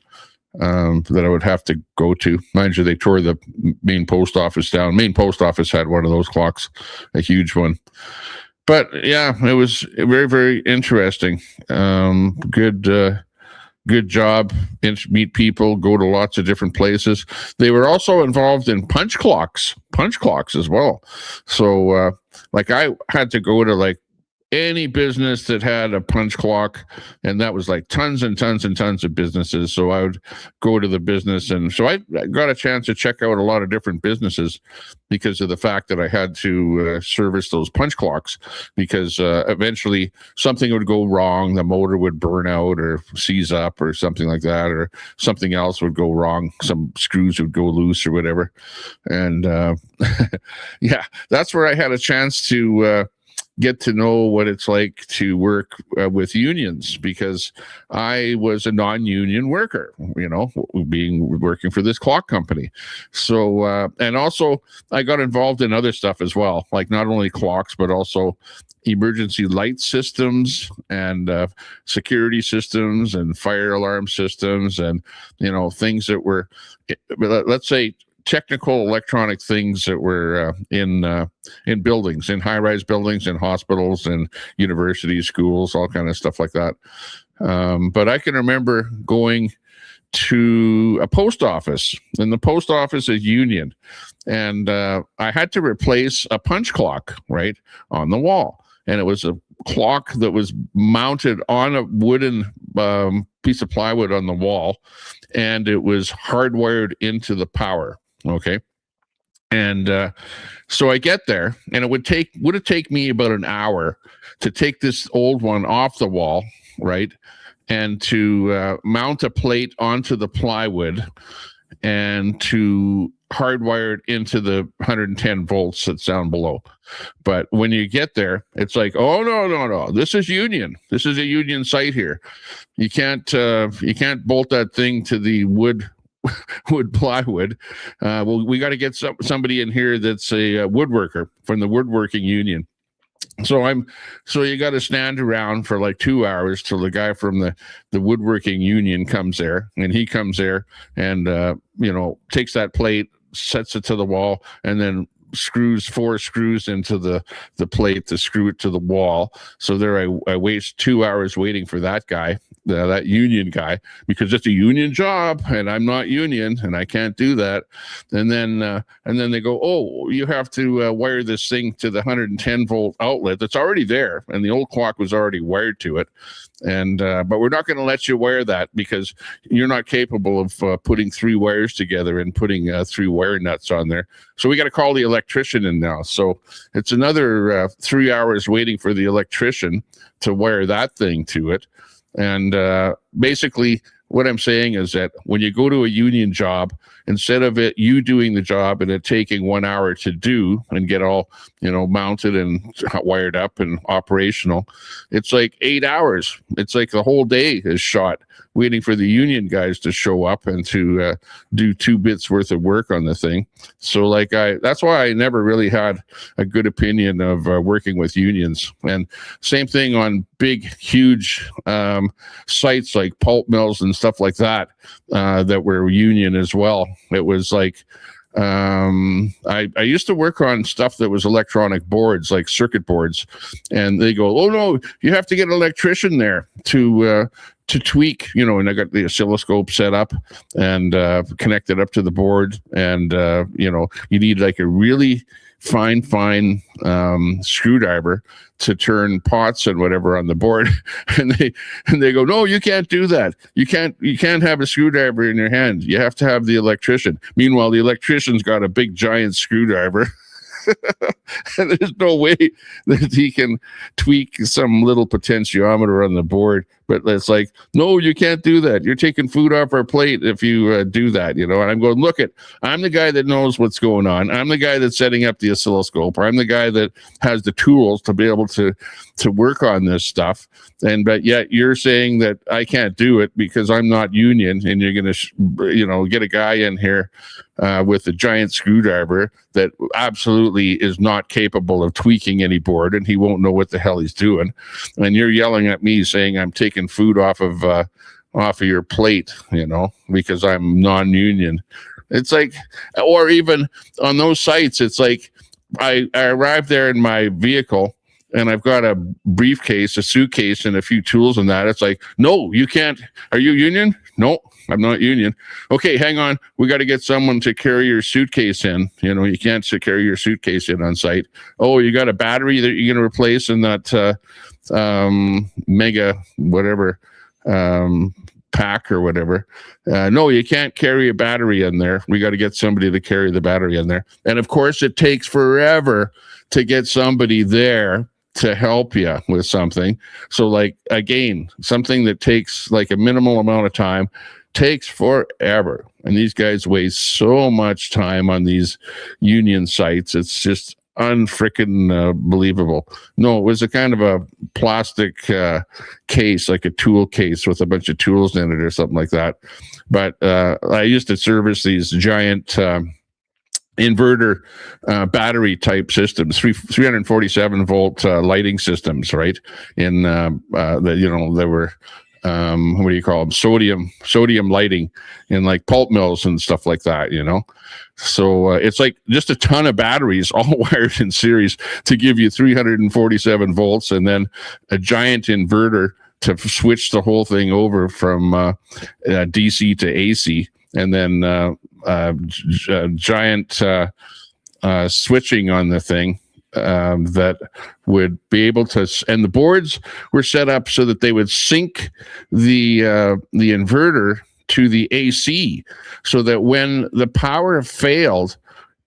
that I would have to go to. Mind you, they tore the main post office down. Main post office had one of those clocks, a huge one. But yeah, it was very, very interesting. Good job. Meet people, go to lots of different places. They were also involved in punch clocks as well. So like I had to go to like any business that had a punch clock, and that was like tons and tons and tons of businesses. So I would go to the business, and so I got a chance to check out a lot of different businesses because of the fact that I had to service those punch clocks, because eventually something would go wrong, the motor would burn out or seize up or something like that, or something else would go wrong, some screws would go loose or whatever. And yeah, that's where I had a chance to get to know what it's like to work with unions, because I was a non-union worker, working for this clock company. So, and also I got involved in other stuff as well, like not only clocks, but also emergency light systems and security systems and fire alarm systems, and, things that were, let's say, technical electronic things that were in buildings, in high-rise buildings, in hospitals and universities, schools, all kind of stuff like that. But I can remember going to a post office, and the post office is union, and I had to replace a punch clock right on the wall, and it was a clock that was mounted on a wooden piece of plywood on the wall, and it was hardwired into the power. Okay. And so I get there, and it would have taken me about an hour to take this old one off the wall, right, and to mount a plate onto the plywood and to hardwire it into the 110 volts that's down below. But when you get there, it's like, oh no, this is union. This is a union site here. You can't bolt that thing to the wood plywood. Well, we got to get somebody in here that's a woodworker from the woodworking union. So you got to stand around for like 2 hours till the guy from the woodworking union comes there, and he comes there and takes that plate, sets it to the wall, and then screws 4 screws into the plate to screw it to the wall. So there I waste 2 hours waiting for that guy, that union guy, because it's a union job and I'm not union and I can't do that. And then they go, oh, you have to wire this thing to the 110 volt outlet that's already there, and the old clock was already wired to it. And but we're not going to let you wire that because you're not capable of putting 3 wires together and putting 3 wire nuts on there. So we got to call the electrician in now. So it's another 3 hours waiting for the electrician to wire that thing to it. And basically what I'm saying is that when you go to a union job, instead of you doing the job and it taking 1 hour to do and get all, mounted and wired up and operational, it's like 8 hours. It's like the whole day is shot waiting for the union guys to show up and to do 2 bits worth of work on the thing. So that's why I never really had a good opinion of working with unions. And same thing on big, huge sites like pulp mills and stuff like that that were union as well. It was like, I used to work on stuff that was electronic boards, like circuit boards, and they go, oh no, you have to get an electrician there to tweak, and I got the oscilloscope set up and connected up to the board, and you need like a really fine screwdriver to turn pots and whatever on the board. And they go, no, you can't do that. You can't have a screwdriver in your hand. You have to have the electrician. Meanwhile, the electrician's got a big giant screwdriver. And there's no way that he can tweak some little potentiometer on the board But it's like, no, you can't do that. You're taking food off our plate if you do that, you know. And I'm going, look, I'm the guy that knows what's going on. I'm the guy that's setting up the oscilloscope. I'm the guy that has the tools to be able to work on this stuff. But yet you're saying that I can't do it because I'm not union, and you're going to, get a guy in here with a giant screwdriver that absolutely is not capable of tweaking any board, and he won't know what the hell he's doing. And you're yelling at me saying I'm taking food off of your plate, because I'm non-union. It's like, or even on those sites, it's like I arrived there in my vehicle and I've got a briefcase, a suitcase, and a few tools and that. It's like, no, you can't. Are you union? No, I'm not union. Okay, hang on. We got to get someone to carry your suitcase in. You can't carry your suitcase in on site. Oh, you got a battery that you're going to replace in that mega whatever pack or whatever. No, you can't carry a battery in there. We got to get somebody to carry the battery in there. And of course, it takes forever to get somebody there to help you with something. So like, again, something that takes like a minimal amount of time takes forever. And these guys waste so much time on these union sites. It's just unfreaking believable. No, it was a kind of a plastic case, like a tool case with a bunch of tools in it or something like that. But I used to service these giant inverter battery type systems, 347 volt lighting systems, right? In they were what do you call them, sodium lighting in like pulp mills and stuff like that, so it's like just a ton of batteries all wired in series to give you 347 volts, and then a giant inverter to switch the whole thing over from DC to AC, and then giant switching on the thing that would be able to, and the boards were set up so that they would sync the inverter to the AC, so that when the power failed,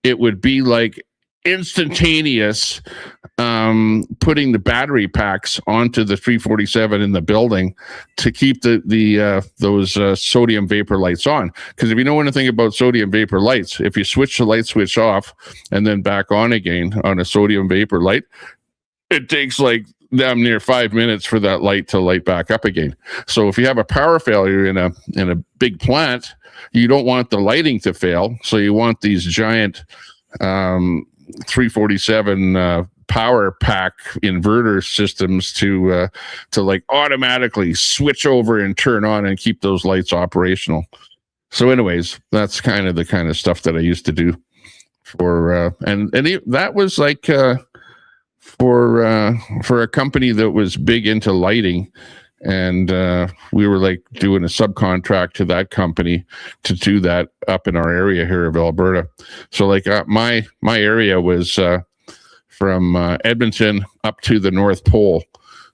it would be like instantaneous putting the battery packs onto the 347 in the building to keep those sodium vapor lights on. Because if you know anything about sodium vapor lights, if you switch the light switch off and then back on again on a sodium vapor light, it takes like damn near 5 minutes for that light to light back up again. So if you have a power failure in a big plant, you don't want the lighting to fail. So you want these giant 347 power pack inverter systems to like automatically switch over and turn on and keep those lights operational. So anyways, that's kind of stuff that I used to do for that was like for a company that was big into lighting, and we were like doing a subcontract to that company to do that up in our area here of Alberta. So like my area was from Edmonton up to the North Pole.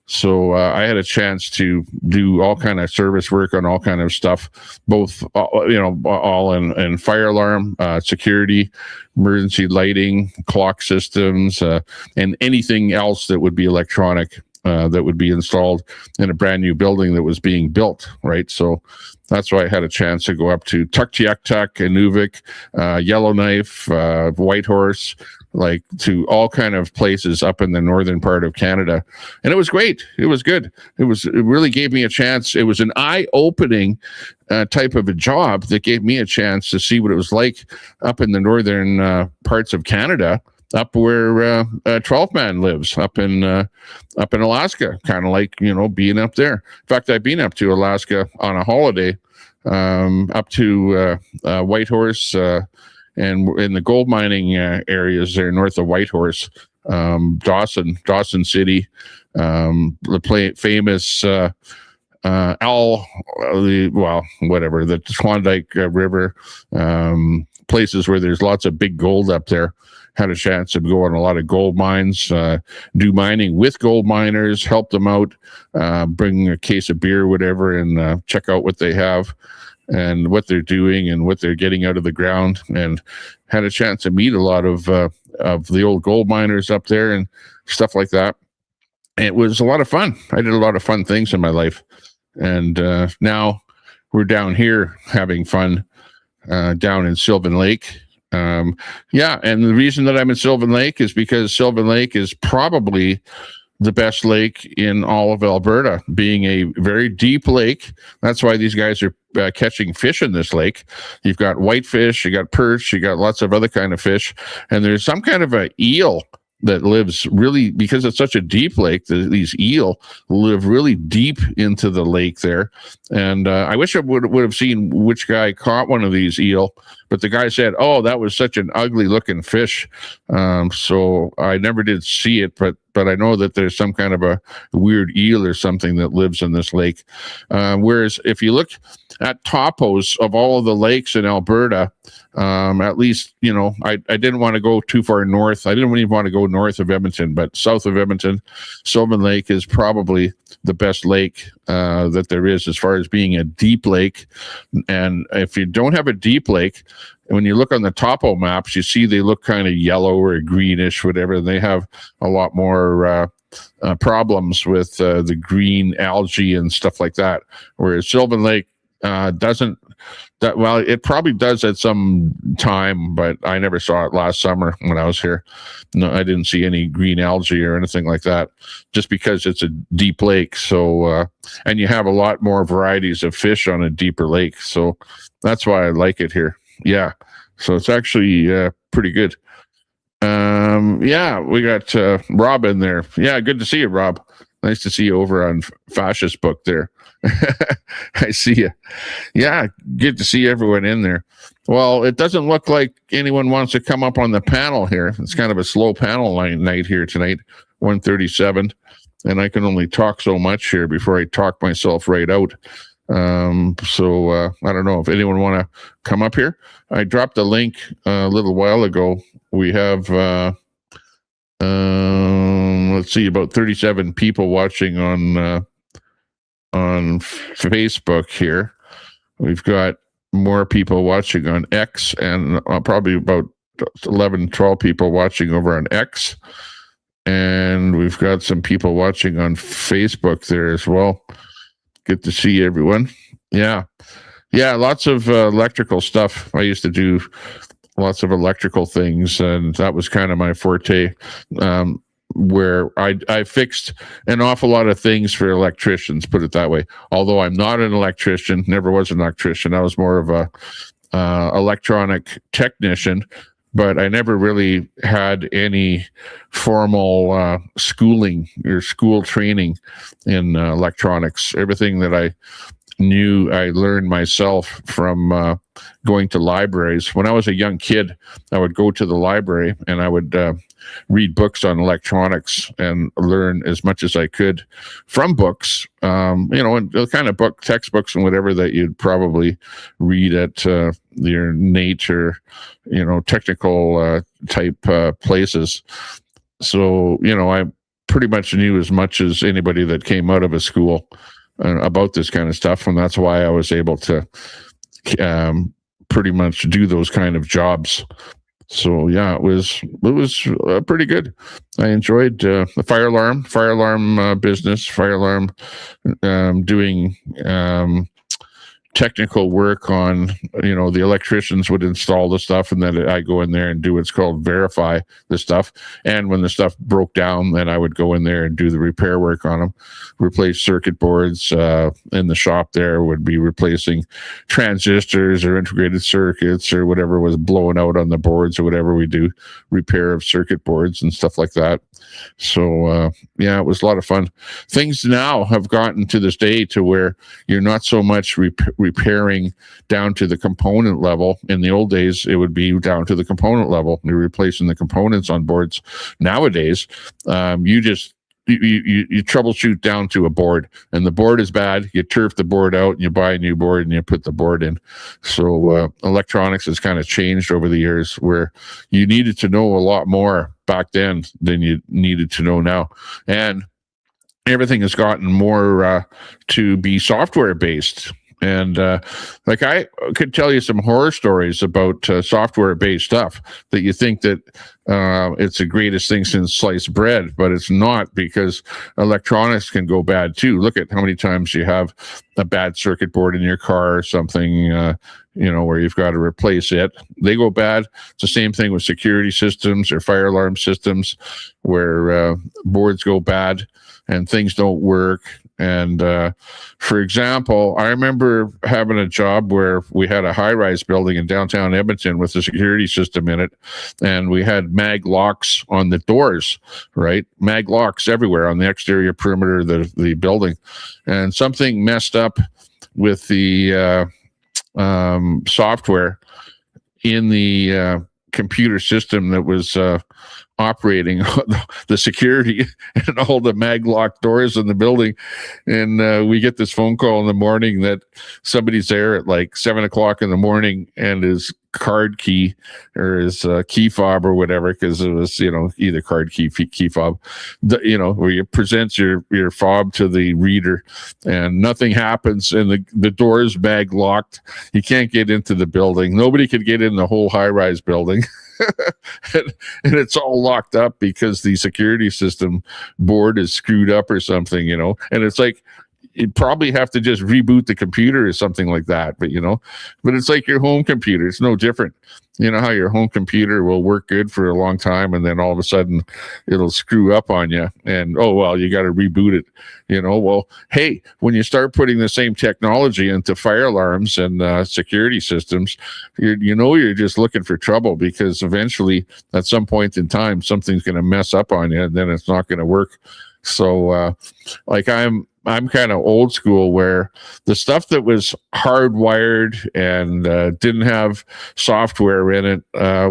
So I had a chance to do all kind of service work on all kind of stuff, both all in fire alarm, security, emergency lighting, clock systems, and anything else that would be electronic that would be installed in a brand new building that was being built, right? So that's why I had a chance to go up to Tuktoyaktuk, Inuvik, Yellowknife, Whitehorse, like to all kind of places up in the northern part of Canada. And it was great. It was good. It really gave me a chance. It was an eye-opening type of a job that gave me a chance to see what it was like up in the northern parts of Canada, up where 12 Man lives, up in Alaska, kind of like, being up there. In fact, I've been up to Alaska on a holiday, up to Whitehorse, and in the gold mining areas there north of Whitehorse, Dawson City, the famous the Klondike River, places where there's lots of big gold up there. Had a chance to go on a lot of gold mines, do mining with gold miners, help them out, bring a case of beer, whatever, and check out what they have and what they're doing and what they're getting out of the ground. And had a chance to meet a lot of the old gold miners up there and stuff like that. And it was a lot of fun. I did a lot of fun things in my life. And now we're down here having fun down in Sylvan Lake. Yeah, and the reason that I'm in Sylvan Lake is because Sylvan Lake is probably the best lake in all of Alberta, being a very deep lake. That's why these guys are catching fish in this lake. You've got whitefish, you got perch, you got lots of other kind of fish, and there's some kind of a eel that lives really, because it's such a deep lake, these eel live really deep into the lake there. And I wish I would have seen which guy caught one of these eel, but the guy said, oh, that was such an ugly looking fish. So I never did see it, but I know that there's some kind of a weird eel or something that lives in this lake. Whereas if you look at topos of all of the lakes in Alberta, at least, you know, I didn't want to go too far north. I didn't even want to go north of Edmonton, but south of Edmonton, Sylvan Lake is probably the best lake that there is as far as being a deep lake. And if you don't have a deep lake, when you look on the topo maps, you see they look kind of yellow or greenish, whatever. They have a lot more problems with the green algae and stuff like that. Whereas Sylvan Lake doesn't. Well, it probably does at some time, but I never saw it last summer when I was here. No, I didn't see any green algae or anything like that, just because it's a deep lake. So, and you have a lot more varieties of fish on a deeper lake. So that's why I like it here. Yeah. So it's actually pretty good. Yeah, we got Rob in there. Yeah, good to see you, Rob. Nice to see you over on Fascist Book there. I see you. Yeah, good to see everyone in there. Well, it doesn't look like anyone wants to come up on the panel here. It's kind of a slow panel night here tonight, 1:37, and I can only talk so much here before I talk myself right out. So I don't know if anyone want to come up here. I dropped a link a little while ago. We have let's see, about 37 people watching on Facebook here. We've got more people watching on X, and probably about 11, 12 people watching over on X. And we've got some people watching on Facebook there as well. Good to see everyone. Yeah, lots of electrical stuff. I used to do lots of electrical things, and that was kind of my forte. Where I fixed an awful lot of things for electricians, put it that way. Although I'm not an electrician, never was an electrician. I was more of a electronic technician, but I never really had any formal schooling or school training in electronics. Everything that I knew, I learned myself from going to libraries. When I was a young kid, I would go to the library and I would read books on electronics and learn as much as I could from books, and the kind of textbooks and whatever that you'd probably read at your NATE or, technical type places. So, I pretty much knew as much as anybody that came out of a school about this kind of stuff. And that's why I was able to pretty much do those kind of jobs. So yeah, it was pretty good. I enjoyed the fire alarm business, doing technical work on, the electricians would install the stuff, and then I go in there and do what's called verify the stuff. And when the stuff broke down, then I would go in there and do the repair work on them, replace circuit boards. In the shop there would be replacing transistors or integrated circuits or whatever was blowing out on the boards or whatever we do, repair of circuit boards and stuff like that. So yeah, it was a lot of fun. Things now have gotten to this day to where you're not so much repairing down to the component level. In the old days, it would be down to the component level. You're replacing the components on boards. Nowadays, you troubleshoot down to a board, and the board is bad. You turf the board out, and you buy a new board, and you put the board in. So electronics has kind of changed over the years, where you needed to know a lot more back then than you needed to know now. And everything has gotten more to be software based. And like I could tell you some horror stories about software-based stuff that you think that it's the greatest thing since sliced bread, but it's not, because electronics can go bad too. Look at how many times you have a bad circuit board in your car or something, where you've got to replace it. They go bad. It's the same thing with security systems or fire alarm systems, where boards go bad and things don't work. And for example, I remember having a job where we had a high-rise building in downtown Edmonton with a security system in it, and we had mag locks on the doors, right? Mag locks everywhere on the exterior perimeter of the building. And something messed up with the software in the computer system that was operating the security and all the mag lock doors in the building. And we get this phone call in the morning that somebody's there at like 7 o'clock in the morning, and his card key or his key fob or whatever, because it was, either card key fob, where you present your fob to the reader and nothing happens, and the door's mag locked. You can't get into the building. Nobody could get in the whole high-rise building. and it's all locked up because the security system board is screwed up or something, and it's like, you'd probably have to just reboot the computer or something like that. But it's like your home computer. It's no different. You know how your home computer will work good for a long time, and then all of a sudden it'll screw up on you, and you got to reboot it. Well, hey, when you start putting the same technology into fire alarms and security systems, you're just looking for trouble, because eventually at some point in time something's going to mess up on you, and then it's not going to work. So I'm kind of old school, where the stuff that was hardwired and didn't have software in it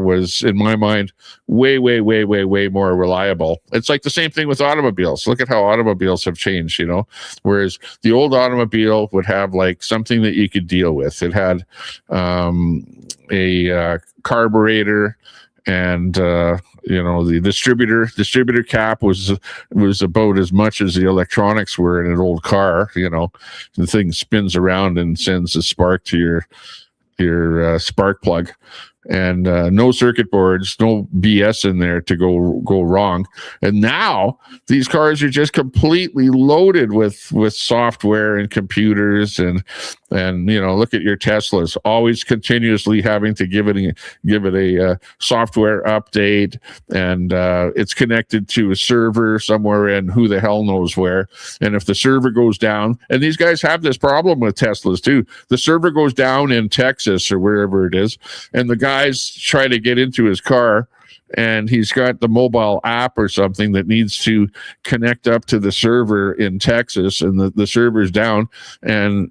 was, in my mind, way, way, way, way, way more reliable. It's like the same thing with automobiles. Look at how automobiles have changed, whereas the old automobile would have like something that you could deal with. It had a carburetor, and the distributor cap was about as much as the electronics were in an old car. The thing spins around and sends a spark to your spark plug, and no circuit boards, no BS in there to go wrong. And now these cars are just completely loaded with software and computers, and look at your Teslas, always continuously having to give it a software update, and it's connected to a server somewhere in who the hell knows where. And if the server goes down, and these guys have this problem with Teslas too, the server goes down in Texas or wherever it is, and the guys try to get into his car, and he's got the mobile app or something that needs to connect up to the server in Texas, and the server's down, and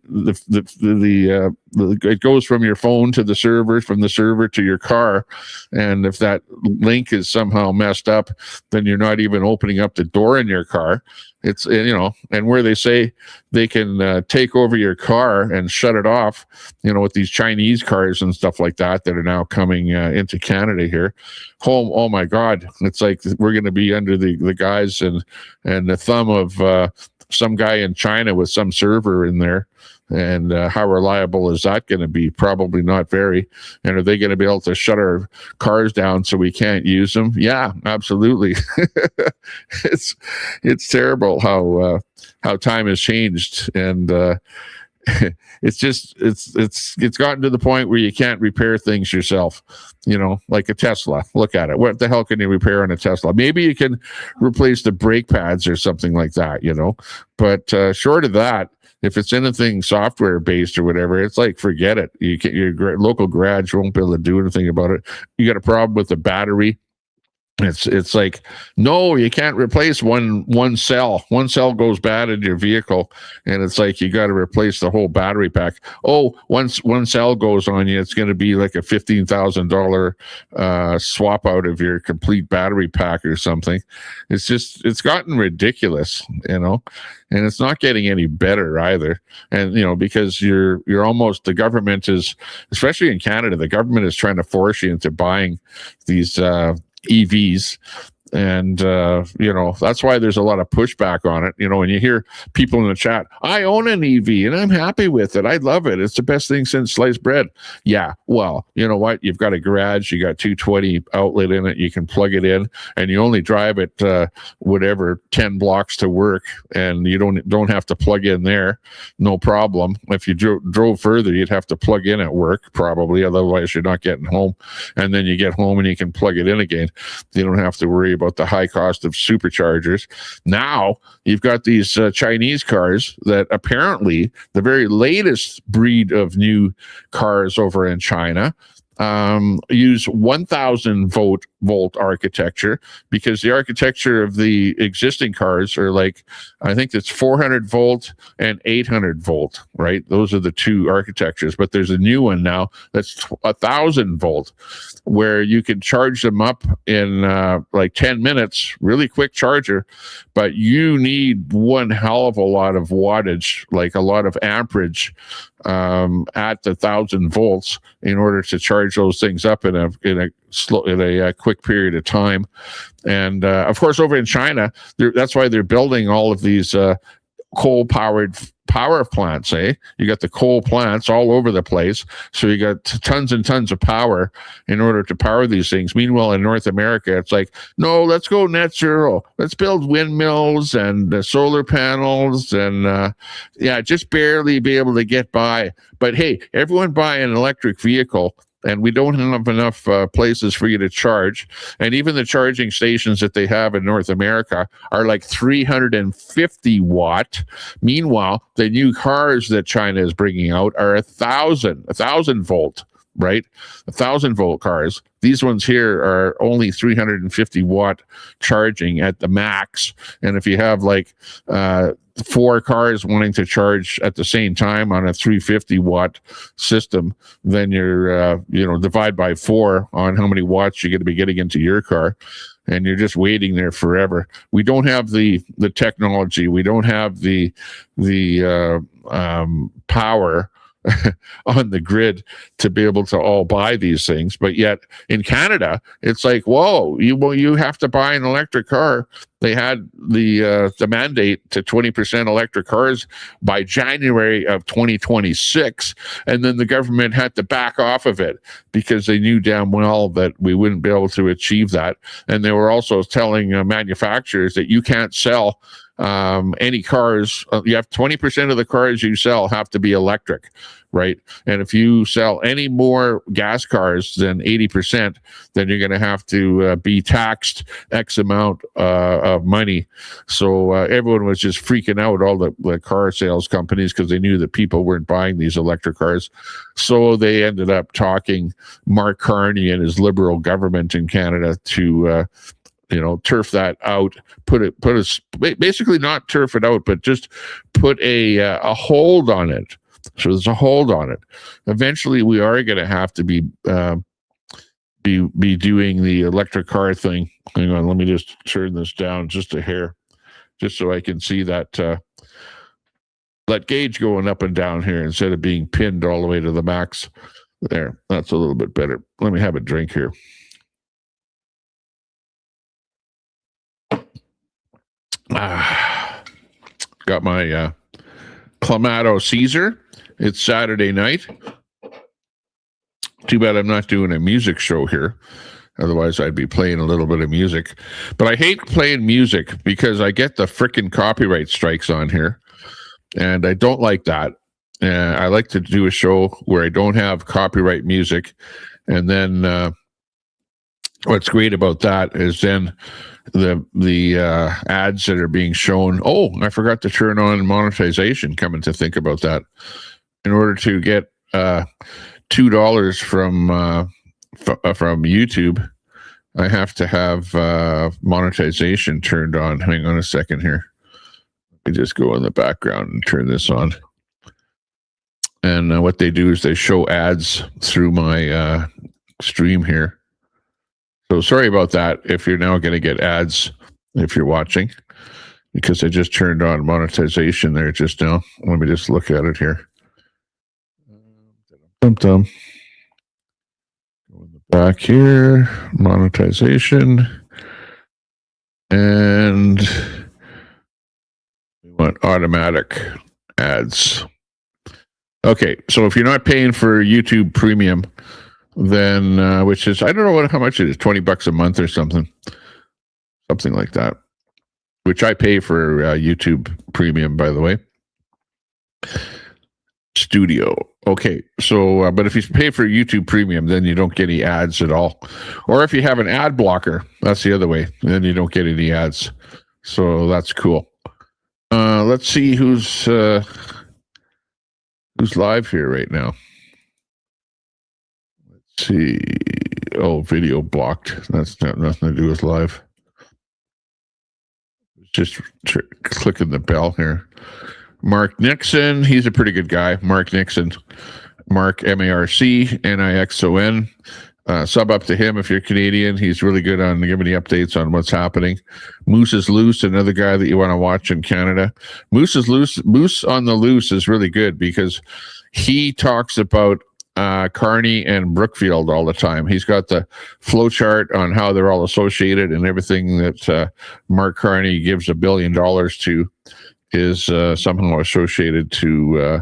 it goes from your phone to the server, from the server to your car, and if that link is somehow messed up, then you're not even opening up the door in your car. It's, and where they say they can take over your car and shut it off, with these Chinese cars and stuff like that are now coming into Canada here. Oh my God. It's like we're going to be under the guise and the thumb of some guy in China with some server in there. And how reliable is that going to be? Probably not very. And are they going to be able to shut our cars down so we can't use them? Yeah, absolutely. It's terrible how time has changed, and it's gotten to the point where you can't repair things yourself. Like a Tesla. Look at it. What the hell can you repair on a Tesla? Maybe you can replace the brake pads or something like that. But short of that, if it's anything software based or whatever, it's like, forget it. Your local garage won't be able to do anything about it. You got a problem with the battery. It's like, no, you can't replace one cell. One cell goes bad in your vehicle, and it's like you got to replace the whole battery pack. Once one cell goes on you, it's going to be like a $15,000 swap out of your complete battery pack or something. It's gotten ridiculous, and it's not getting any better either. And because you're almost, the government is, especially in Canada, the government is trying to force you into buying these EVs, And, that's why there's a lot of pushback on it. When you hear people in the chat, I own an EV and I'm happy with it. I love it. It's the best thing since sliced bread. Yeah. Well, you know what? You've got a garage, you got 220 outlet in it. You can plug it in and you only drive it, 10 blocks to work, and you don't have to plug in there. No problem. If you drove further, you'd have to plug in at work probably. Otherwise you're not getting home. And then you get home and you can plug it in again. You don't have to worry about the high cost of superchargers. Now you've got these Chinese cars that apparently the very latest breed of new cars over in China use 1,000 volt architecture, because the architecture of the existing cars are like, I think it's 400 volt and 800 volt, right? Those are the two architectures, but there's a new one now that's 1,000 volt, where you can charge them up in like 10 minutes, really quick charger, but you need one hell of a lot of wattage, like a lot of amperage at the 1,000 volts in order to charge those things up in a quick period of time. And of course, over in China, that's why they're building all of these coal-powered power plants. You got the coal plants all over the place, so you got tons and tons of power in order to power these things. Meanwhile, in North America, it's like, no, let's go net zero. Let's build windmills and solar panels and just barely be able to get by. But hey, everyone buy an electric vehicle, and we don't have enough places for you to charge. And even the charging stations that they have in North America are like 350 watt. Meanwhile, the new cars that China is bringing out are 1,000 volt, right? 1,000 volt cars. These ones here are only 350 watt charging at the max. And if you have like 4 cars wanting to charge at the same time on a 350 watt system, then you're divide by 4 on how many watts you're going to be getting into your car, and you're just waiting there forever. We don't have the technology, we don't have the power on the grid to be able to all buy these things. But yet in Canada, it's like, whoa, you have to buy an electric car. They had the mandate to 20% electric cars by January of 2026, and then the government had to back off of it because they knew damn well that we wouldn't be able to achieve that. And they were also telling manufacturers that you can't sell any cars. You have 20% of the cars you sell have to be electric, right? And if you sell any more gas cars than 80%, then you're going to have to be taxed X amount of money. So everyone was just freaking out, all the car sales companies, because they knew that people weren't buying these electric cars. So they ended up talking Mark Carney and his Liberal government in Canada to turf that out, basically not turf it out, but just put a hold on it. So there's a hold on it. Eventually, we are going to have to be doing the electric car thing. Hang on, let me just turn this down just a hair, just so I can see that gauge going up and down here instead of being pinned all the way to the max. There, that's a little bit better. Let me have a drink here. Got my Clamato Caesar. It's Saturday night. Too bad I'm not doing a music show here. Otherwise, I'd be playing a little bit of music. But I hate playing music because I get the frickin' copyright strikes on here. And I don't like that. I like to do a show where I don't have copyright music. And then what's great about that is then the ads that are being shown. Oh, I forgot to turn on monetization, coming to think about that. In order to get $2 from YouTube, I have to have monetization turned on. Hang on a second here. Let me just go in the background and turn this on. And what they do is they show ads through my stream here. So sorry about that if you're now going to get ads if you're watching, because I just turned on monetization there just now. Let me just look at it here. Go in the back here, monetization. And we want automatic ads. Okay, so if you're not paying for YouTube Premium, then which is, I don't know how much it is, $20 a month or something like that, which I pay for YouTube Premium, by the way. Studio. Okay, so but if you pay for YouTube Premium, then you don't get any ads at all. Or if you have an ad blocker, that's the other way, then you don't get any ads. So that's cool. Let's see who's live here right now. Let's see. Oh, video blocked. That's got nothing to do with live. Just clicking the bell here. Mark Nixon, he's a pretty good guy. Mark Nixon. Mark, Marcnixon. Sub up to him if you're Canadian. He's really good on giving you updates on what's happening. Moose is Loose, another guy that you want to watch in Canada. Moose is Loose. Moose on the Loose is really good because he talks about Carney and Brookfield all the time. He's got the flow chart on how they're all associated, and everything that Mark Carney gives $1 billion to is somehow associated to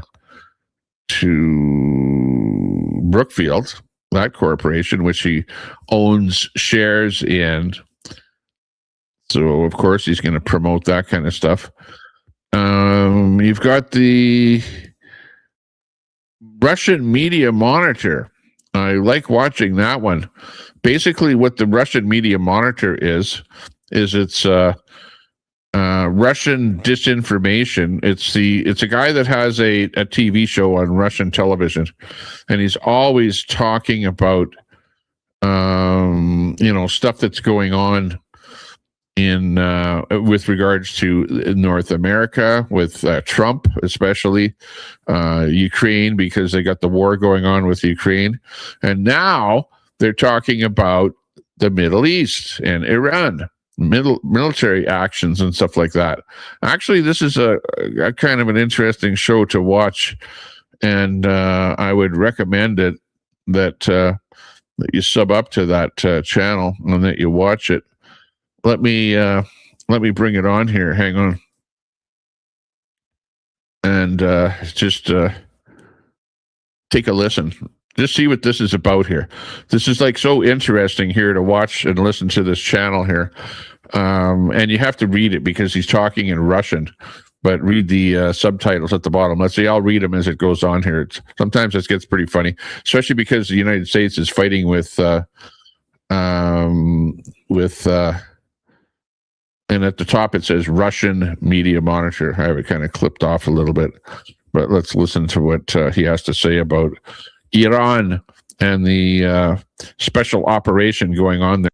Brookfield, that corporation, which he owns shares in. So, of course, he's going to promote that kind of stuff. You've got the Russian Media Monitor. I like watching that one. Basically, what the Russian Media Monitor is it's Russian disinformation. It's a guy that has a TV show on Russian television, and he's always talking about stuff that's going on in with regards to North America, with Trump, especially Ukraine, because they got the war going on with Ukraine, and now they're talking about the Middle East and Iran. Military actions and stuff like that. Actually, this is a kind of an interesting show to watch, and I would recommend it that you sub up to that channel and that you watch it. Let me bring it on here. Hang on, and just take a listen. Just see what this is about here. This is like so interesting here to watch and listen to this channel here. And you have to read it because he's talking in Russian, but read the subtitles at the bottom. Let's see, I'll read them as it goes on here. Sometimes this gets pretty funny, especially because the United States is fighting with and at the top it says Russian Media Monitor. I have it kind of clipped off a little bit, but let's listen to what he has to say about Iran and the special operation going on there.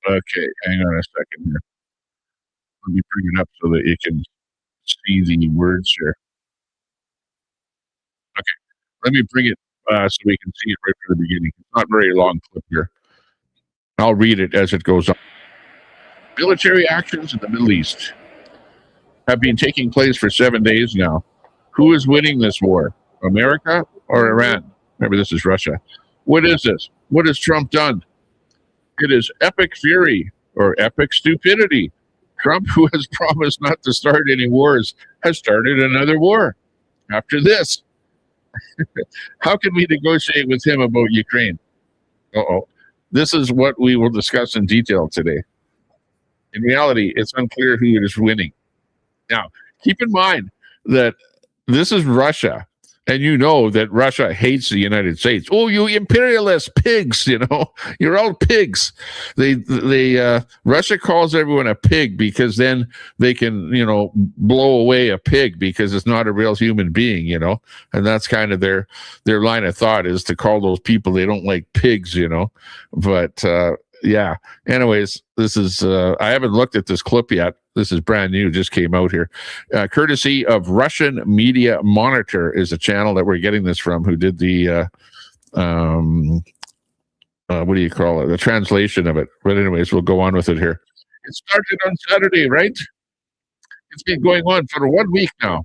Okay, hang on a second here. Let me bring it up so that you can see the words here. Okay, let me bring it so we can see it right from the beginning. It's not very long clip here. I'll read it as it goes on. Military actions in the Middle East have been taking place for 7 days now. Who is winning this war? America or Iran? Remember, this is Russia. What is this? What has Trump done? It is epic fury or epic stupidity. Trump, who has promised not to start any wars, has started another war. After this, how can we negotiate with him about Ukraine? This is what we will discuss in detail today. In reality, it's unclear who is winning. Now, keep in mind that this is Russia, and you know that Russia hates the United States. Oh, you imperialist pigs! You're all pigs. Russia calls everyone a pig because then they can, blow away a pig because it's not a real human being, and that's kind of their line of thought is to call those people they don't like pigs, But yeah. Anyways, this is I haven't looked at this clip yet. This is brand new, just came out here. Courtesy of Russian Media Monitor is a channel that we're getting this from, who did the, what do you call it? The translation of it. But anyways, we'll go on with it here. It started on Saturday, right? It's been going on for 1 week now.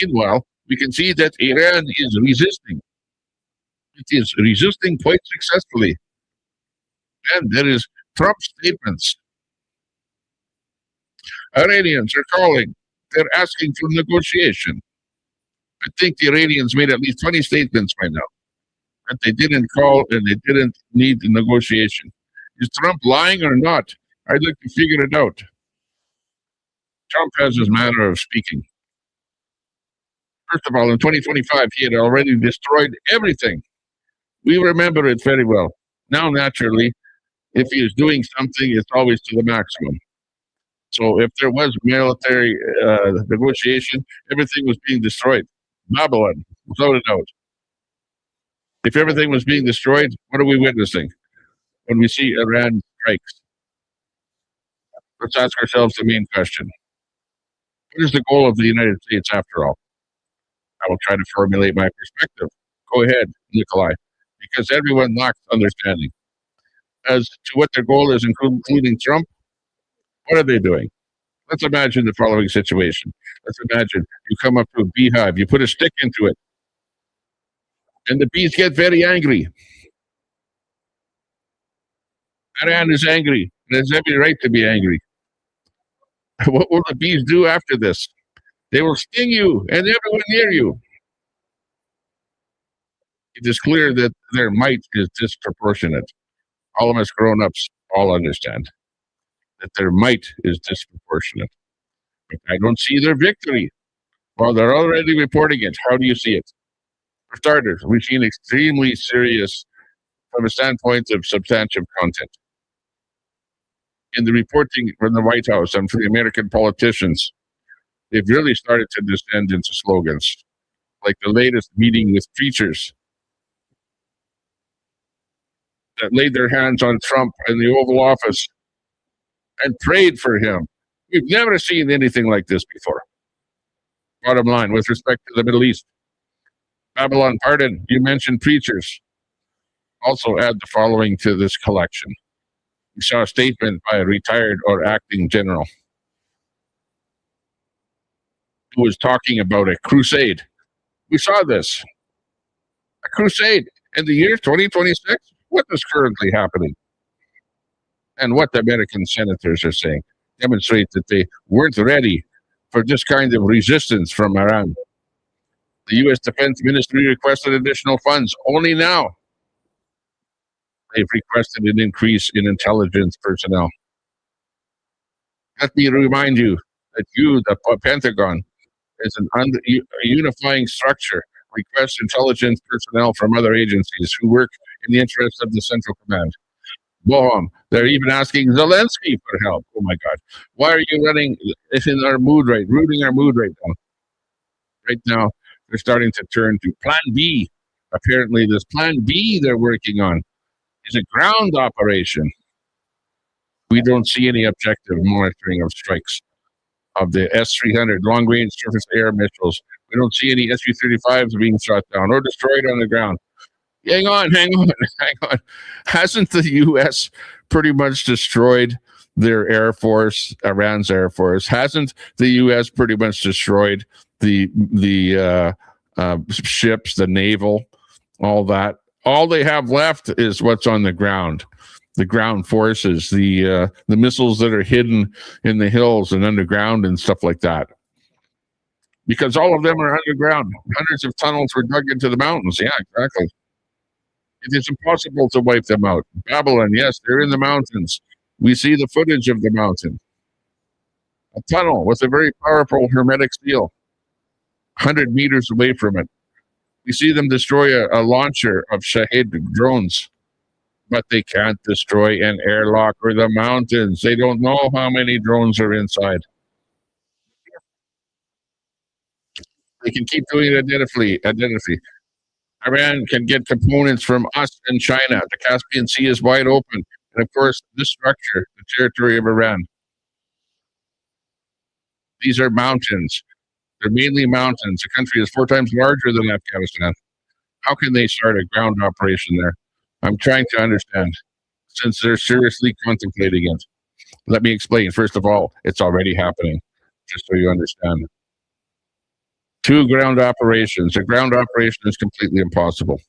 Meanwhile, we can see that Iran is resisting. It is resisting quite successfully. And there is Trump statements. Iranians are calling. They're asking for negotiation. I think the Iranians made at least 20 statements by now that they didn't call and they didn't need the negotiation. Is Trump lying or not? I'd like to figure it out. Trump has his manner of speaking. First of all, in 2025, he had already destroyed everything. We remember it very well. Now, naturally, if he is doing something, it's always to the maximum. So if there was military negotiation, everything was being destroyed. Babylon, without a doubt. If everything was being destroyed, what are we witnessing when we see Iran strikes? Let's ask ourselves the main question. What is the goal of the United States after all? I will try to formulate my perspective. Go ahead, Nikolai, because everyone lacks understanding. As to what their goal is, including Trump, what are they doing? Let's imagine the following situation. Let's imagine you come up to a beehive, you put a stick into it, and the bees get very angry. Iran is angry. It has every right to be angry. What will the bees do after this? They will sting you and everyone near you. It is clear that their might is disproportionate. All of us grown-ups all understand that their might is disproportionate. But I don't see their victory. Well, they're already reporting it. How do you see it? For starters, we've seen extremely serious from a standpoint of substantive content. In the reporting from the White House and from the American politicians, they've really started to descend into slogans, like the latest meeting with preachers that laid their hands on Trump in the Oval Office and prayed for him. We've never seen anything like this before. Bottom line, with respect to the Middle East, Babylon, pardon, you mentioned preachers. Also add the following to this collection. We saw a statement by a retired or acting general who was talking about a crusade. We saw this. A crusade in the year 2026? What is currently happening? And what the American senators are saying demonstrate that they weren't ready for this kind of resistance from Iran. The U.S. Defense Ministry requested additional funds. Only now they've requested an increase in intelligence personnel. Let me remind you that the Pentagon, is a unifying structure, requests intelligence personnel from other agencies who work in the interest of the Central Command. Boom. They're even asking Zelensky for help. Oh my God. Why are you running in our mood rooting our mood right now? Right now, they're starting to turn to Plan B. Apparently, this Plan B they're working on is a ground operation. We don't see any objective monitoring of strikes of the S-300 long-range surface air missiles. We don't see any Su-35s being shot down or destroyed on the ground. Hang on. Hasn't the U.S. pretty much destroyed their Air Force, Iran's Air Force? Hasn't the U.S. pretty much destroyed the ships, the naval, all that? All they have left is what's on the ground. The ground forces, the missiles that are hidden in the hills and underground and stuff like that. Because all of them are underground. Hundreds of tunnels were dug into the mountains. Yeah, exactly. It is impossible to wipe them out. Babylon, yes, they're in the mountains. We see the footage of the mountain. A tunnel with a very powerful hermetic seal, 100 meters away from it. We see them destroy a launcher of Shahed drones, but they can't destroy an airlock or the mountains. They don't know how many drones are inside. They can keep doing it identically. Iran can get components from us and China. The Caspian Sea is wide open. And of course, this structure, the territory of Iran, these are mountains. They're mainly mountains. The country is 4 times larger than Afghanistan. How can they start a ground operation there? I'm trying to understand, since they're seriously contemplating it. Let me explain. First of all, it's already happening, just so you understand. 2 ground operations. A ground operation is completely impossible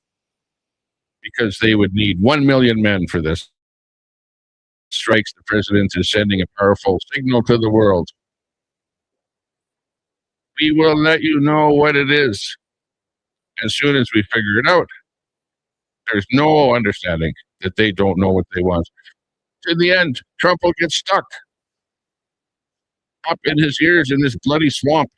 because they would need 1 million men for this. Strikes, the president is sending a powerful signal to the world. We will let you know what it is as soon as we figure it out. There's no understanding that they don't know what they want. In the end, Trump will get stuck up in his ears in this bloody swamp.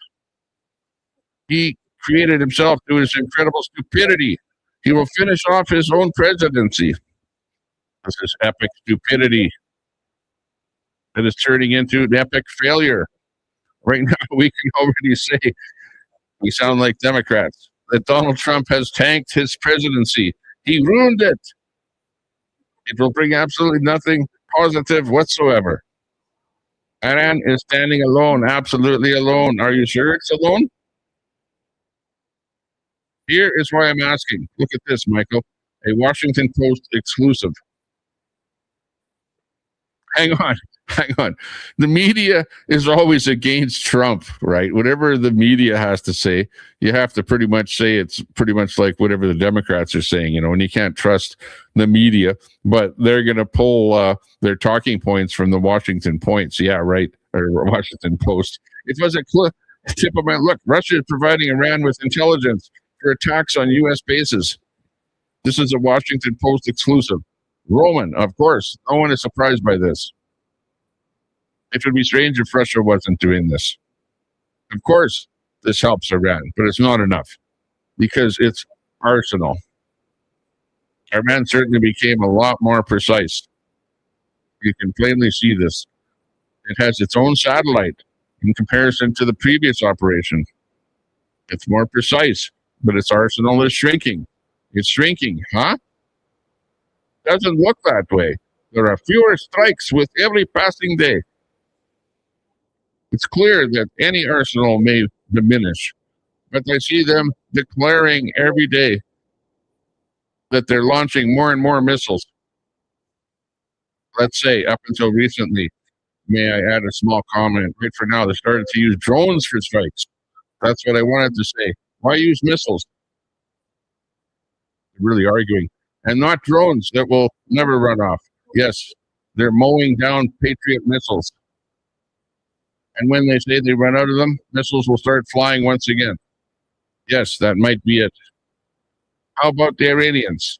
He created himself through his incredible stupidity. He will finish off his own presidency. This is epic stupidity that is turning into an epic failure. Right now, we can already say, we sound like Democrats, that Donald Trump has tanked his presidency. He ruined it. It will bring absolutely nothing positive whatsoever. Iran is standing alone, absolutely alone. Are you sure it's alone? Here is why I'm asking. Look at this, Michael. A Washington Post exclusive. Hang on. The media is always against Trump, right? Whatever the media has to say, you have to pretty much say it's pretty much like whatever the Democrats are saying, and you can't trust the media, but they're going to pull their talking points from the Washington Points. Yeah, right. Or Washington Post. It was a tip of my look. Russia is providing Iran with intelligence for attacks on U.S. bases. This is a Washington Post exclusive. Roman, of course. No one is surprised by this. It would be strange if Russia wasn't doing this. Of course, this helps Iran, but it's not enough because it's arsenal. Iran certainly became a lot more precise. You can plainly see this. It has its own satellite in comparison to the previous operation. It's more precise, but its arsenal is shrinking. It's shrinking, huh? Doesn't look that way. There are fewer strikes with every passing day. It's clear that any arsenal may diminish, but I see them declaring every day that they're launching more and more missiles. Let's say, up until recently, may I add a small comment? Right for now, they started to use drones for strikes. That's what I wanted to say. Why use missiles? They're really arguing. And not drones that will never run off. Yes, they're mowing down Patriot missiles. And when they say they run out of them, missiles will start flying once again. Yes, that might be it. How about the Iranians?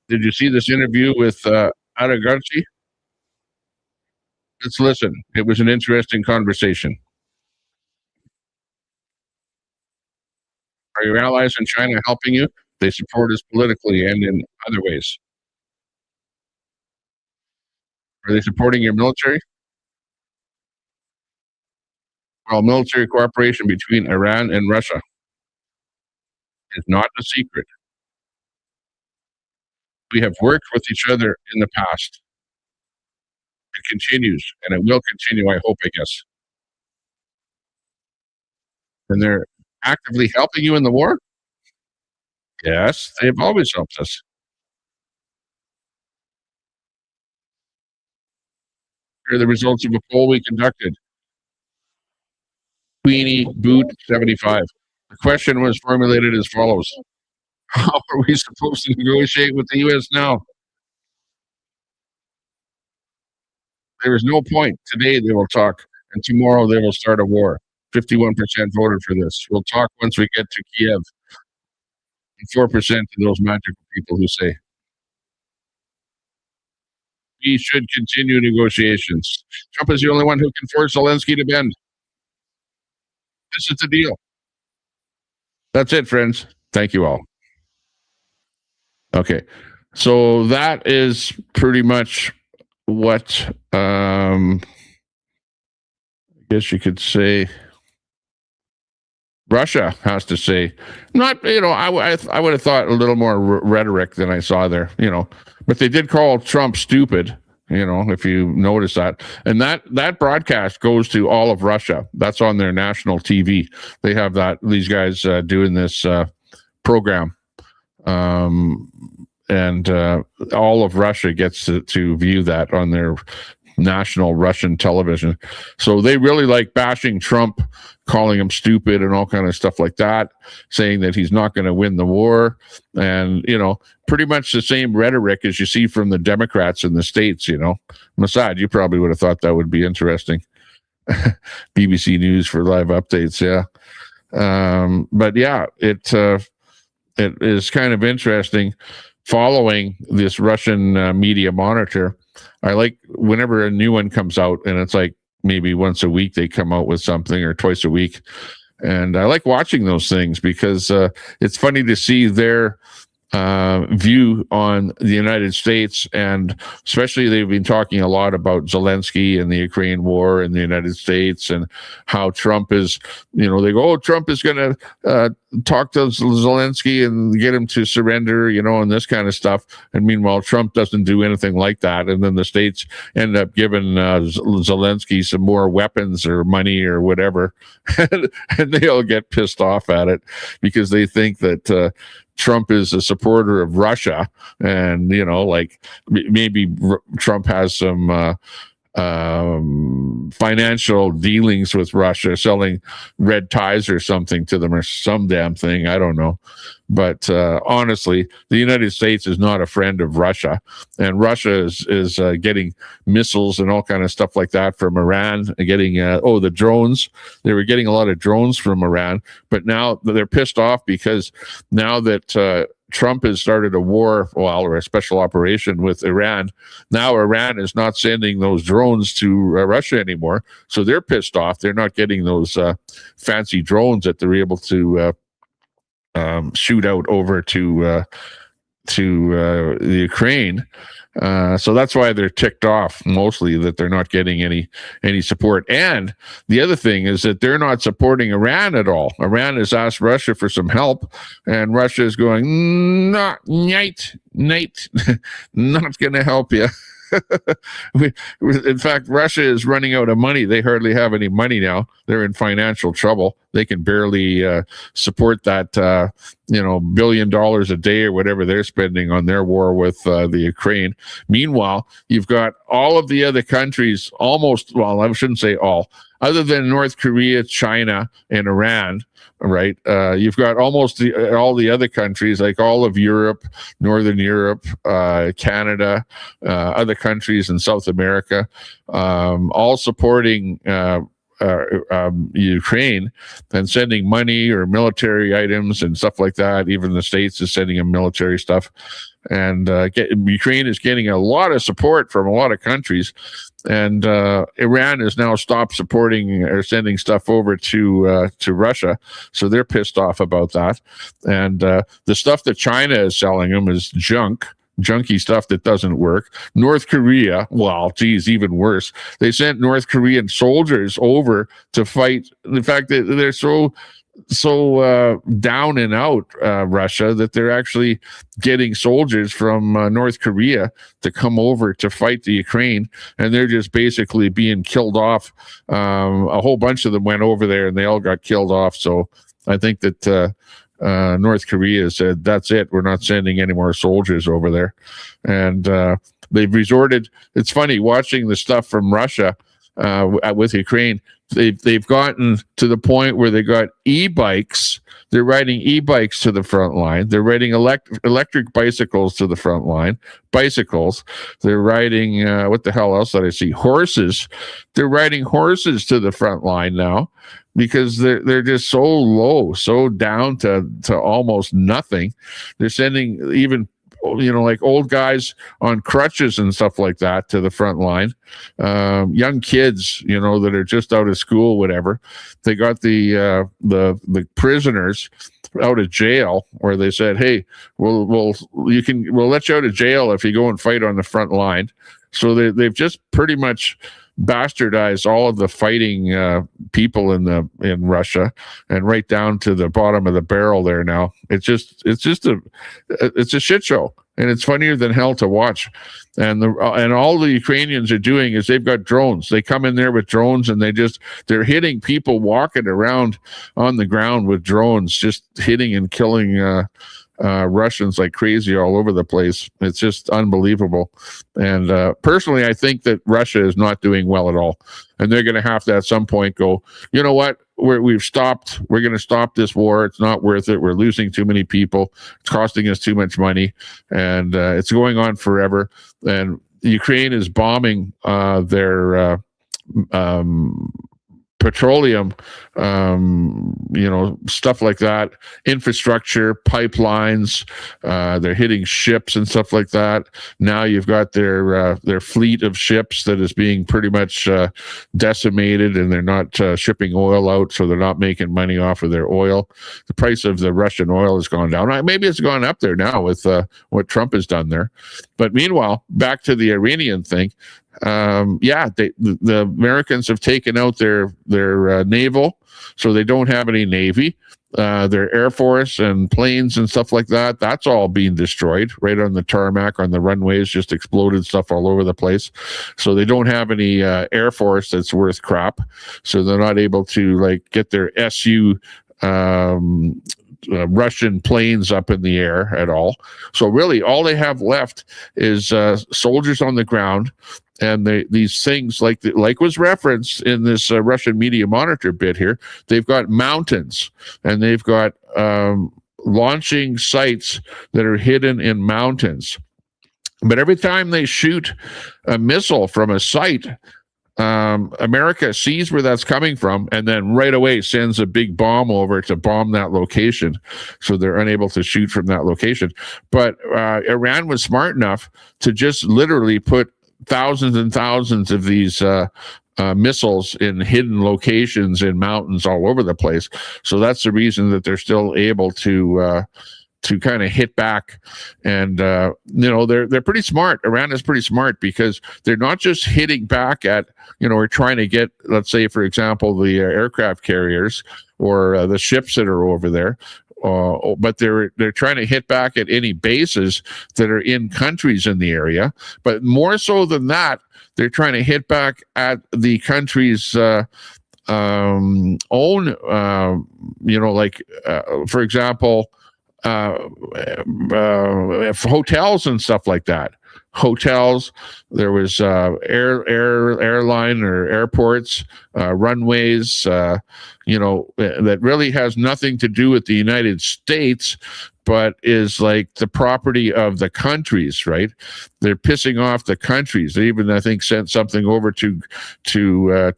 Did you see this interview with addquote? Let's listen. It was an interesting conversation. Are your allies in China helping you? They support us politically and in other ways. Are they supporting your military? Well, military cooperation between Iran and Russia is not a secret. We have worked with each other in the past. It continues, and it will continue, I hope, I guess. And they're actively helping you in the war? Yes, they've always helped us. Here are the results of a poll we conducted. Queenie Boot 75. The question was formulated as follows. How are we supposed to negotiate with the U.S. now? There is no point. Today they will talk, and tomorrow they will start a war. 51% voted for this. We'll talk once we get to Kiev. And 4% of those magical people who say, we should continue negotiations. Trump is the only one who can force Zelensky to bend. This is the deal. That's it, friends. Thank you all. Okay. So that is pretty much what I guess you could say Russia has to say. Not, I would have thought a little more rhetoric than I saw there, but they did call Trump stupid, if you notice that. And that broadcast goes to all of Russia. That's on their national TV. They have these guys doing this program. And all of Russia gets to view that on their national Russian television. So they really like bashing Trump calling him stupid and all kind of stuff like that, saying that he's not going to win the war. And, pretty much the same rhetoric as you see from the Democrats in the States, Mossad, you probably would have thought that would be interesting. BBC News for live updates. Yeah. But yeah, it is kind of interesting following this Russian media monitor. I like whenever a new one comes out, and it's like maybe once a week they come out with something, or twice a week. And I like watching those things because it's funny to see their view on the United States, and especially they've been talking a lot about Zelensky and the Ukraine war in the United States, and how Trump is, they go, oh, Trump is going to talk to Zelensky and get him to surrender, and this kind of stuff. And meanwhile, Trump doesn't do anything like that. And then the States end up giving Zelensky some more weapons or money or whatever. And they all get pissed off at it because they think that Trump is a supporter of Russia, and maybe Trump has some financial dealings with Russia, selling red ties or something to them, or some damn thing. I don't know. But honestly, the United States is not a friend of Russia, and Russia is getting missiles and all kind of stuff like that from Iran. Getting the drones. They were getting a lot of drones from Iran, but now they're pissed off because now that Trump has started a war, or a special operation with Iran. Now Iran is not sending those drones to Russia anymore, so they're pissed off. They're not getting those fancy drones that they're able to shoot out over to the Ukraine. So that's why they're ticked off, mostly, that they're not getting any support. And the other thing is that they're not supporting Iran at all. Iran has asked Russia for some help, and Russia is going, not going to help you. In fact, Russia is running out of money. They hardly have any money now. They're in financial trouble. They can barely support that, $1 billion a day or whatever they're spending on their war with the Ukraine. Meanwhile, you've got all of the other countries, almost, well, I shouldn't say all, other than North Korea, China, and Iran, right? You've got almost all the other countries, like all of Europe, Northern Europe, Canada, other countries in South America, all supporting Ukraine and sending money or military items and stuff like that. Even the States is sending them military stuff. And Ukraine is getting a lot of support from a lot of countries. And Iran has now stopped supporting or sending stuff over to Russia. So they're pissed off about that. And the stuff that China is selling them is junky stuff that doesn't work. North Korea, well, geez, even worse. They sent North Korean soldiers over to fight. The fact that they're so down and out, Russia, that they're actually getting soldiers from North Korea to come over to fight the Ukraine, and they're just basically being killed off. A whole bunch of them went over there, and they all got killed off. So I think that North Korea said, that's it, we're not sending any more soldiers over there. And they've resorted, it's funny watching the stuff from Russia with Ukraine. They've gotten to the point where they got e-bikes. They're riding e-bikes to the front line. They're riding electric bicycles to the front line. Bicycles. They're riding, what the hell else did I see? Horses. They're riding horses to the front line now, because they're just so low, so down to almost nothing. They're sending even, like old guys on crutches and stuff like that to the front line. Young kids, that are just out of school, whatever. They got the prisoners out of jail, where they said, "Hey, we'll let you out of jail if you go and fight on the front line." So they've just pretty much bastardized all of the fighting people in Russia, and right down to the bottom of the barrel there now. It's a shit show, and it's funnier than hell to watch. And all the Ukrainians are doing is they've got drones. They come in there with drones, and they're hitting people walking around on the ground with drones, just hitting and killing Russians like crazy all over the place. It's just unbelievable. And personally, I think that Russia is not doing well at all. And they're going to have to at some point go, you know what? We've stopped. We're going to stop this war. It's not worth it. We're losing too many people. It's costing us too much money. And it's going on forever. And Ukraine is bombing their petroleum, stuff like that, infrastructure, pipelines. They're hitting ships and stuff like that. Now you've got their fleet of ships that is being pretty much decimated, and they're not shipping oil out, so they're not making money off of their oil. The price of the Russian oil has gone down. Maybe it's gone up there now with what Trump has done there. But meanwhile, back to the Iranian thing. The Americans have taken out their naval, so they don't have any navy. Their air force and planes and stuff like that, that's all being destroyed right on the tarmac, on the runways, just exploded stuff all over the place. So they don't have any air force that's worth crap. So they're not able to get their SU Russian planes up in the air at all. So really all they have left is soldiers on the ground. And these things, like was referenced in this Russian Media Monitor bit here, they've got mountains, and they've got launching sites that are hidden in mountains. But every time they shoot a missile from a site, America sees where that's coming from, and then right away sends a big bomb over to bomb that location. So they're unable to shoot from that location. But Iran was smart enough to just literally put thousands and thousands of these missiles in hidden locations in mountains all over the place. So that's the reason that they're still able to kind of hit back. And they're pretty smart. Iran is pretty smart, because they're not just hitting back at, we're trying to get, let's say, for example, the aircraft carriers or the ships that are over there. But they're trying to hit back at any bases that are in countries in the area. But more so than that, they're trying to hit back at the country's own, for example, hotels and stuff like that. Hotels, there was airline or airports, runways, that really has nothing to do with the United States, but is like the property of the countries, right? They're pissing off the countries. They even, I think, sent something over to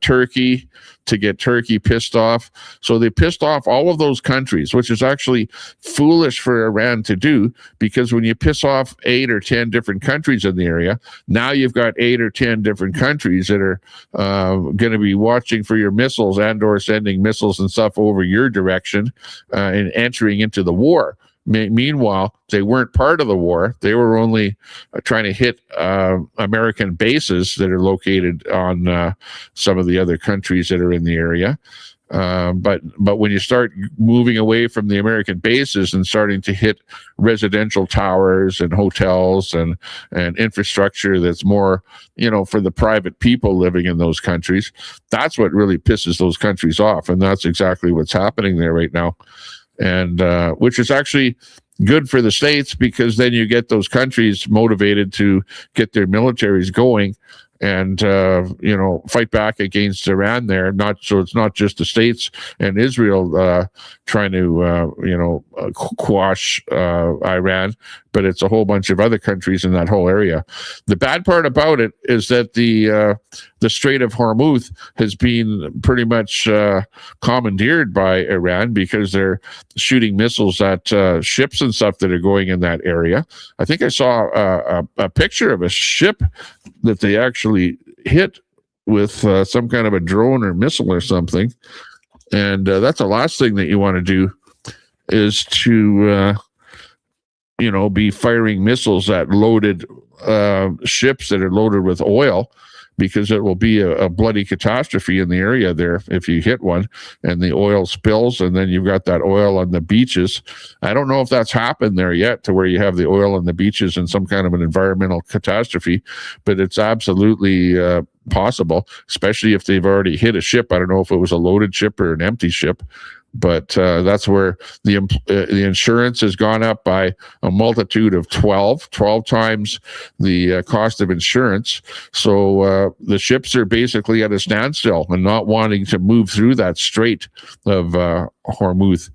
Turkey to get Turkey pissed off. So they pissed off all of those countries, which is actually foolish for Iran to do, because when you piss off 8 or 10 different countries in the area, now you've got 8 or 10 different countries that are going to be watching for your missiles and or sending missiles and stuff over your direction and entering into the war. Meanwhile, they weren't part of the war. They were only trying to hit American bases that are located on some of the other countries that are in the area. But when you start moving away from the American bases and starting to hit residential towers and hotels and infrastructure that's more, for the private people living in those countries, that's what really pisses those countries off. And that's exactly what's happening there right now. And which is actually good for the States, because then you get those countries motivated to get their militaries going and fight back against Iran there. So it's not just the States and Israel trying to quash Iran, but it's a whole bunch of other countries in that whole area. The bad part about it is that the Strait of Hormuz has been pretty much commandeered by Iran, because they're shooting missiles at ships and stuff that are going in that area. I think I saw a picture of a ship that they actually hit with some kind of a drone or missile or something. And that's the last thing that you want to do, is to be firing missiles at loaded ships that are loaded with oil, because it will be a bloody catastrophe in the area there if you hit one and the oil spills, and then you've got that oil on the beaches. I don't know if that's happened there yet, to where you have the oil on the beaches and some kind of an environmental catastrophe, but it's absolutely possible, especially if they've already hit a ship. I don't know if it was a loaded ship or an empty ship, But that's where the insurance has gone up by a multitude of 12 times the cost of insurance. So the ships are basically at a standstill and not wanting to move through that strait of Hormuz.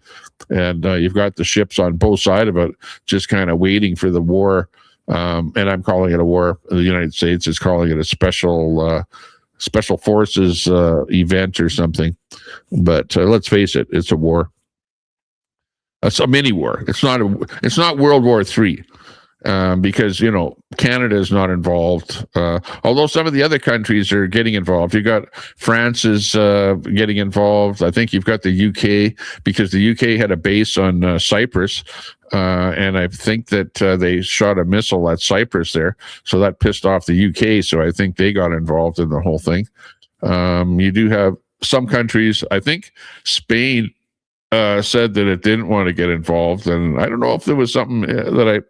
And you've got the ships on both sides of it just kind of waiting for the war. And I'm calling it a war. The United States is calling it a special forces event or something. But let's face it, it's a war. It's a mini war. It's not World War III. Because, you know, Canada is not involved, although some of the other countries are getting involved. You got France is getting involved. I think you've got the UK, because the UK had a base on Cyprus, and I think that they shot a missile at Cyprus there, so that pissed off the UK, so I think they got involved in the whole thing. You do have some countries, I think Spain said that it didn't want to get involved, and I don't know if there was something that I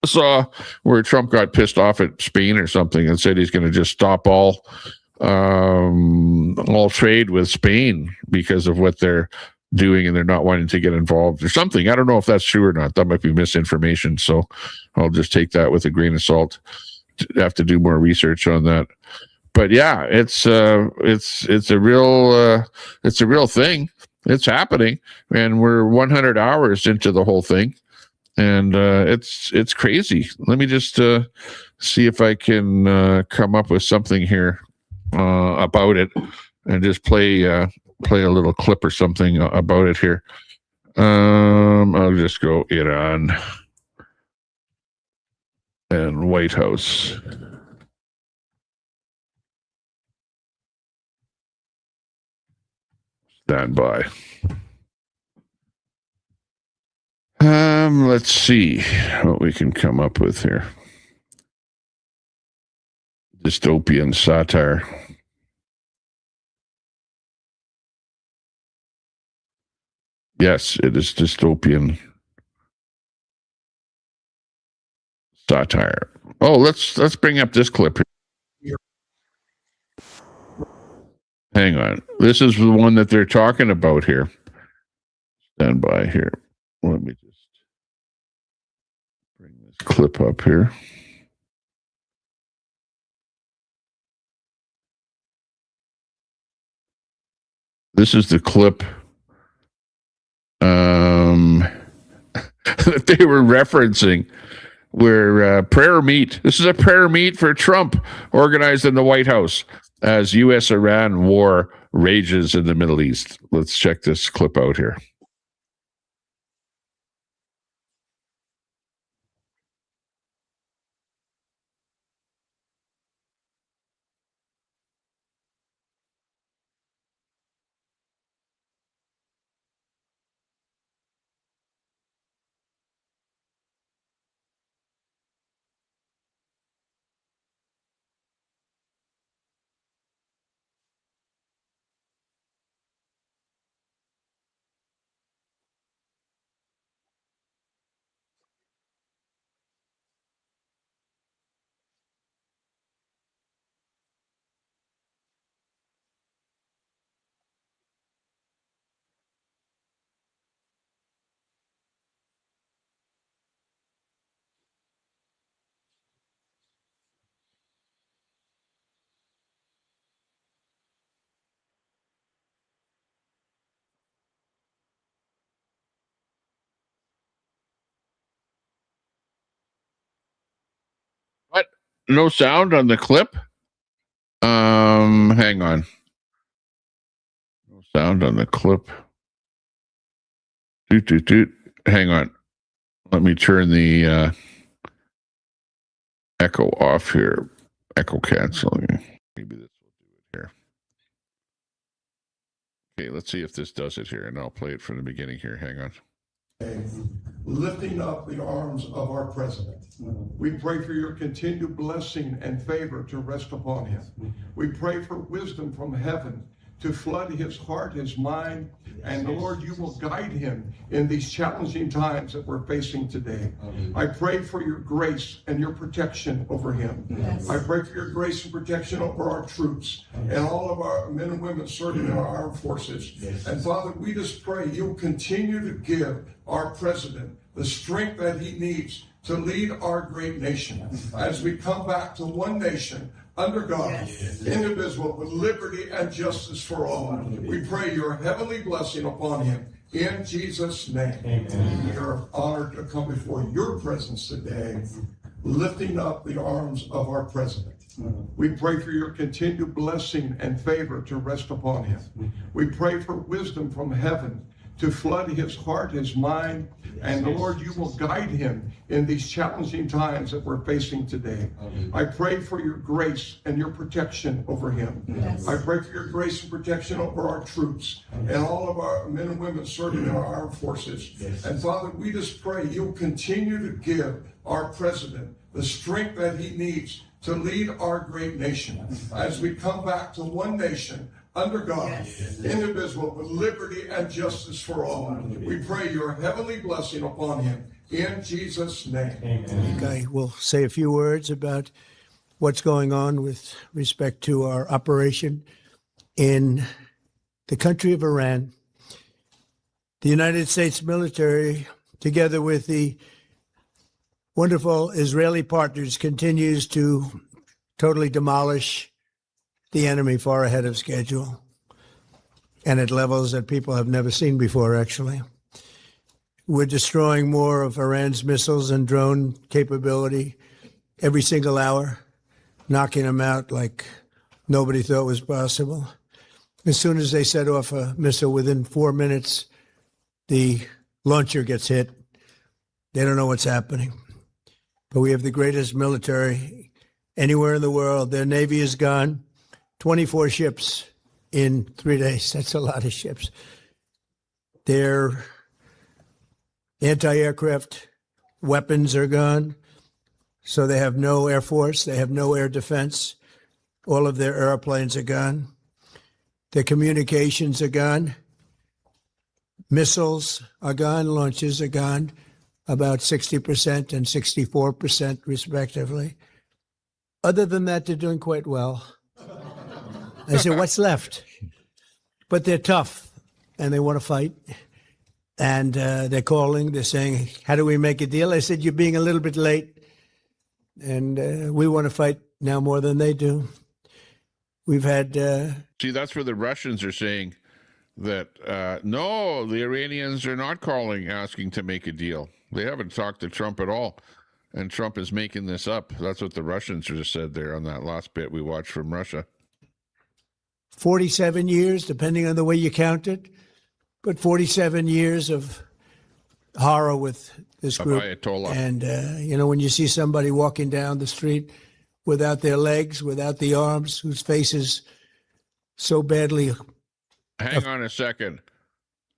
saw where Trump got pissed off at Spain or something and said he's going to just stop all trade with Spain because of what they're doing and they're not wanting to get involved or something. I don't know if that's true or not. That might be misinformation. So I'll just take that with a grain of salt. Have to do more research on that. But yeah, it's a real thing. It's happening, and we're 100 hours into the whole thing. And it's crazy. Let me just see if I can come up with something here about it, and just play a little clip or something about it here. I'll just go Iran and White House. Stand by. Let's see what we can come up with here. Dystopian satire. Yes, it is dystopian satire. Oh, let's bring up this clip here. Hang on. This is the one that they're talking about here. Stand by here. Let me just bring this clip up here. This is the clip that they were referencing, where prayer meet. This is a prayer meet for Trump organized in the White House as U.S.-Iran war rages in the Middle East. Let's check this clip out here. What? No sound on the clip? Hang on. No sound on the clip. Doot, doot, doot. Hang on. Let me turn the echo off here. Echo canceling. Maybe this will do it here. Okay, let's see if this does it here, and I'll play it from the beginning here. Hang on. Lifting up the arms of our president. We pray for your continued blessing and favor to rest upon him. We pray for wisdom from heaven to flood his heart, his mind, and Lord, you will guide him in these challenging times that we're facing today. I pray for your grace and your protection over him. I pray for your grace and protection over our troops and all of our men and women serving in our armed forces. And Father, we just pray you'll continue to give our president the strength that he needs to lead our great nation as we come back to one nation under God, indivisible, with liberty and justice for all. We pray your heavenly blessing upon him in Jesus' name. Amen. We are honored to come before your presence today, lifting up the arms of our president. We pray for your continued blessing and favor to rest upon him. We pray for wisdom from heaven to flood his heart, his mind, and Lord, you will guide him in these challenging times that we're facing today. I pray for your grace and your protection over him. I pray for your grace and protection over our troops and all of our men and women serving in our armed forces. And Father, we just pray you'll continue to give our president the strength that he needs to lead our great nation as we come back to one nation under God, indivisible, with liberty and justice for all. We pray your heavenly blessing upon him in Jesus' name. Amen. I will say a few words about what's going on with respect to our operation in the country of Iran. The United States military, together with the wonderful Israeli partners, continues to totally demolish the enemy far ahead of schedule and at levels that people have never seen before, actually. We're destroying more of Iran's missiles and drone capability every single hour, knocking them out like nobody thought was possible. As soon as they set off a missile, within 4 minutes, the launcher gets hit. They don't know what's happening. But we have the greatest military anywhere in the world. Their Navy is gone. 24 ships in 3 days. That's a lot of ships. Their anti-aircraft weapons are gone. So they have no air force. They have no air defense. All of their airplanes are gone. Their communications are gone. Missiles are gone. Launches are gone. About 60% and 64% respectively. Other than that, they're doing quite well. I said, what's left? But they're tough, and they want to fight. And they're calling, they're saying, how do we make a deal? I said, you're being a little bit late, and we want to fight now more than they do. We've had... See, that's where the Russians are saying that, no, the Iranians are not calling, asking to make a deal. They haven't talked to Trump at all, and Trump is making this up. That's what the Russians just said there on that last bit we watched from Russia. 47 years, depending on the way you count it, but 47 years of horror with this group. Ayatollah. And, you know, when you see somebody walking down the street without their legs, without the arms, whose face is so badly... Hang on a second.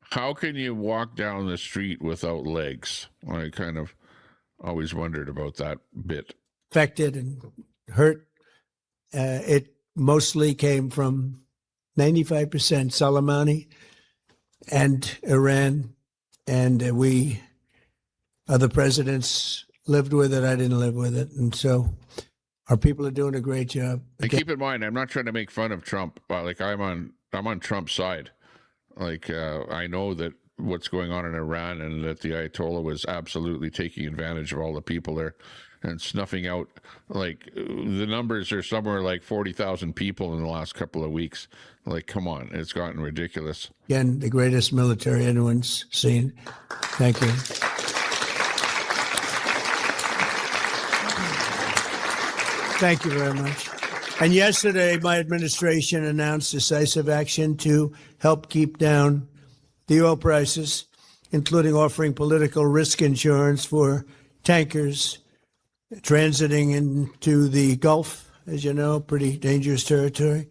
How can you walk down the street without legs? I kind of always wondered about that bit. Affected and hurt. It mostly came from 95% Soleimani and Iran, and we, other presidents, lived with it. I didn't live with it, and so our people are doing a great job. And keep in mind, I'm not trying to make fun of Trump. Like I'm on Trump's side. Like I know that what's going on in Iran and that the Ayatollah was absolutely taking advantage of all the people there and snuffing out, like, the numbers are somewhere like 40,000 people in the last couple of weeks. Like, come on, it's gotten ridiculous. Again, the greatest military anyone's seen. Thank you. Thank you very much. And yesterday, my administration announced decisive action to help keep down the oil prices, including offering political risk insurance for tankers transiting into the Gulf, as you know, pretty dangerous territory.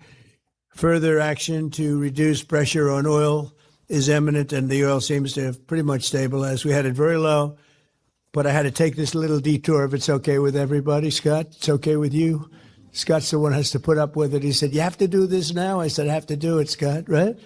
Further action to reduce pressure on oil is imminent, and the oil seems to have pretty much stabilized. We had it very low, but I had to take this little detour, if it's okay with everybody. Scott, it's okay with you? Scott's the one who has to put up with it. He said, "You have to do this now." I said, "I have to do it, Scott," right?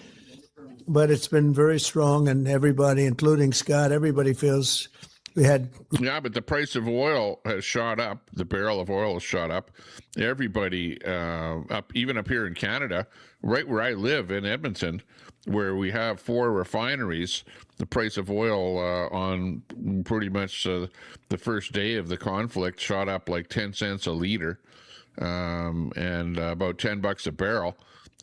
But it's been very strong, and everybody, including Scott, everybody feels we had. Yeah, but the price of oil has shot up. The barrel of oil has shot up. Everybody up, even up here in Canada, right where I live in Edmonton, where we have 4 refineries, the price of oil on pretty much the first day of the conflict shot up like 10 cents a liter, and about $10 a barrel.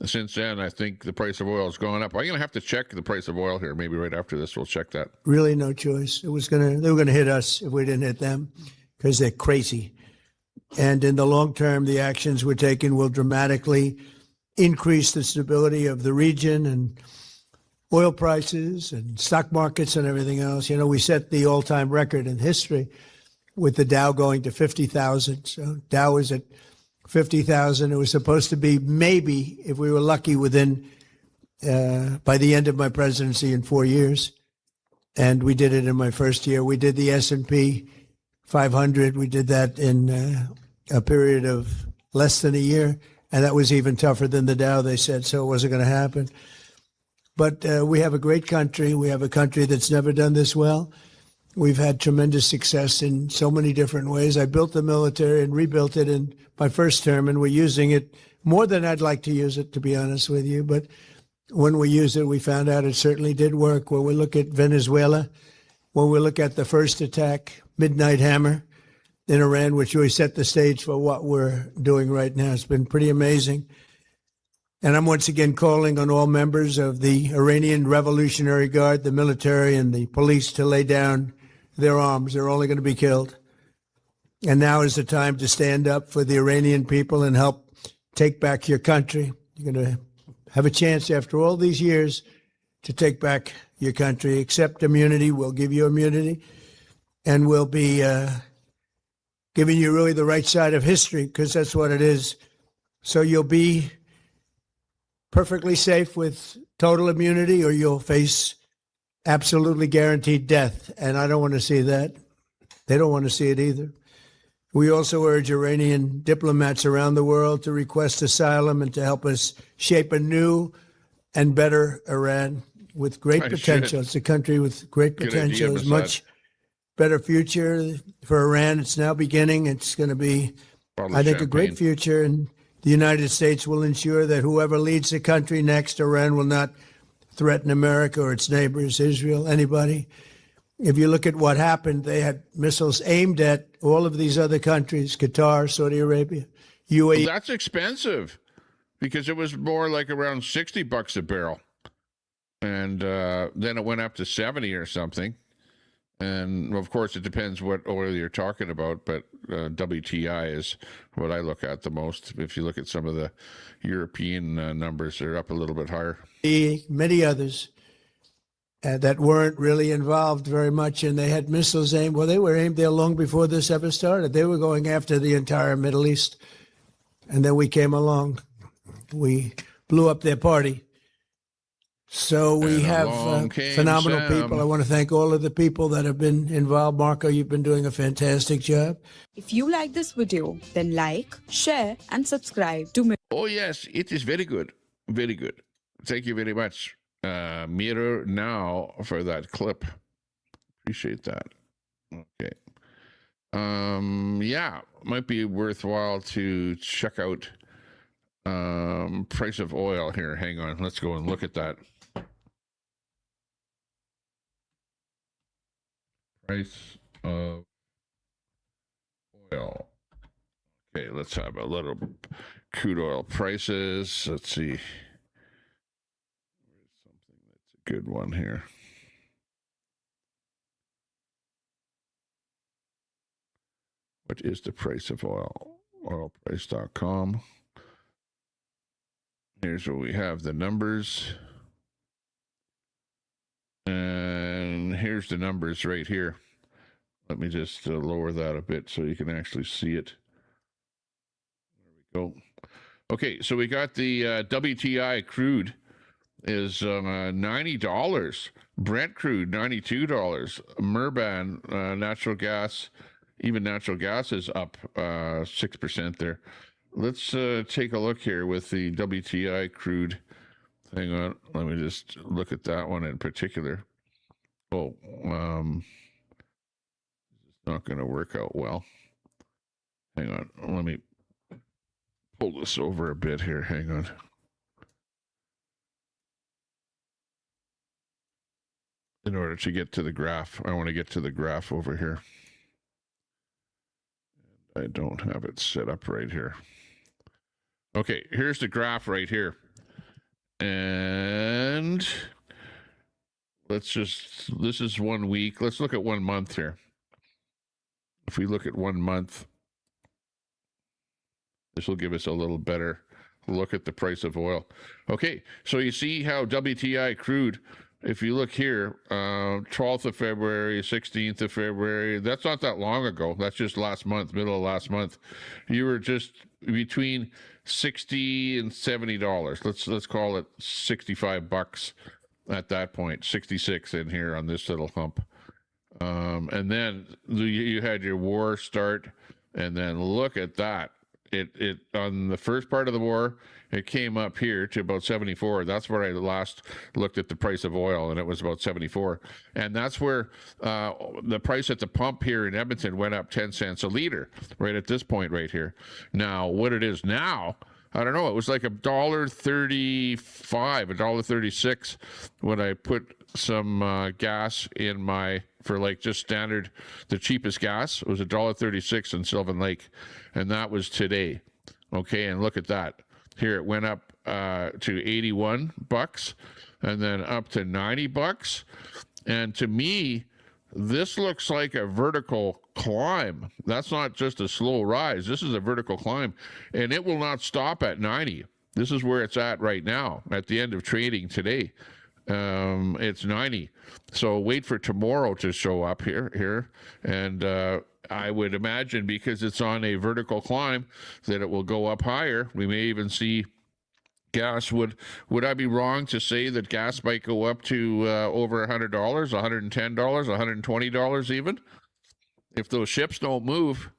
Since then, I think the price of oil has gone up. I'm going to have to check the price of oil here. Maybe right after this, we'll check that. Really no choice. They were going to hit us if we didn't hit them because they're crazy. And in the long term, the actions we're taking will dramatically increase the stability of the region and oil prices and stock markets and everything else. You know, we set the all-time record in history with the Dow going to 50,000. So Dow is at 50,000. It was supposed to be maybe, if we were lucky, within by the end of my presidency in 4 years. And we did it in my first year. We did the S&P 500. We did that in a period of less than a year. And that was even tougher than the Dow, they said, so it wasn't going to happen. But we have a great country. We have a country that's never done this well. We've had tremendous success in so many different ways. I built the military and rebuilt it in my first term, and we're using it more than I'd like to use it, to be honest with you. But when we used it, we found out it certainly did work. When we look at Venezuela, when we look at the first attack, Midnight Hammer in Iran, which really set the stage for what we're doing right now, it's been pretty amazing. And I'm once again calling on all members of the Iranian Revolutionary Guard, the military and the police, to lay down their arms. They're only going to be killed. And now is the time to stand up for the Iranian people and help take back your country. You're going to have a chance after all these years to take back your country. Accept immunity. We'll give you immunity. And we'll be giving you really the right side of history, because that's what it is. So you'll be perfectly safe with total immunity, or you'll face absolutely guaranteed death. And I don't want to see that. They don't want to see it either. We also urge Iranian diplomats around the world to request asylum and to help us shape a new and better Iran with great potential. It's a country with great potential. It's much better future for Iran. It's now beginning. It's going to be, I think, a great future. And the United States will ensure that whoever leads the country next, Iran will not threaten America or its neighbors, Israel, anybody. If you look at what happened, they had missiles aimed at all of these other countries, Qatar, Saudi Arabia, UAE. Well, that's expensive, because it was more like around $60 a barrel. And then it went up to 70 or something. And of course, it depends what oil you're talking about, but WTI is what I look at the most. If you look at some of the European numbers, they're up a little bit higher. Many others that weren't really involved very much, and they had missiles aimed. Well, they were aimed there long before this ever started. They were going after the entire Middle East. And then we came along. We blew up their party. So we have phenomenal people. I want to thank all of the people that have been involved. Marco, you've been doing a fantastic job. If you like this video, then like, share, and subscribe to me. Oh, yes, it is very good. Very good. Thank you very much, Mirror Now, for that clip. Appreciate that. Okay. Yeah, might be worthwhile to check out price of oil here. Hang on. Let's go and look at that. Price of oil. Okay, let's have a little crude oil prices. Let's see. Something that's a good one here. What is the price of oil? Oilprice.com. Here's where we have the numbers. And here's the numbers right here. Let me just lower that a bit so you can actually see it. There we go. Okay, so we got the WTI crude is $90. Brent crude, $92. Murban natural gas, even natural gas is up 6% there. let's take a look here with the WTI crude. Hang on, let me just look at that one in particular. Oh, it's not going to work out well. Hang on, let me pull this over a bit here. Hang on. In order to get to the graph, I want to get to the graph over here. I don't have it set up right here. Okay, here's the graph right here. And this is 1 week. Let's look at 1 month here. If we look at 1 month, this will give us a little better look at the price of oil. Okay, so you see how WTI crude, if you look here, 12th of February, 16th of February, that's not that long ago. That's just last month, middle of last month. You were just between $60 and $70. Let's call it $65 at that point, 66 in here on this little hump. And then you had your war start, and then look at that. It on the first part of the war, it came up here to about 74. That's where I last looked at the price of oil, and it was about 74. And that's where the price at the pump here in Edmonton went up 10 cents a liter, right at this point right here. Now, what it is now, I don't know. It was like $1.35, $1.36 when I put some gas in for like just standard, the cheapest gas. It was $1.36 in Sylvan Lake, and that was today. Okay, and look at that. Here it went up to $81, and then up to $90. And to me, this looks like a vertical climb. That's not just a slow rise. This is a vertical climb, and it will not stop at 90. This is where it's at right now at the end of trading today. It's 90. So wait for tomorrow to show up here. And I would imagine, because it's on a vertical climb, that it will go up higher. We may even see gas. Would I be wrong to say that gas might go up to over $100, $110, $120 even? If those ships don't move.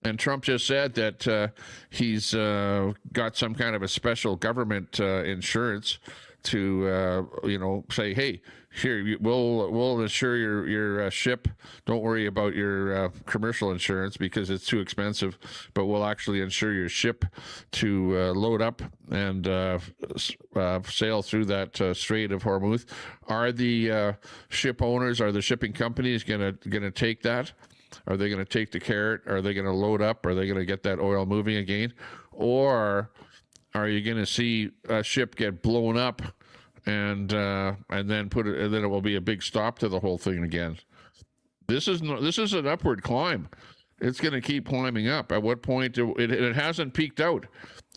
And Trump just said that he's got some kind of a special government insurance to, say, hey, here, we'll insure your ship. Don't worry about your commercial insurance because it's too expensive, but we'll actually insure your ship to load up and sail through that Strait of Hormuz. Are the ship owners, are the shipping companies gonna take that? Are they going to take the carrot? Are they going to load up? Are they going to get that oil moving again? Or are you going to see a ship get blown up and then and then it will be a big stop to the whole thing again? This is an upward climb. It's going to keep climbing up. At what point it hasn't peaked out?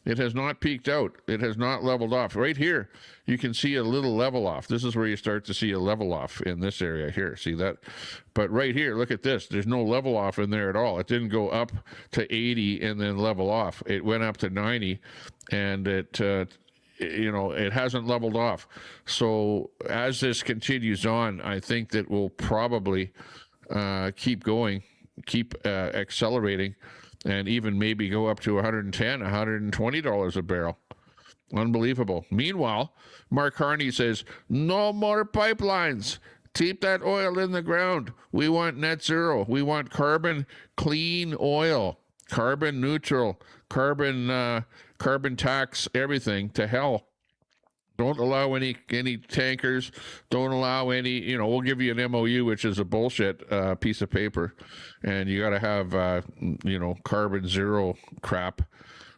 It has not peaked out. It has not leveled off. Right here, you can see a little level off. This is where you start to see a level off in this area here. See that? But right here, look at this. There's no level off in there at all. It didn't go up to 80 and then level off. It went up to 90, and it hasn't leveled off. So as this continues on, I think that we'll probably keep going, keep accelerating, and even maybe go up to $110, $120 a barrel. Unbelievable. Meanwhile, Mark Carney says, no more pipelines. Keep that oil in the ground. We want net zero. We want carbon clean oil, carbon neutral, carbon tax, everything to hell. Don't allow any tankers. Don't allow any, we'll give you an MOU, which is a bullshit piece of paper. And you got to have, carbon zero crap.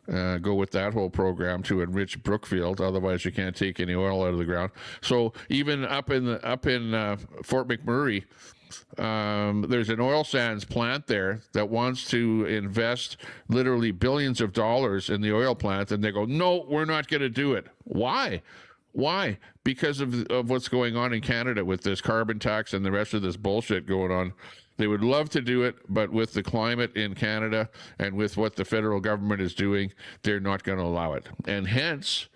Go with that whole program to enrich Brookfield. Otherwise, you can't take any oil out of the ground. So even up in Fort McMurray, there's an oil sands plant there that wants to invest literally billions of dollars in the oil plant, and they go, no, we're not going to do it. Why? Because of what's going on in Canada with this carbon tax and the rest of this bullshit going on. They would love to do it, but with the climate in Canada and with what the federal government is doing, they're not going to allow it. And hence,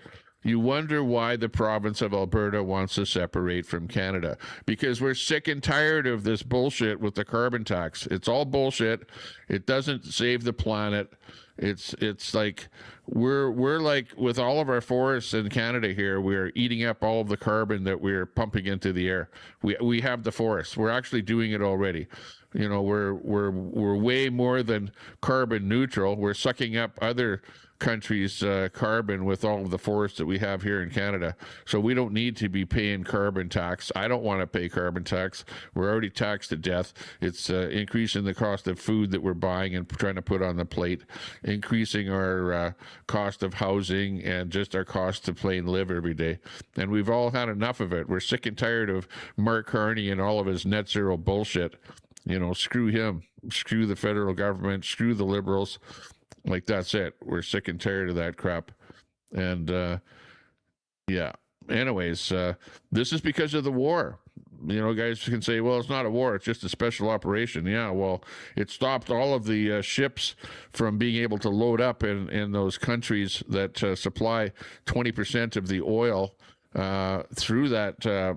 You wonder why the province of Alberta wants to separate from Canada, because we're sick and tired of this bullshit with the carbon tax. It's all bullshit. It doesn't save the planet. It's like we're like, with all of our forests in Canada here, we're eating up all of the carbon that we're pumping into the air. We have the forests. We're actually doing it already. You know, we're way more than carbon neutral. We're sucking up other countries' carbon with all of the forests that we have here in Canada. So we don't need to be paying carbon tax. I don't want to pay carbon tax. We're already taxed to death. It's increasing the cost of food that we're buying and trying to put on the plate, increasing our cost of housing and just our cost to plain live every day. And we've all had enough of it. We're sick and tired of Mark Carney and all of his net zero bullshit. You know, screw him, screw the federal government, screw the Liberals. Like, that's it. We're sick and tired of that crap. And, yeah. Anyways, this is because of the war. You know, guys can say, well, it's not a war. It's just a special operation. Yeah, well, it stopped all of the ships from being able to load up in those countries that supply 20% of the oil through that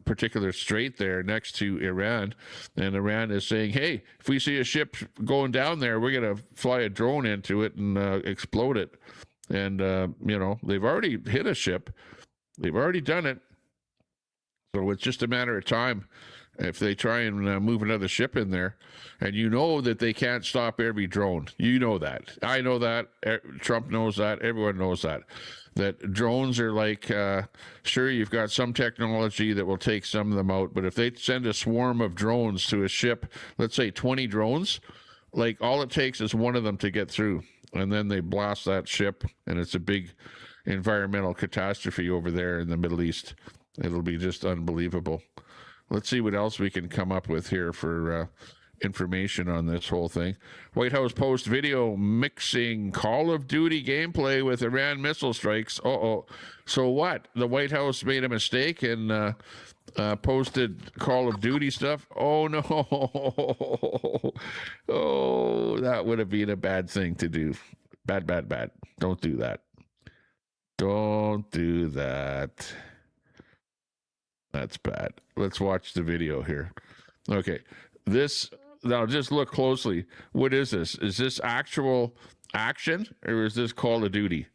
particular strait there next to Iran. And Iran is saying, hey, if we see a ship going down there, we're going to fly a drone into it and explode it. And, you know, they've already hit a ship. They've already done it. So it's just a matter of time if they try and move another ship in there. And you know that they can't stop every drone. You know that. I know that. Trump knows that. Everyone knows that. That drones are like, sure, you've got some technology that will take some of them out. But if they send a swarm of drones to a ship, let's say 20 drones, like all it takes is one of them to get through. And then they blast that ship. And it's a big environmental catastrophe over there in the Middle East. It'll be just unbelievable. Let's see what else we can come up with here for information on this whole thing. White House Post video mixing Call of Duty gameplay with Iran missile strikes. Uh-oh. So what? The White House made a mistake and posted Call of Duty stuff? Oh, no. Oh, that would have been a bad thing to do. Bad, bad, bad. Don't do that. Don't do that. That's bad. Let's watch the video here. Okay. Now just look closely. What is this? Is this actual action or is this Call of Duty?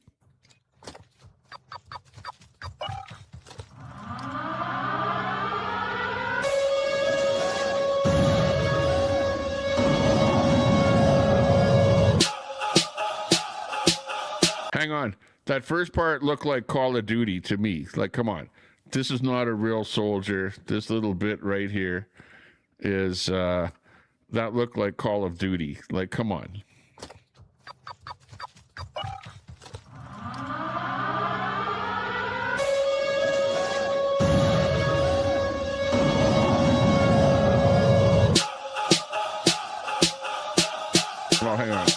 Hang on. That first part looked like Call of Duty to me. Like, come on. This is not a real soldier. This little bit right here is, that looked like Call of Duty. Like, come on. Well, hang on.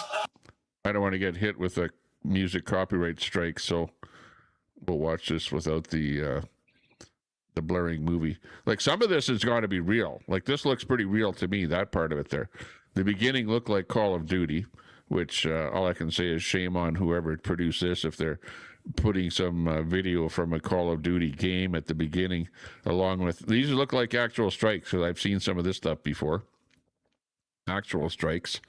I don't want to get hit with a music copyright strike, so we'll watch this without the blurring movie. Like, some of this has got to be real. Like, this looks pretty real to me, that part of it there. The beginning looked like Call of Duty, which all I can say is shame on whoever produced this if they're putting some video from a Call of Duty game at the beginning along with... These look like actual strikes, because I've seen some of this stuff before. Actual strikes.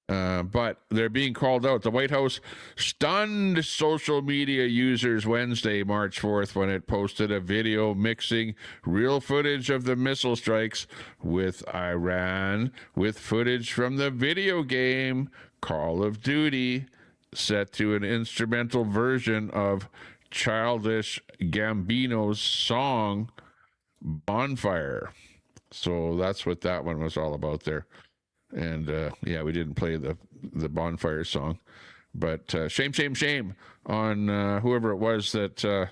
But they're being called out. The White House stunned social media users Wednesday, March 4th, when it posted a video mixing real footage of the missile strikes with Iran with footage from the video game Call of Duty, set to an instrumental version of Childish Gambino's song Bonfire. So that's what that one was all about there. And yeah, we didn't play the Bonfire song, but shame, shame, shame on whoever it was that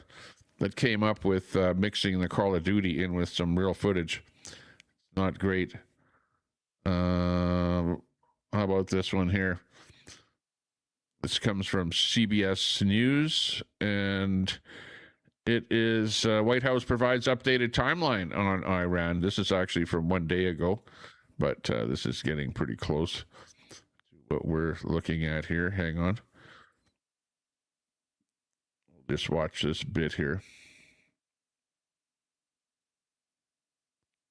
came up with mixing the Call of Duty in with some real footage. Not great. How about this one here? This comes from CBS News, and it is White House provides updated timeline on Iran. This is actually from 1 day ago. But this is getting pretty close to what we're looking at here. Hang on. Just watch this bit here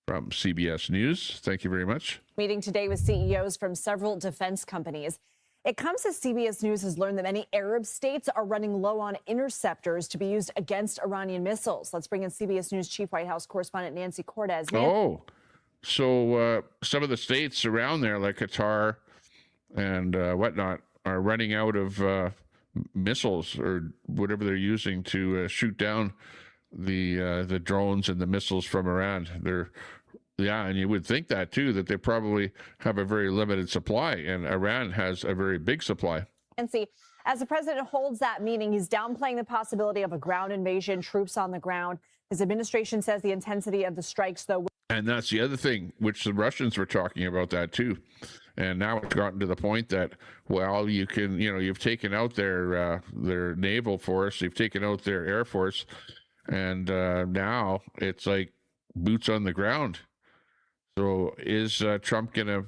from CBS News. Thank you very much. Meeting today with CEOs from several defense companies. It comes as CBS News has learned that many Arab states are running low on interceptors to be used against Iranian missiles. Let's bring in CBS News Chief White House correspondent Nancy Cortez. Oh, so some of the states around there, like Qatar and whatnot, are running out of missiles or whatever they're using to shoot down the drones and the missiles from Iran. And you would think that too, that they probably have a very limited supply, and Iran has a very big supply. Nancy, as the president holds that meeting, he's downplaying the possibility of a ground invasion, troops on the ground. His administration says the intensity of the strikes, though. And that's the other thing, which the Russians were talking about that too. And now it's gotten to the point that, well, you've taken out their naval force, you've taken out their air force, and now it's like boots on the ground. So is Trump going to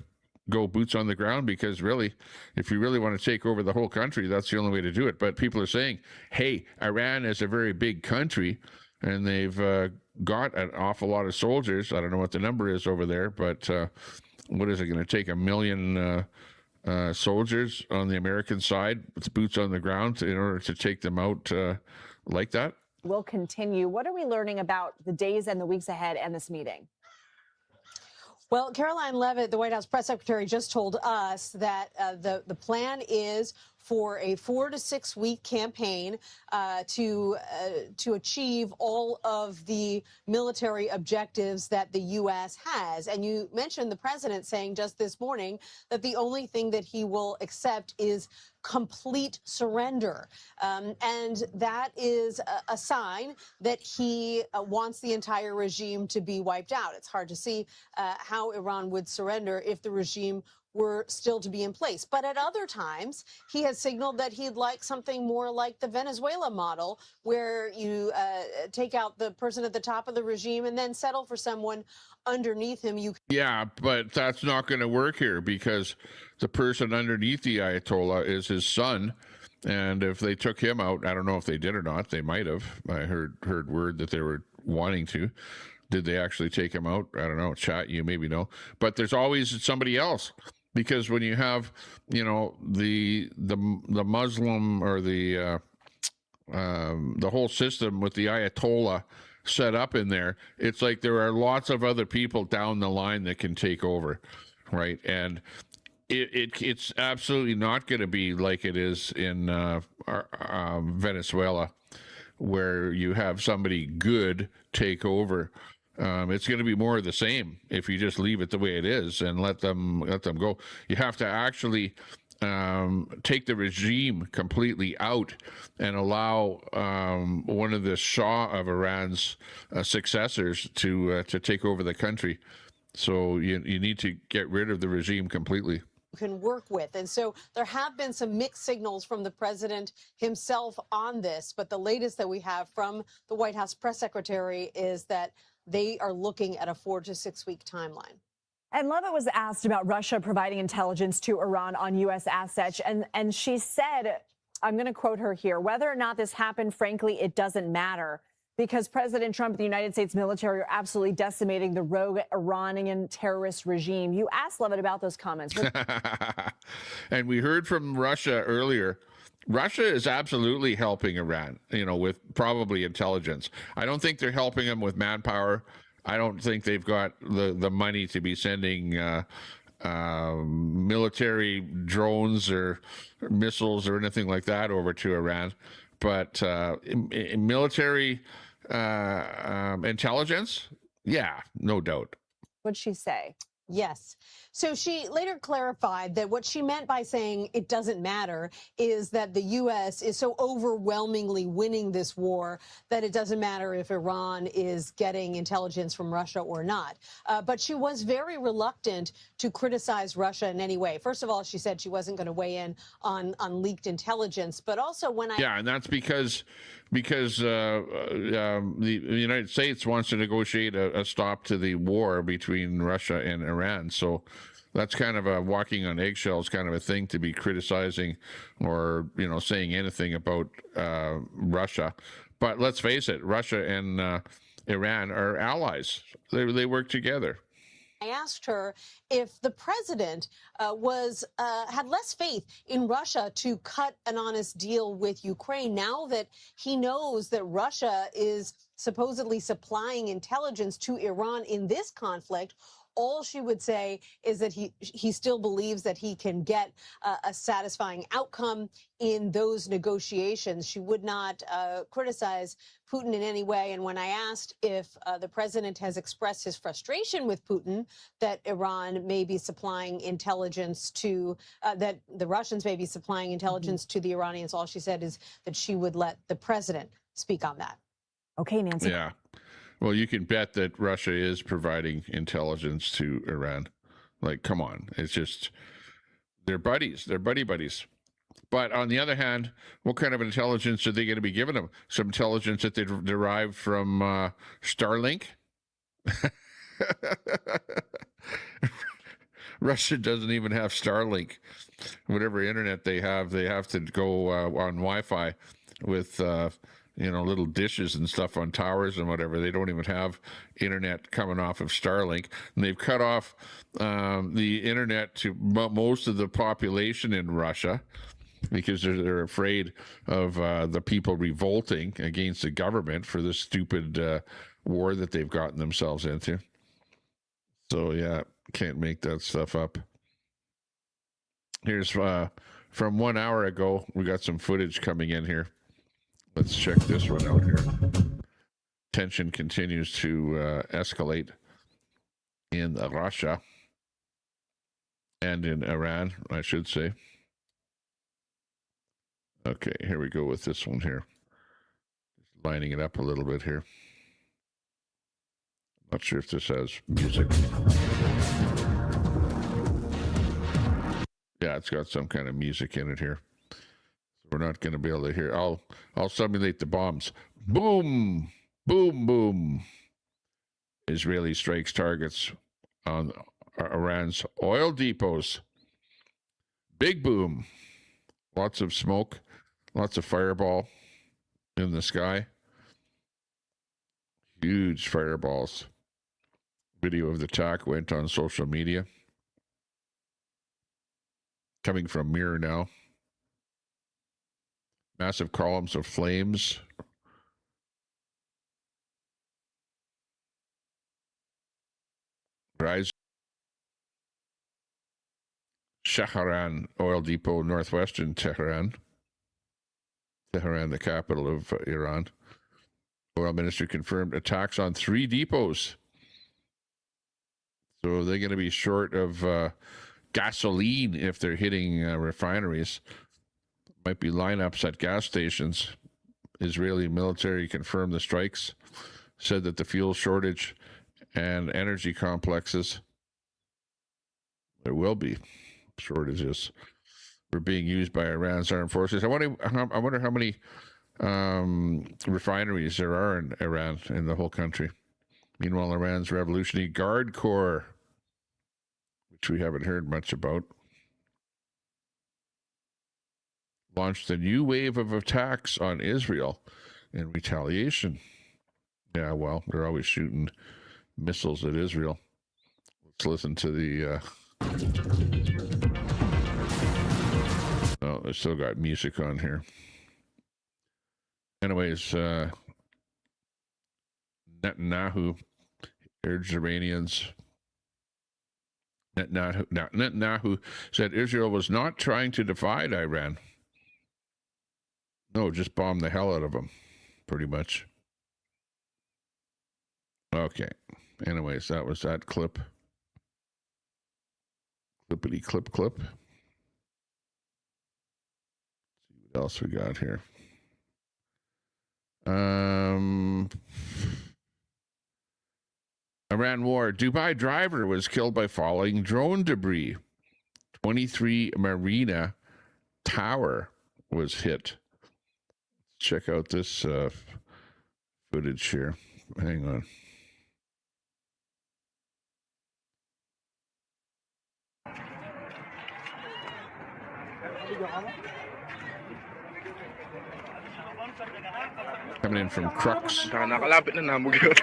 go boots on the ground? Because really, if you really want to take over the whole country, that's the only way to do it. But people are saying, hey, Iran is a very big country, and they've got an awful lot of soldiers. I don't know what the number is over there, but what is it going to take, 1 million soldiers on the American side with boots on the ground in order to take them out like that? Will continue. What are we learning about the days and the weeks ahead and this meeting? Well, Caroline Leavitt, the White House press secretary, just told us that the plan is for a 4 to 6 week campaign to achieve all of the military objectives that the U.S. has. And you mentioned the president saying just this morning that the only thing that he will accept is complete surrender. And that is a sign that he wants the entire regime to be wiped out. It's hard to see how Iran would surrender if the regime were still to be in place. But at other times, he has signaled that he'd like something more like the Venezuela model, where you take out the person at the top of the regime and then settle for someone underneath him. Yeah, but that's not going to work here, because the person underneath the Ayatollah is his son. And if they took him out, I don't know if they did or not. They might have. I heard word that they were wanting to. Did they actually take him out? I don't know. Chat, you maybe know. But there's always somebody else. Because when you have, the Muslim or the whole system with the Ayatollah set up in there, it's like there are lots of other people down the line that can take over, right? And it's absolutely not going to be like it is in Venezuela, where you have somebody good take over. It's going to be more of the same if you just leave it the way it is and let them go. You have to actually take the regime completely out and allow one of the Shah of Iran's successors to take over the country. So you need to get rid of the regime completely. Can work with. And so there have been some mixed signals from the president himself on this. But the latest that we have from the White House press secretary is that they are looking at a 4 to 6 week timeline. And Leavitt was asked about Russia providing intelligence to Iran on U.S. assets. And she said, I'm going to quote her here, whether or not this happened, frankly, it doesn't matter, because President Trump and the United States military are absolutely decimating the rogue Iranian terrorist regime. You asked Leavitt about those comments. And we heard from Russia earlier. Russia is absolutely helping Iran, with probably intelligence. I don't think they're helping them with manpower. I don't think they've got the money to be sending military drones or missiles or anything like that over to Iran. But military intelligence, yeah, no doubt. What'd she say? Yes. So she later clarified that what she meant by saying it doesn't matter is that the U.S. is so overwhelmingly winning this war that it doesn't matter if Iran is getting intelligence from Russia or not. But she was very reluctant to criticize Russia in any way. First of all, she said she wasn't going to weigh in on leaked intelligence. But also Yeah, and that's because the United States wants to negotiate a stop to the war between Russia and Iran. So That's kind of a walking on eggshells kind of a thing to be criticizing or, saying anything about Russia. But let's face it, Russia and Iran are allies. They work together. I asked her if the president had less faith in Russia to cut an honest deal with Ukraine now that he knows that Russia is supposedly supplying intelligence to Iran in this conflict. All she would say is that he still believes that he can get a satisfying outcome in those negotiations. She would not criticize Putin in any way. And when I asked if the president has expressed his frustration with Putin that Iran may be supplying intelligence to, that the Russians may be supplying intelligence to the Iranians, all she said is that she would let the president speak on that. Okay, Nancy. Yeah. Well, you can bet that Russia is providing intelligence to Iran. Like, come on. It's just, they're buddies. They're buddies. But on the other hand, what kind of intelligence are they going to be giving them? Some intelligence that they derived from Starlink? Russia doesn't even have Starlink. Whatever internet they have to go on Wi-Fi with little dishes and stuff on towers and whatever. They don't even have internet coming off of Starlink. And they've cut off the internet to most of the population in Russia because they're afraid of the people revolting against the government for this stupid war that they've gotten themselves into. So, yeah, can't make that stuff up. Here's from 1 hour ago. We got some footage coming in here. Let's check this one out here. Tension continues to escalate in Russia and in Iran, I should say. Okay, here we go with this one here. Just lining it up a little bit here. Not sure if this has music. Yeah, it's got some kind of music in it here. We're not going to be able to hear. I'll simulate the bombs. Boom, boom, boom. Israeli strikes targets on Iran's oil depots. Big boom. Lots of smoke. Lots of fireball in the sky. Huge fireballs. Video of the attack went on social media. Coming from Mirror now. Massive columns of flames. Rise. Shahran oil depot, northwestern Tehran. Tehran, the capital of Iran. Oil ministry confirmed attacks on 3 depots. So they're going to be short of gasoline if they're hitting refineries. Might be lineups at gas stations. Israeli military confirmed the strikes, said that the fuel shortage and energy complexes, there will be shortages, were being used by Iran's armed forces. I wonder how many refineries there are in Iran, in the whole country. Meanwhile, Iran's Revolutionary Guard Corps, which we haven't heard much about, launched a new wave of attacks on Israel in retaliation. Yeah, well, they're always shooting missiles at Israel. Let's listen to the... Oh, they still got music on here. Anyways, Netanyahu urged Iranians... Netanyahu said Israel was not trying to divide Iran. No, just bomb the hell out of them, pretty much. Okay. Anyways, that was that clip. Clippity clip clip. Let's see what else we got here. Iran war. Dubai driver was killed by falling drone debris. 23 Marina tower was hit. Check out this footage here. Hang on. Coming in from Crux. Nakalapit na namugyot.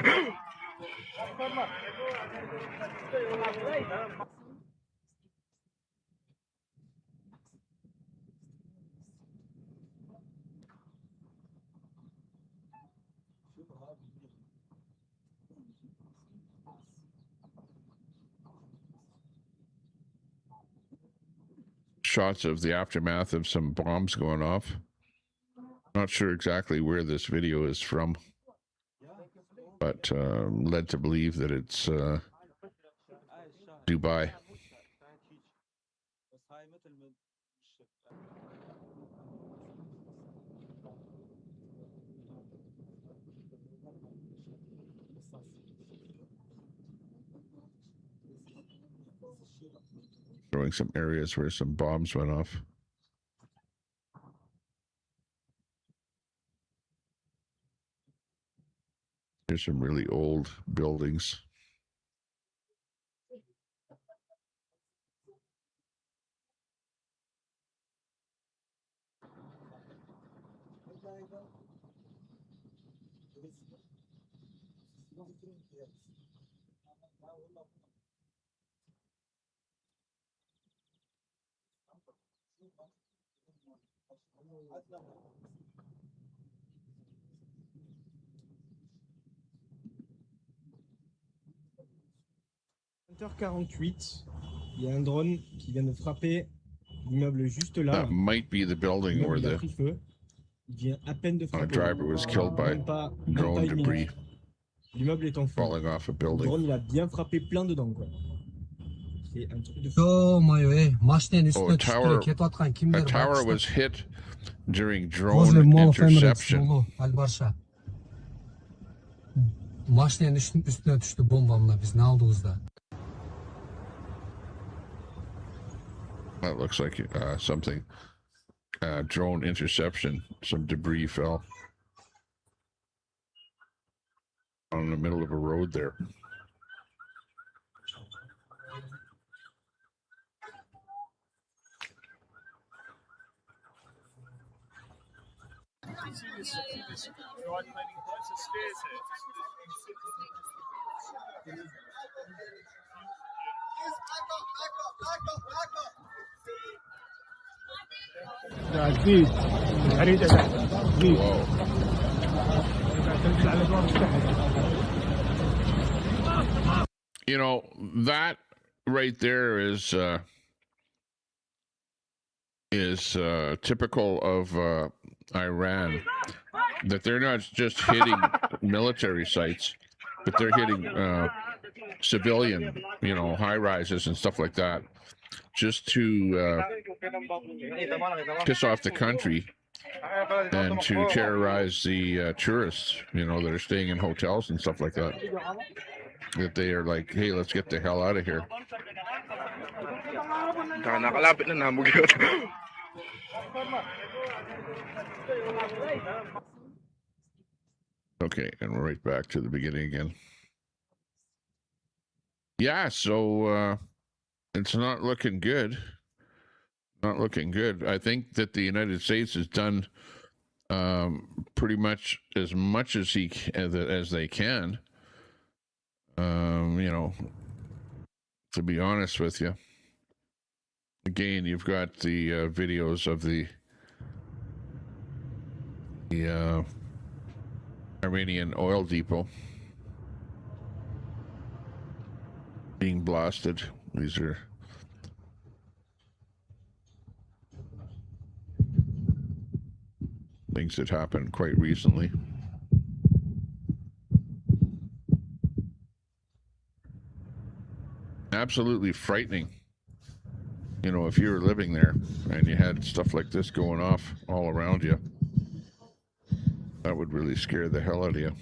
Shots of the aftermath of some bombs going off. Not sure exactly where this video is from, but led to believe that it's Dubai. Showing some areas where some bombs went off. Here's some really old buildings. Il y a un drone qui vient de frapper l'immeuble juste là. That might be the building where the driver was killed by drone debris falling off a building. Le drone, il a bien frappé plein dedans, quoi. C'est un truc de fou. A tower was hit during drone interception. üstüne düştü bombamla biz ne aldığımızda. That looks like something. Drone interception. Some debris fell on the middle of a road there. You know, that right there is typical of Iran, that they're not just hitting military sites, but they're hitting civilian, you know, high rises and stuff like that, just to piss off the country and to terrorize the tourists, you know, that are staying in hotels and stuff like that. That they are like, hey, let's get the hell out of here. Nakalapit na namugyot. Okay, and we're right back to the beginning again. Yeah, so it's not looking good. Not looking good. I think that the United States has done pretty much as they can. You know, to be honest with you. Again, you've got the videos of the Iranian oil depot being blasted. These are things that happened quite recently. Absolutely frightening. You know, if you were living there and you had stuff like this going off all around you, that would really scare the hell out of you.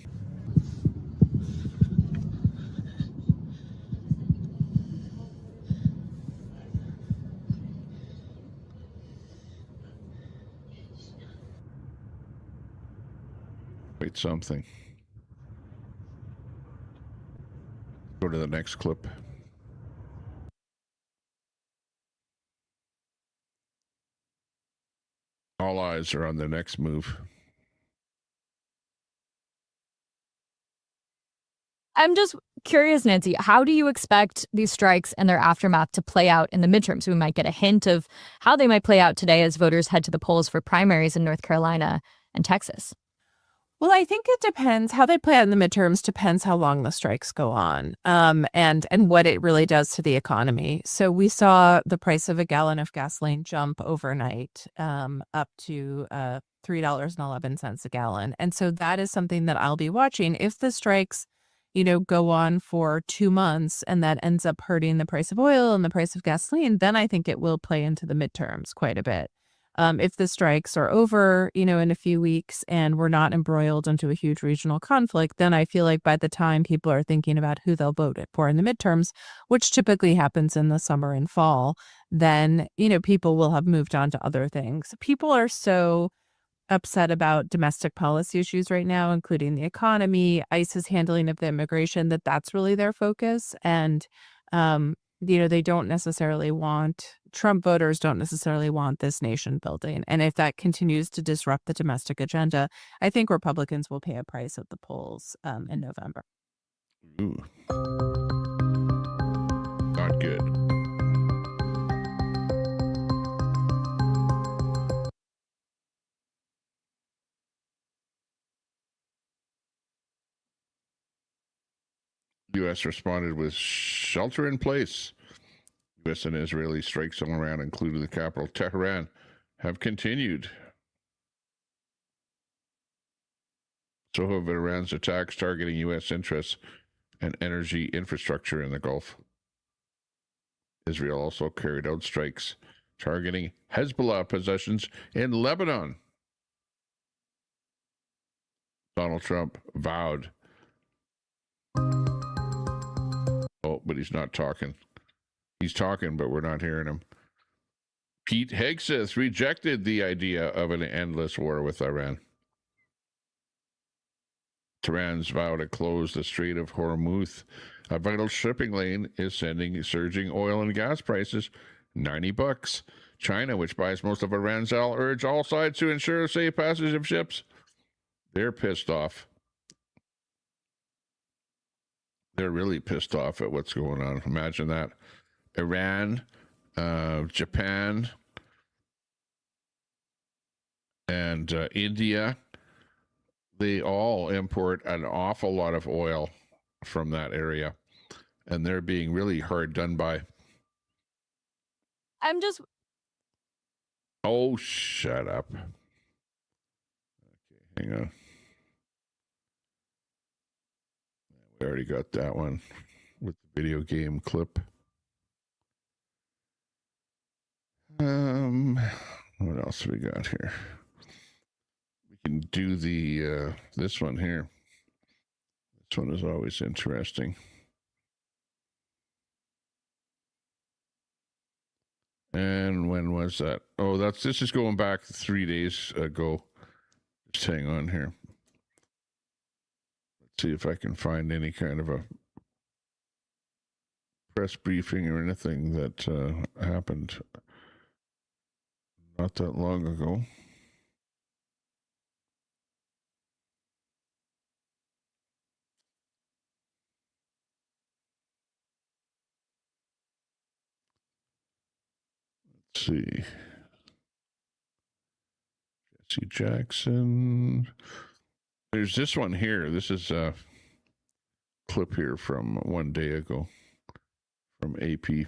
Wait, something. Go to the next clip. . all eyes are on the next move. I'm just curious, Nancy, how do you expect these strikes and their aftermath to play out in the midterms? We might get a hint of how they might play out today as voters head to the polls for primaries in North Carolina and Texas. Well, I think it depends. How they play out in the midterms depends how long the strikes go on, and what it really does to the economy. So we saw the price of a gallon of gasoline jump overnight up to $3.11 a gallon. And so that is something that I'll be watching. If the strikes, go on for 2 months and that ends up hurting the price of oil and the price of gasoline, then I think it will play into the midterms quite a bit. If the strikes are over, in a few weeks and we're not embroiled into a huge regional conflict, then I feel like by the time people are thinking about who they'll vote for in the midterms, which typically happens in the summer and fall, then, people will have moved on to other things. People are so upset about domestic policy issues right now, including the economy, ICE's handling of the immigration, that's really their focus. And, they don't necessarily want, Trump voters don't necessarily want this nation building. And if that continues to disrupt the domestic agenda, I think Republicans will pay a price at the polls in November. Ooh. Not good. U.S. responded with shelter in place. U.S. and Israeli strikes on Iran, including the capital Tehran, have continued. So have Iran's attacks targeting U.S. interests and energy infrastructure in the Gulf. Israel also carried out strikes targeting Hezbollah possessions in Lebanon. Donald Trump vowed. Oh, but he's not talking. He's talking, but we're not hearing him. Pete Hegseth rejected the idea of an endless war with Iran. Tehran's vow to close the Strait of Hormuz, a vital shipping lane, is sending surging oil and gas prices $90. China, which buys most of Iran's oil, urged all sides to ensure safe passage of ships. They're pissed off. They're really pissed off at what's going on. Imagine that. Iran, Japan, and India, they all import an awful lot of oil from that area, and they're being really hard done by. I'm just... Oh, shut up. Okay, hang on. We already got that one with the video game clip. What else we got here? We can do the this one here. This one is always interesting. And when was that? Oh, this is going back 3 days ago. Just hang on here. Let's see if I can find any kind of a press briefing or anything that happened not that long ago. Let's see. Jesse Jackson. There's this one here. This is a clip here from 1 day ago from AP. Bring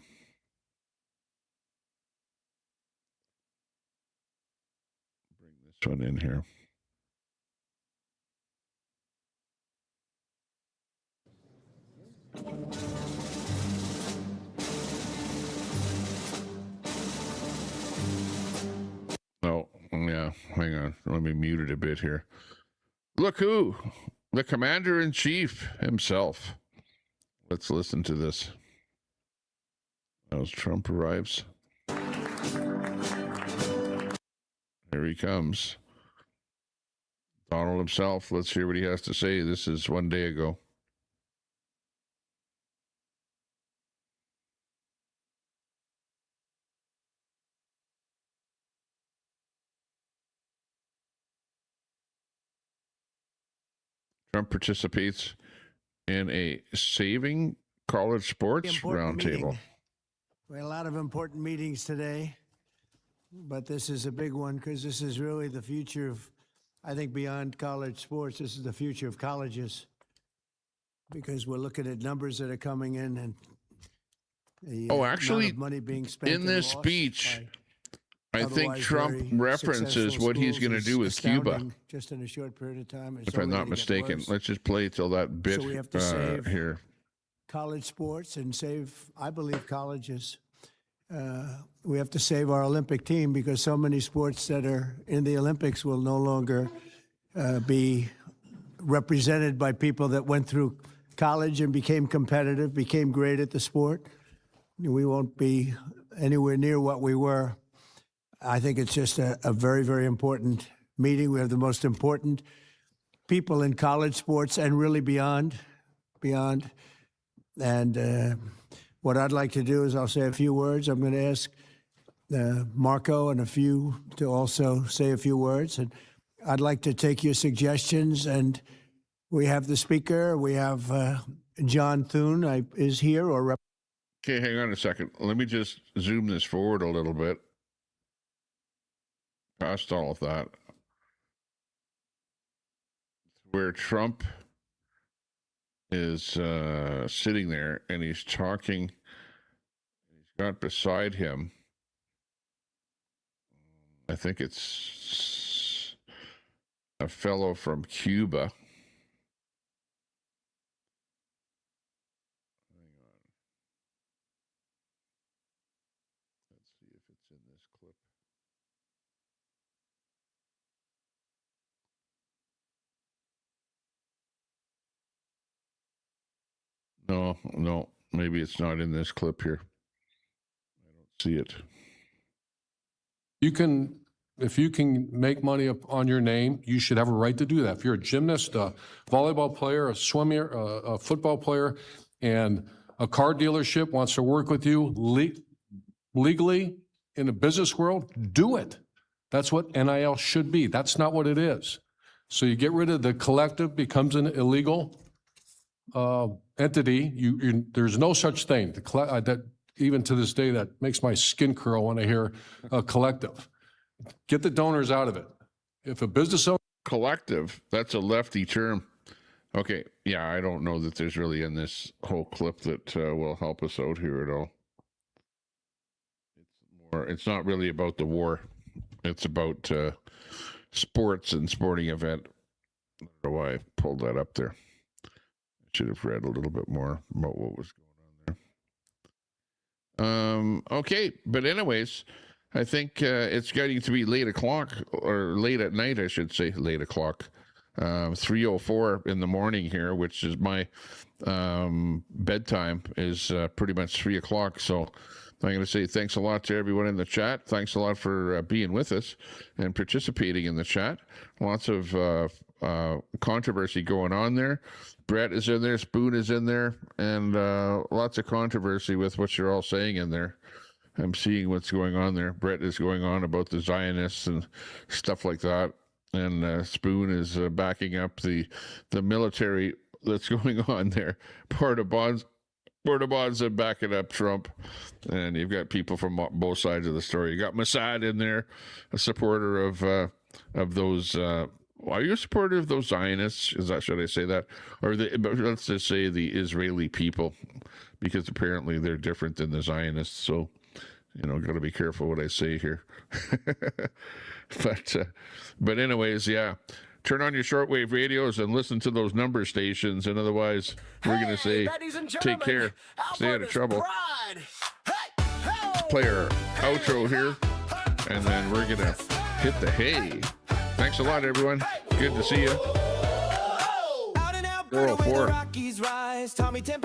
this one in here. Oh, yeah. Hang on. Let me mute it a bit here. Look who? The commander-in-chief himself. Let's listen to this as Trump arrives. Here he comes. Donald himself. Let's hear what he has to say. This is 1 day ago. Trump participates in a saving college sports roundtable. We had a lot of important meetings today, but this is a big one because this is really the future of, I think, beyond college sports. This is the future of colleges because we're looking at numbers that are coming in and the actually, amount of money being spent in this speech, I think Trump references what he's going to do with Cuba. Just in a short period of time. If I'm not mistaken. Let's just play till that bit so we have to save here. College sports and save, I believe, colleges. We have to save our Olympic team because so many sports that are in the Olympics will no longer be represented by people that went through college and became competitive, became great at the sport. We won't be anywhere near what we were. I think it's just a very, very important meeting. We have the most important people in college sports and really beyond. And what I'd like to do is I'll say a few words. I'm going to ask Marco and a few to also say a few words. And I'd like to take your suggestions. And we have the speaker. We have John Thune is here or Okay, hang on a second. Let me just zoom this forward a little bit. Past all of that. Where Trump is sitting there and he's talking. He's got beside him, I think it's a fellow from Cuba. No, maybe it's not in this clip here. I don't see it. If you can make money on your name, you should have a right to do that. If you're a gymnast, a volleyball player, a swimmer, a football player, and a car dealership wants to work with you legally in the business world, do it. That's what NIL should be. That's not what it is. So you get rid of the collective, becomes an illegal entity. There's no such thing. That even to this day, that makes my skin curl when I hear a collective. Get the donors out of it. If a business owner... Collective, that's a lefty term. Okay, yeah, I don't know that there's really in this whole clip that will help us out here at all. It's not really about the war. It's about sports and sporting event. I don't know why I pulled that up there. I should have read a little bit more about what was going on there. Okay, but anyways, I think it's getting to be late o'clock, or late at night, I should say, late o'clock. 3:04 in the morning here, which is my bedtime, is pretty much 3 o'clock. So I'm going to say thanks a lot to everyone in the chat. Thanks a lot for being with us and participating in the chat. Lots of controversy going on there. Brett is in there, Spoon is in there, and lots of controversy with what you're all saying in there. I'm seeing what's going on there. Brett is going on about the Zionists and stuff like that. And Spoon is backing up the military that's going on there. Porta Bonds are backing up Trump. And you've got people from both sides of the story. You got Mossad in there, a supporter of those. Are you a supporter of those Zionists? Should I say that? Or let's just say the Israeli people, because apparently they're different than the Zionists. So, got to be careful what I say here. But anyways, yeah, turn on your shortwave radios and listen to those number stations. And otherwise, we're going to say, take care, stay out of trouble. Play our outro here, and then we're going to hit the hay. Thanks a lot, everyone. Good to see you. 404.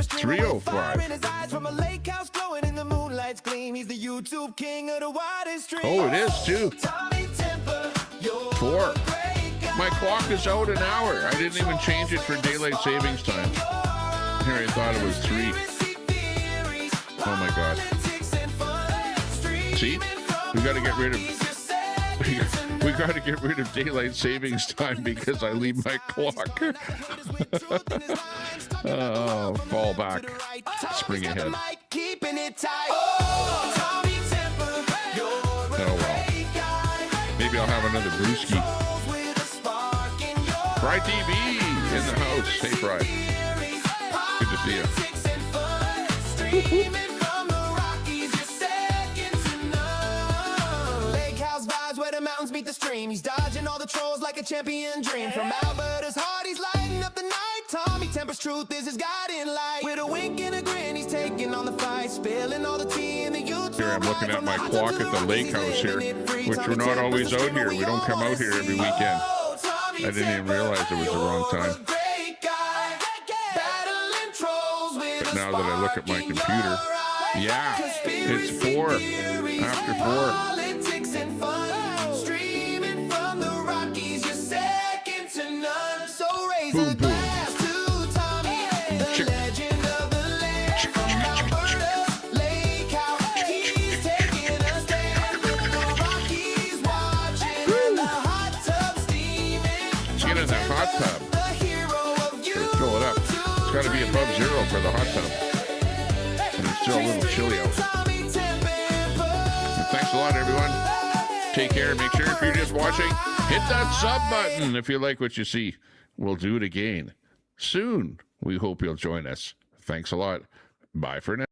305. From a lake house glowing in the moonlight's gleam. He's the YouTube king of the widest stream. Oh, it is too. 4. My clock is out an hour. I didn't even change it for daylight savings time. Here, I thought it was 3. Oh my God. See? We got to get rid of. We got to get rid of daylight savings time because I leave my clock. Oh, fall back. Spring ahead. Oh, well. Maybe I'll have another brewski. Fry TV in the house. Hey, Fry. Good to see you. Beat the stream. He's dodging all the trolls like a champion dream. From Alberta's heart, he's lighting up the night. Tommy Temper's truth is his guiding light. With a wink and a grin, he's taking on the fight, spilling all the tea in the YouTube. Here I'm looking at my clock at the lake house here, which we're not always out here. We don't come out here every weekend. I didn't even realize it was the wrong time. But now that I look at my computer, yeah, it's 4 after 4. Boom, boom. Get in that hot tub. Fill it up. It's got to be above 0 for the hot tub. And it's still a little chilly out. But thanks a lot, everyone. Take care. Make sure if you're just watching, hit that sub button if you like what you see. We'll do it again soon. We hope you'll join us. Thanks a lot. Bye for now.